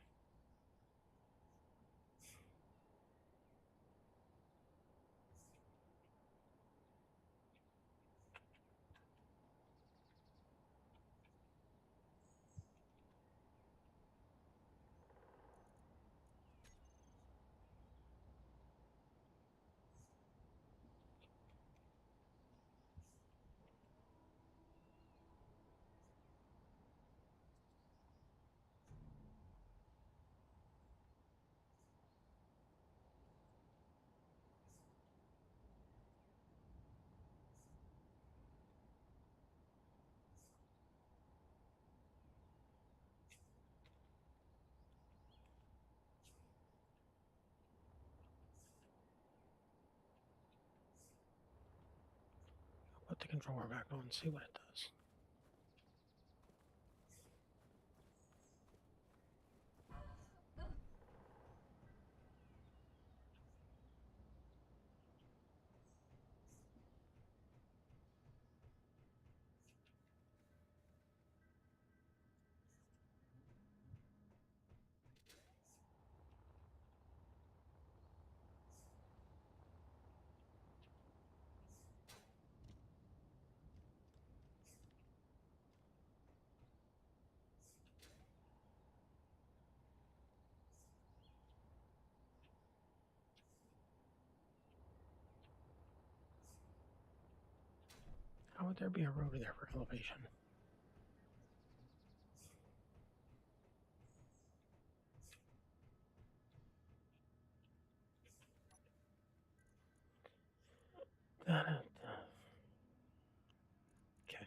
Put the controller back on and see what it does. How would there be a rotor there for elevation? Got it. Okay.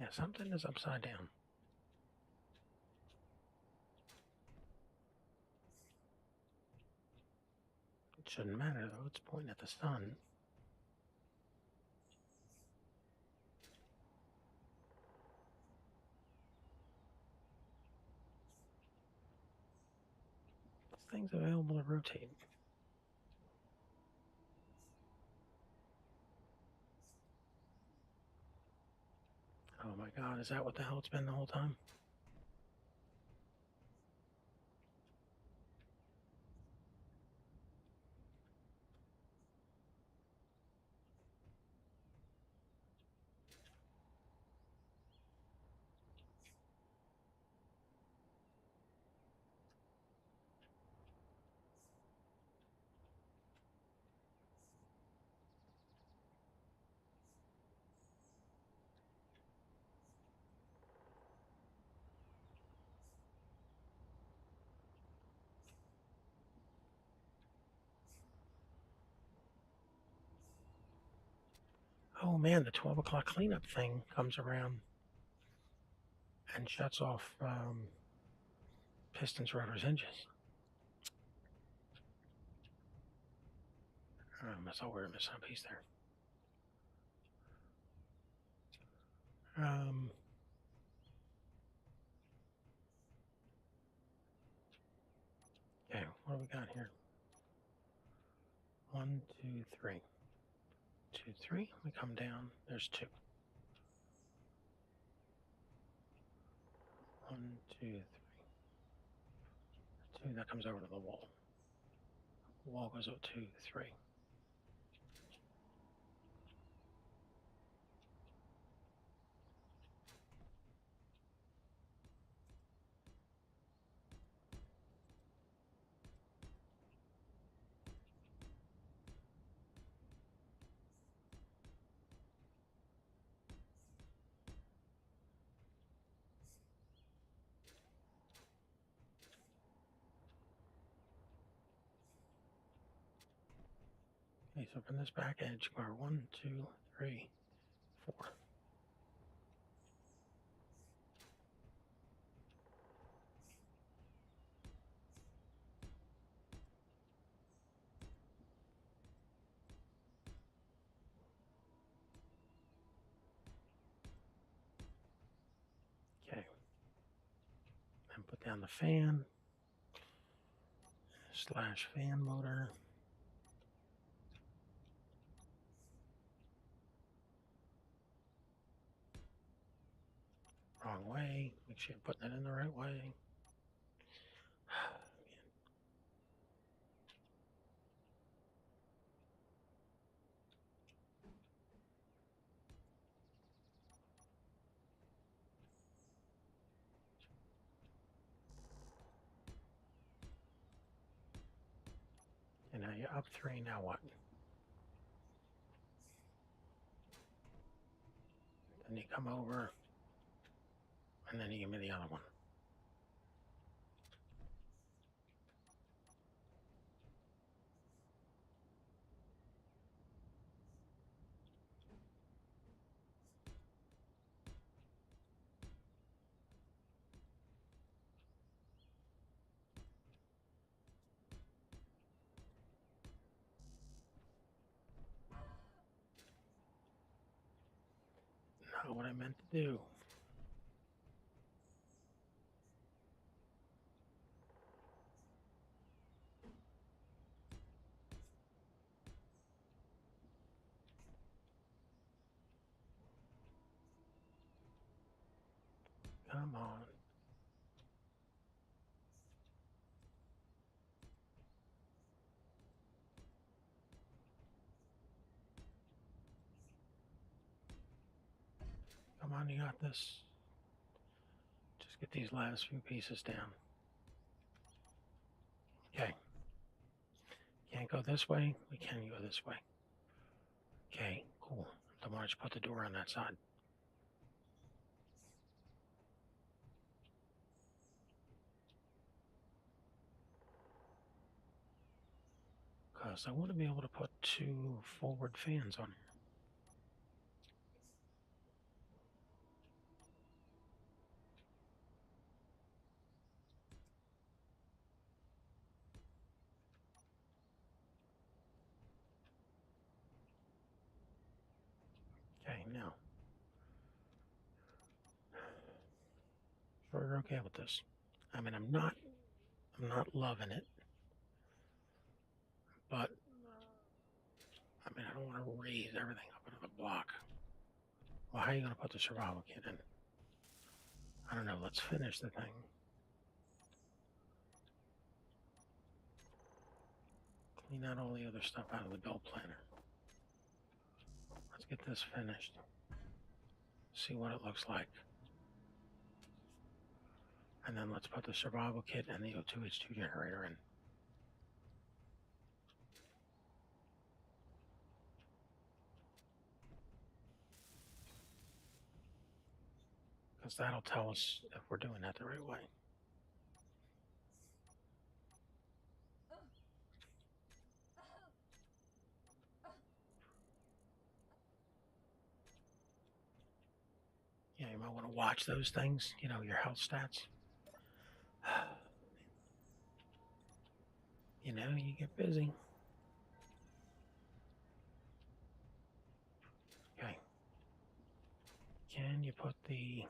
Yeah, something is upside down. It shouldn't matter though, it's pointing at the sun. This thing's available to rotate. Oh my god, is that what the hell it's been the whole time? Oh man, the 12 o'clock cleanup thing comes around and shuts off pistons, rotors, hinges. I saw we're missing a piece there. Okay, what do we got here? 1, 2, 3. 2, 3. We come down. There's 2. 1, 2, 3. 2. That comes over to the wall. The wall goes up 2, 3. Okay, so from this back edge, go 1, 2, 3, 4. Okay. And put down the fan / fan motor. Wrong way. Make sure you're putting it in the right way. And now you're up 3. Now what? Then you come over, and then you give me the other one. not what I meant to do. Come on. Come on, you got this. Just get these last few pieces down. Okay. Can't go this way. We can go this way. Okay, cool. Then why don't you put the door on that side? Because I want to be able to put 2 forward fans on here. Okay, now. Sure you're okay with this. I mean, I'm not loving it, but I mean, I don't want to raise everything up into the block. Well, how are you going to put the survival kit in? I don't know. Let's finish the thing. Clean out all the other stuff out of the build planner. Let's get this finished. See what it looks like. And then let's put the survival kit and the O2H2 generator in. Because that'll tell us if we're doing that the right way. Yeah, you might want to watch those things, you know, your health stats. You know, you get busy. Okay. Can you put the...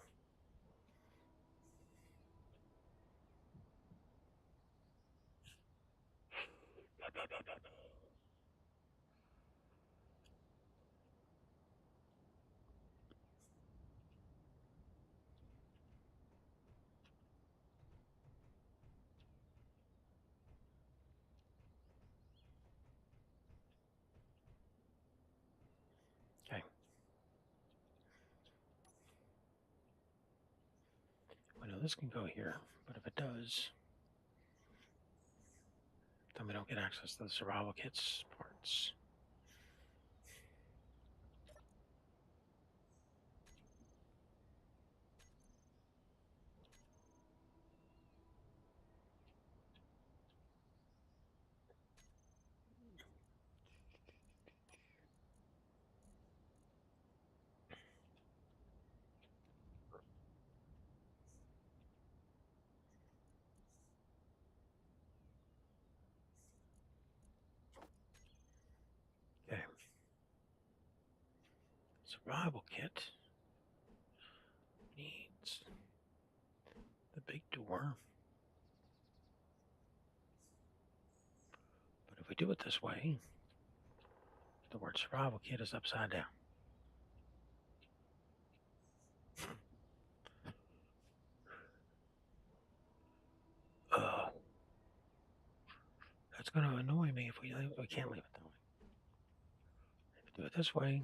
Okay. I know this can go here, but if it does, then we don't get access to the survival kits parts. Okay. Survival kit needs the big door. But if we do it this way, the word survival kit is upside down. That's going to annoy me if we can't leave it that way. If you do it this way,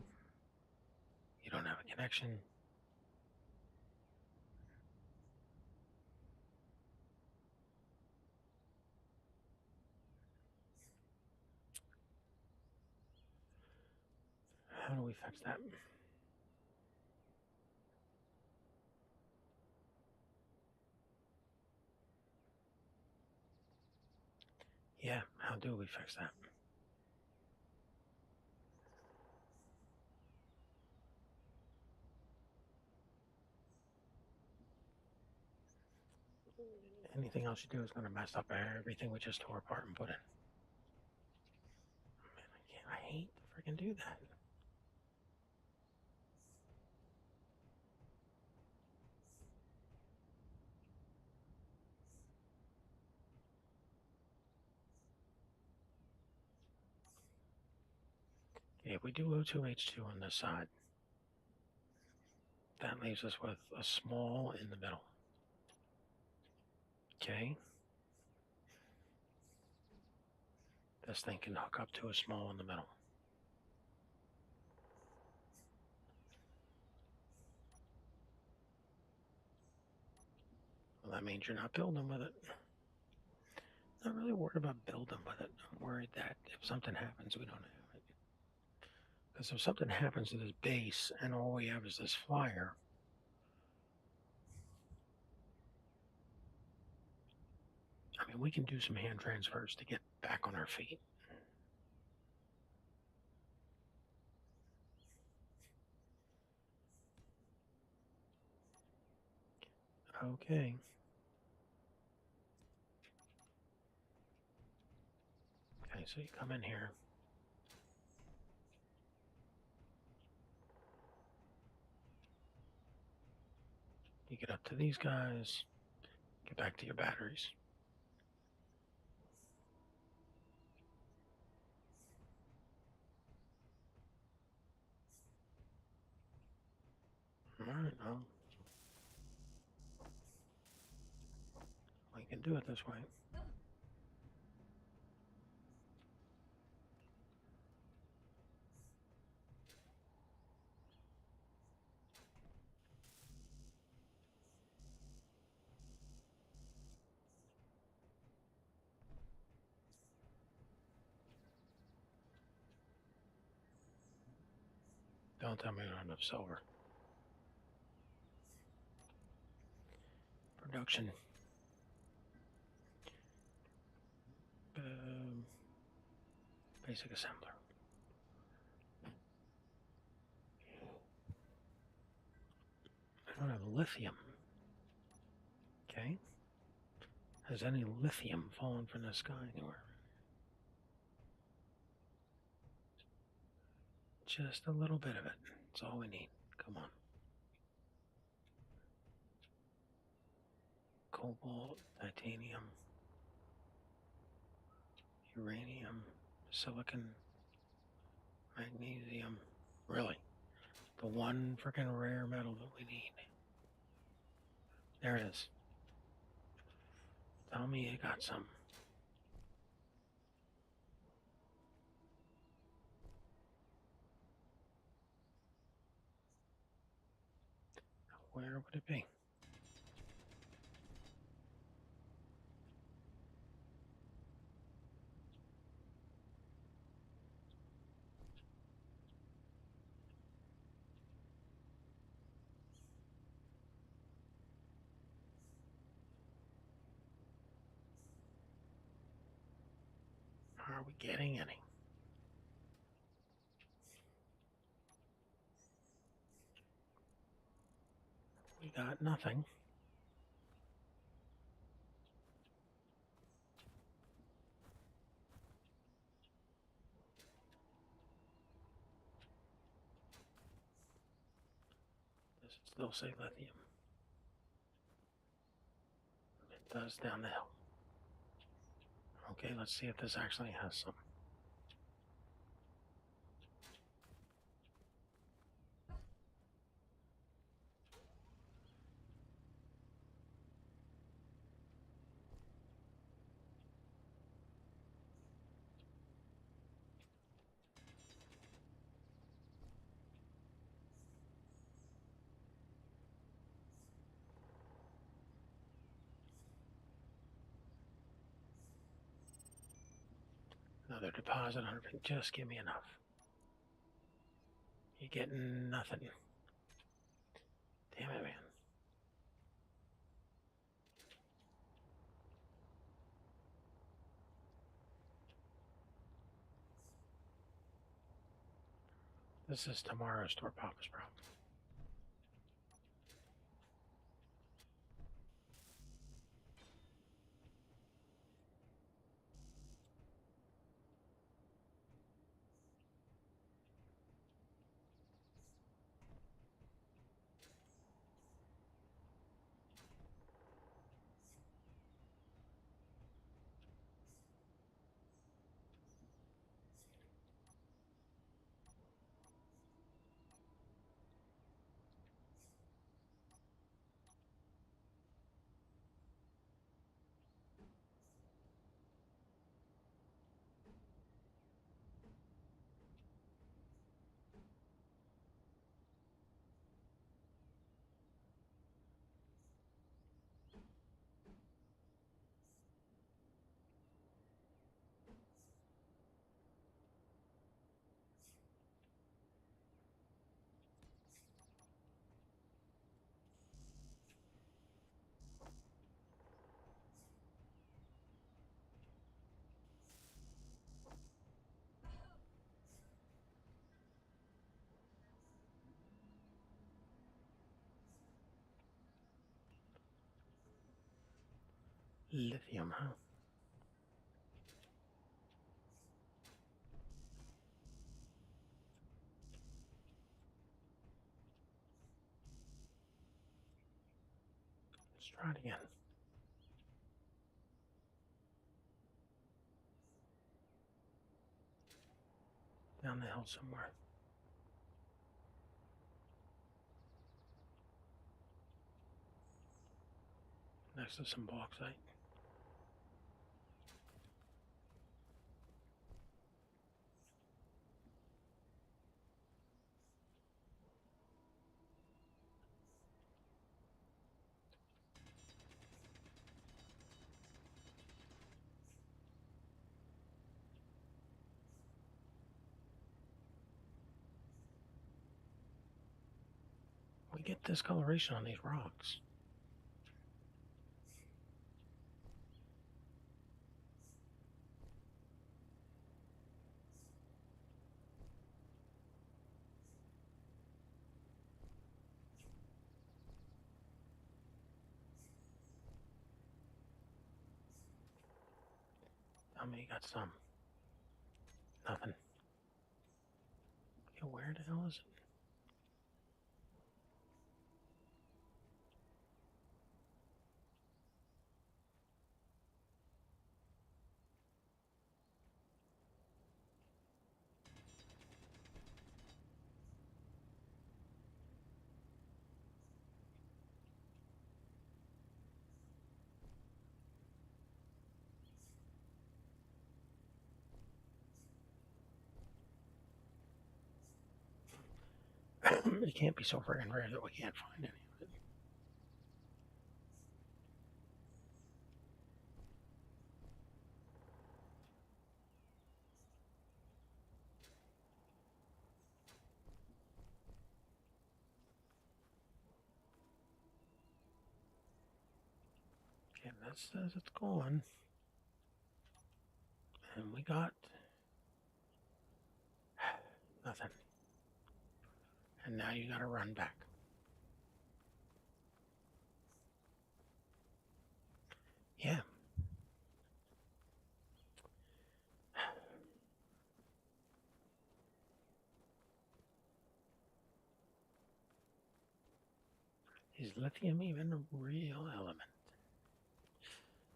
you don't have a connection. How do we fix that? Yeah, how do we fix that? Anything else you do is going to mess up everything we just tore apart and put in. Man, I hate to freaking do that. If we do O2H2 on this side, that leaves us with a small in the middle. Okay. This thing can hook up to a small in the middle. Well, that means you're not building with it. Not really worried about building with it. I'm worried that if something happens, we don't have it. Because if something happens to this base and all we have is this flyer, I mean, we can do some hand transfers to get back on our feet. Okay. Okay, so you come in here. You get up to these guys. Get back to your batteries. All right, well, we can do it this way. Don't tell me we don't have enough silver. Production. Basic assembler. I don't have lithium. Okay. Has any lithium fallen from the sky anywhere? Just a little bit of it. That's all we need. Come on. Cobalt, titanium, uranium, silicon, magnesium. Really? The one freaking rare metal that we need. There it is. Tell me you got some. Where would it be? Are we getting any? We got nothing. Does it still say lithium? It does down the hill. Okay, let's see if this actually has some. Another deposit on it. Just give me enough. You're getting nothing. Damn it, man. This is tomorrow's store Papa's problem. Lithium, huh? Let's try it again. Down the hill somewhere. Next to some bauxite. We get discoloration on these rocks. Tell me you got some. Nothing. Okay, where the hell is it? It can't be so friggin' rare that we can't find any of it. Okay, that says it's gone. And we got nothing. And now you gotta run back. Yeah. Is lithium even a real element?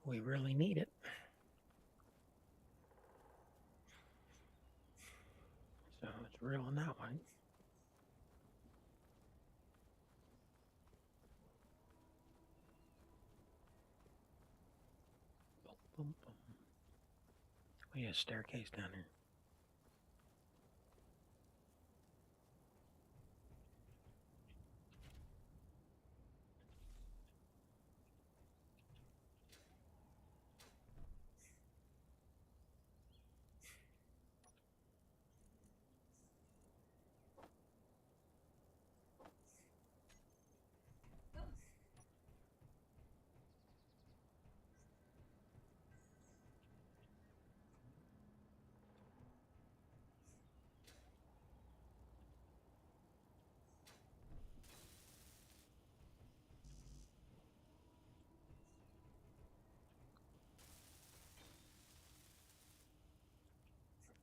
We really need it. So it's real on that one. Boom, boom, boom. We have a staircase down here.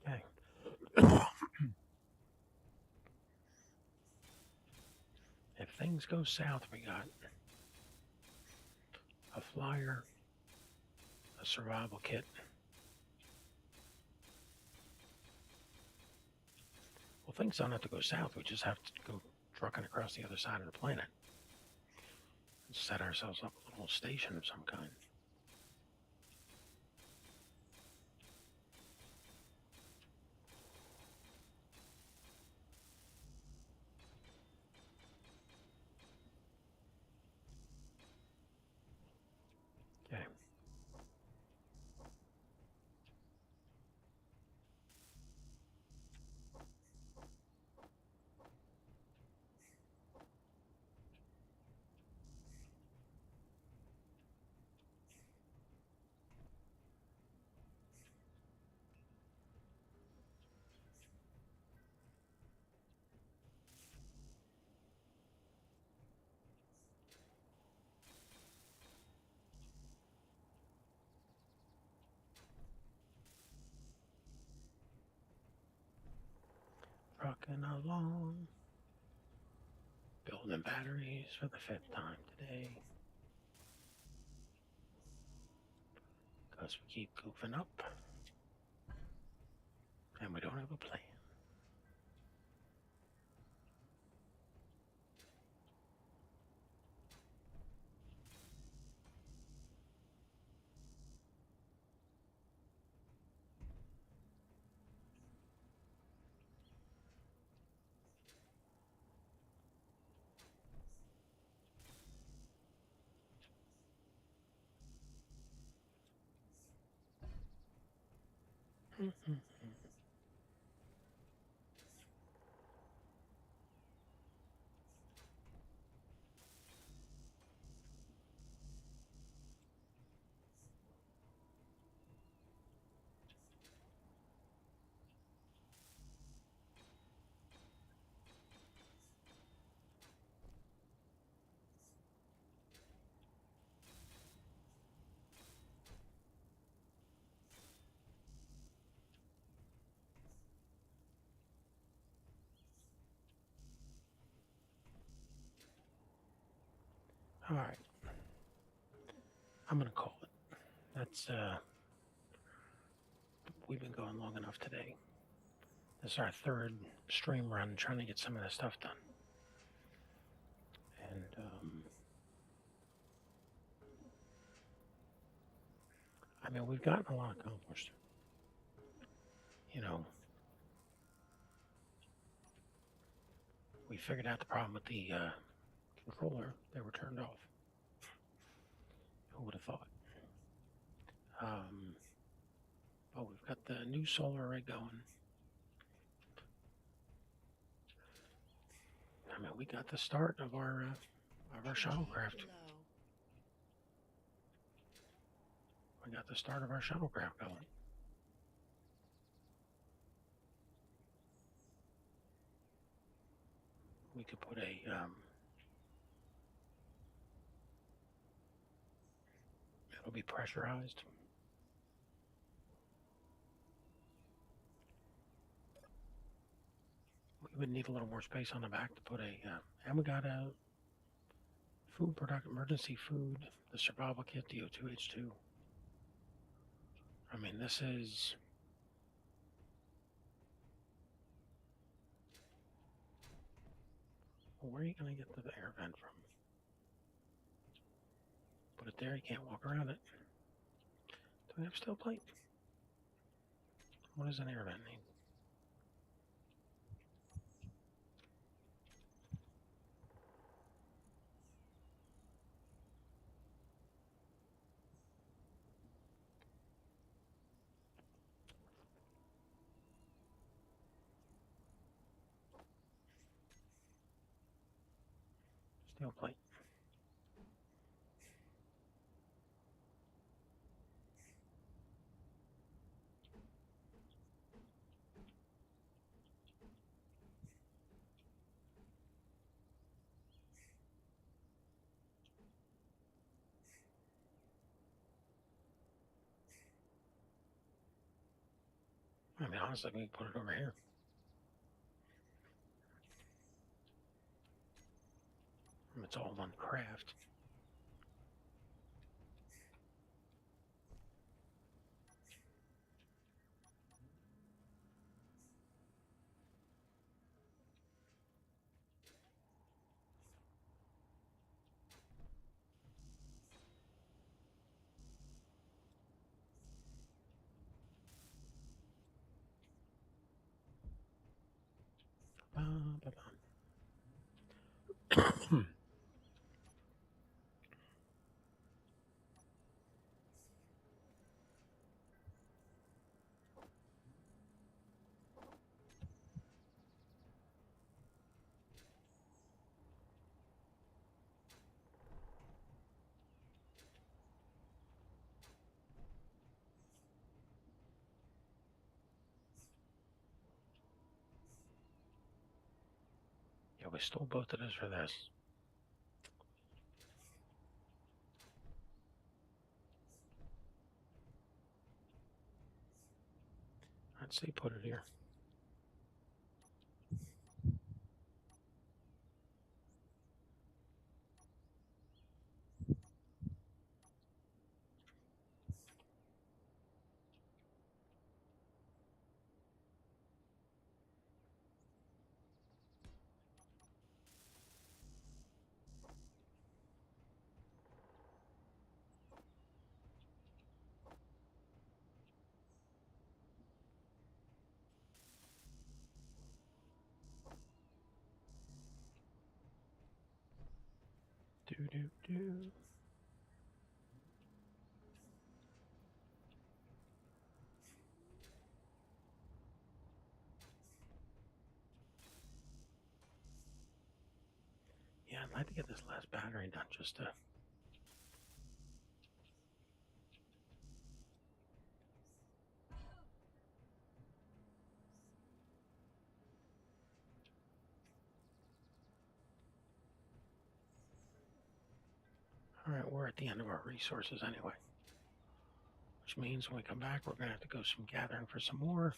Okay. If things go south, we got a flyer, a survival kit. Well, things don't have to go south. We just have to go trucking across the other side of the planet and set ourselves up a little station of some kind. Okay. trucking along, building batteries for the 5th time today. Because we keep goofing up, and we don't have a plan. All right. I'm going to call it. That's, we've been going long enough today. This is our 3rd stream run trying to get some of this stuff done. And, I mean, we've gotten a lot accomplished. You know, we figured out the problem with the controller. They were turned off. Who would have thought? Oh, we've got the new solar array going. I mean, we got the start of our shuttlecraft. Low. We got the start of our shuttlecraft going. We could put a it'll be pressurized. We would need a little more space on the back to put a and we got a food product, emergency food, the survival kit, the O2H2. I mean, this is well, where are you going to get the air vent from? Put it there, you can't walk around it. Do we have steel plate? What does an air vent need? Steel plate. I mean, honestly, we can put it over here. It's all one craft. Yeah, we stole both of those for this. I'd say put it here. do. Yeah, I'd like to get this last battery done just to. All right, we're at the end of our resources anyway, which means when we come back, we're going to have to go some gathering for some more.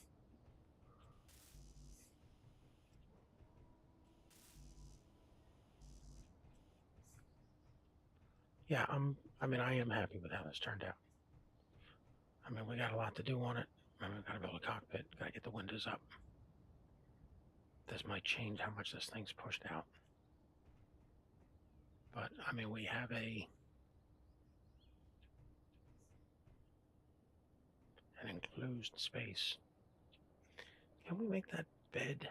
Yeah, I am happy with how this turned out. I mean, we got a lot to do on it. I mean, we've got to build a cockpit, got to get the windows up. This might change how much this thing's pushed out. But, I mean, we have an enclosed space. Can we make that bed?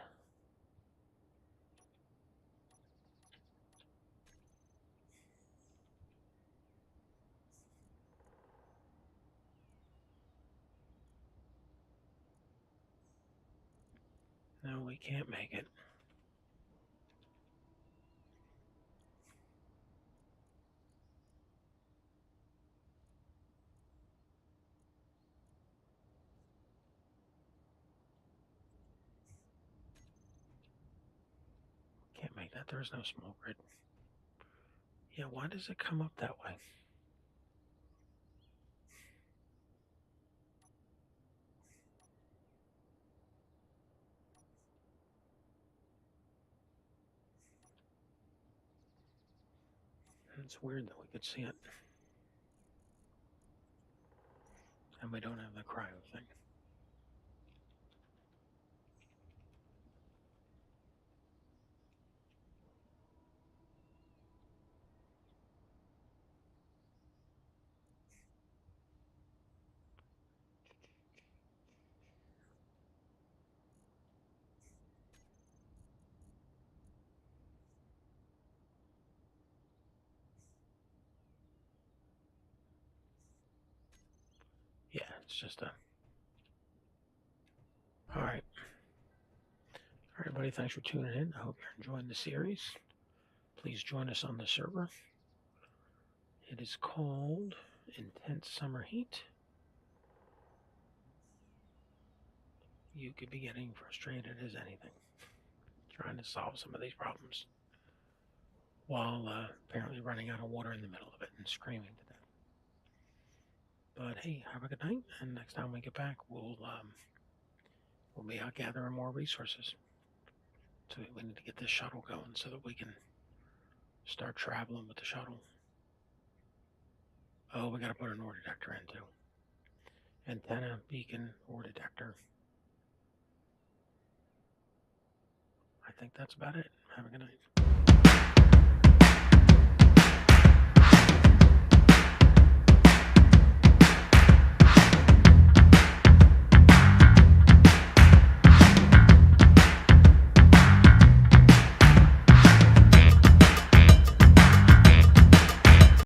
No, we can't make it. Can't make that. There's no small grid. Yeah, why does it come up that way? It's weird that we could see it. And we don't have the cryo thing. Yeah, it's just a... All right. All right, buddy, thanks for tuning in. I hope you're enjoying the series. Please join us on the server. It is called Intense Summer Heat. You could be getting frustrated as anything, trying to solve some of these problems while apparently running out of water in the middle of it and screaming to death. But hey, have a good night, and next time we get back, we'll be out gathering more resources. So we need to get this shuttle going so that we can start traveling with the shuttle. Oh, we got to put an ore detector in too. Antenna, beacon, ore detector. I think that's about it. Have a good night.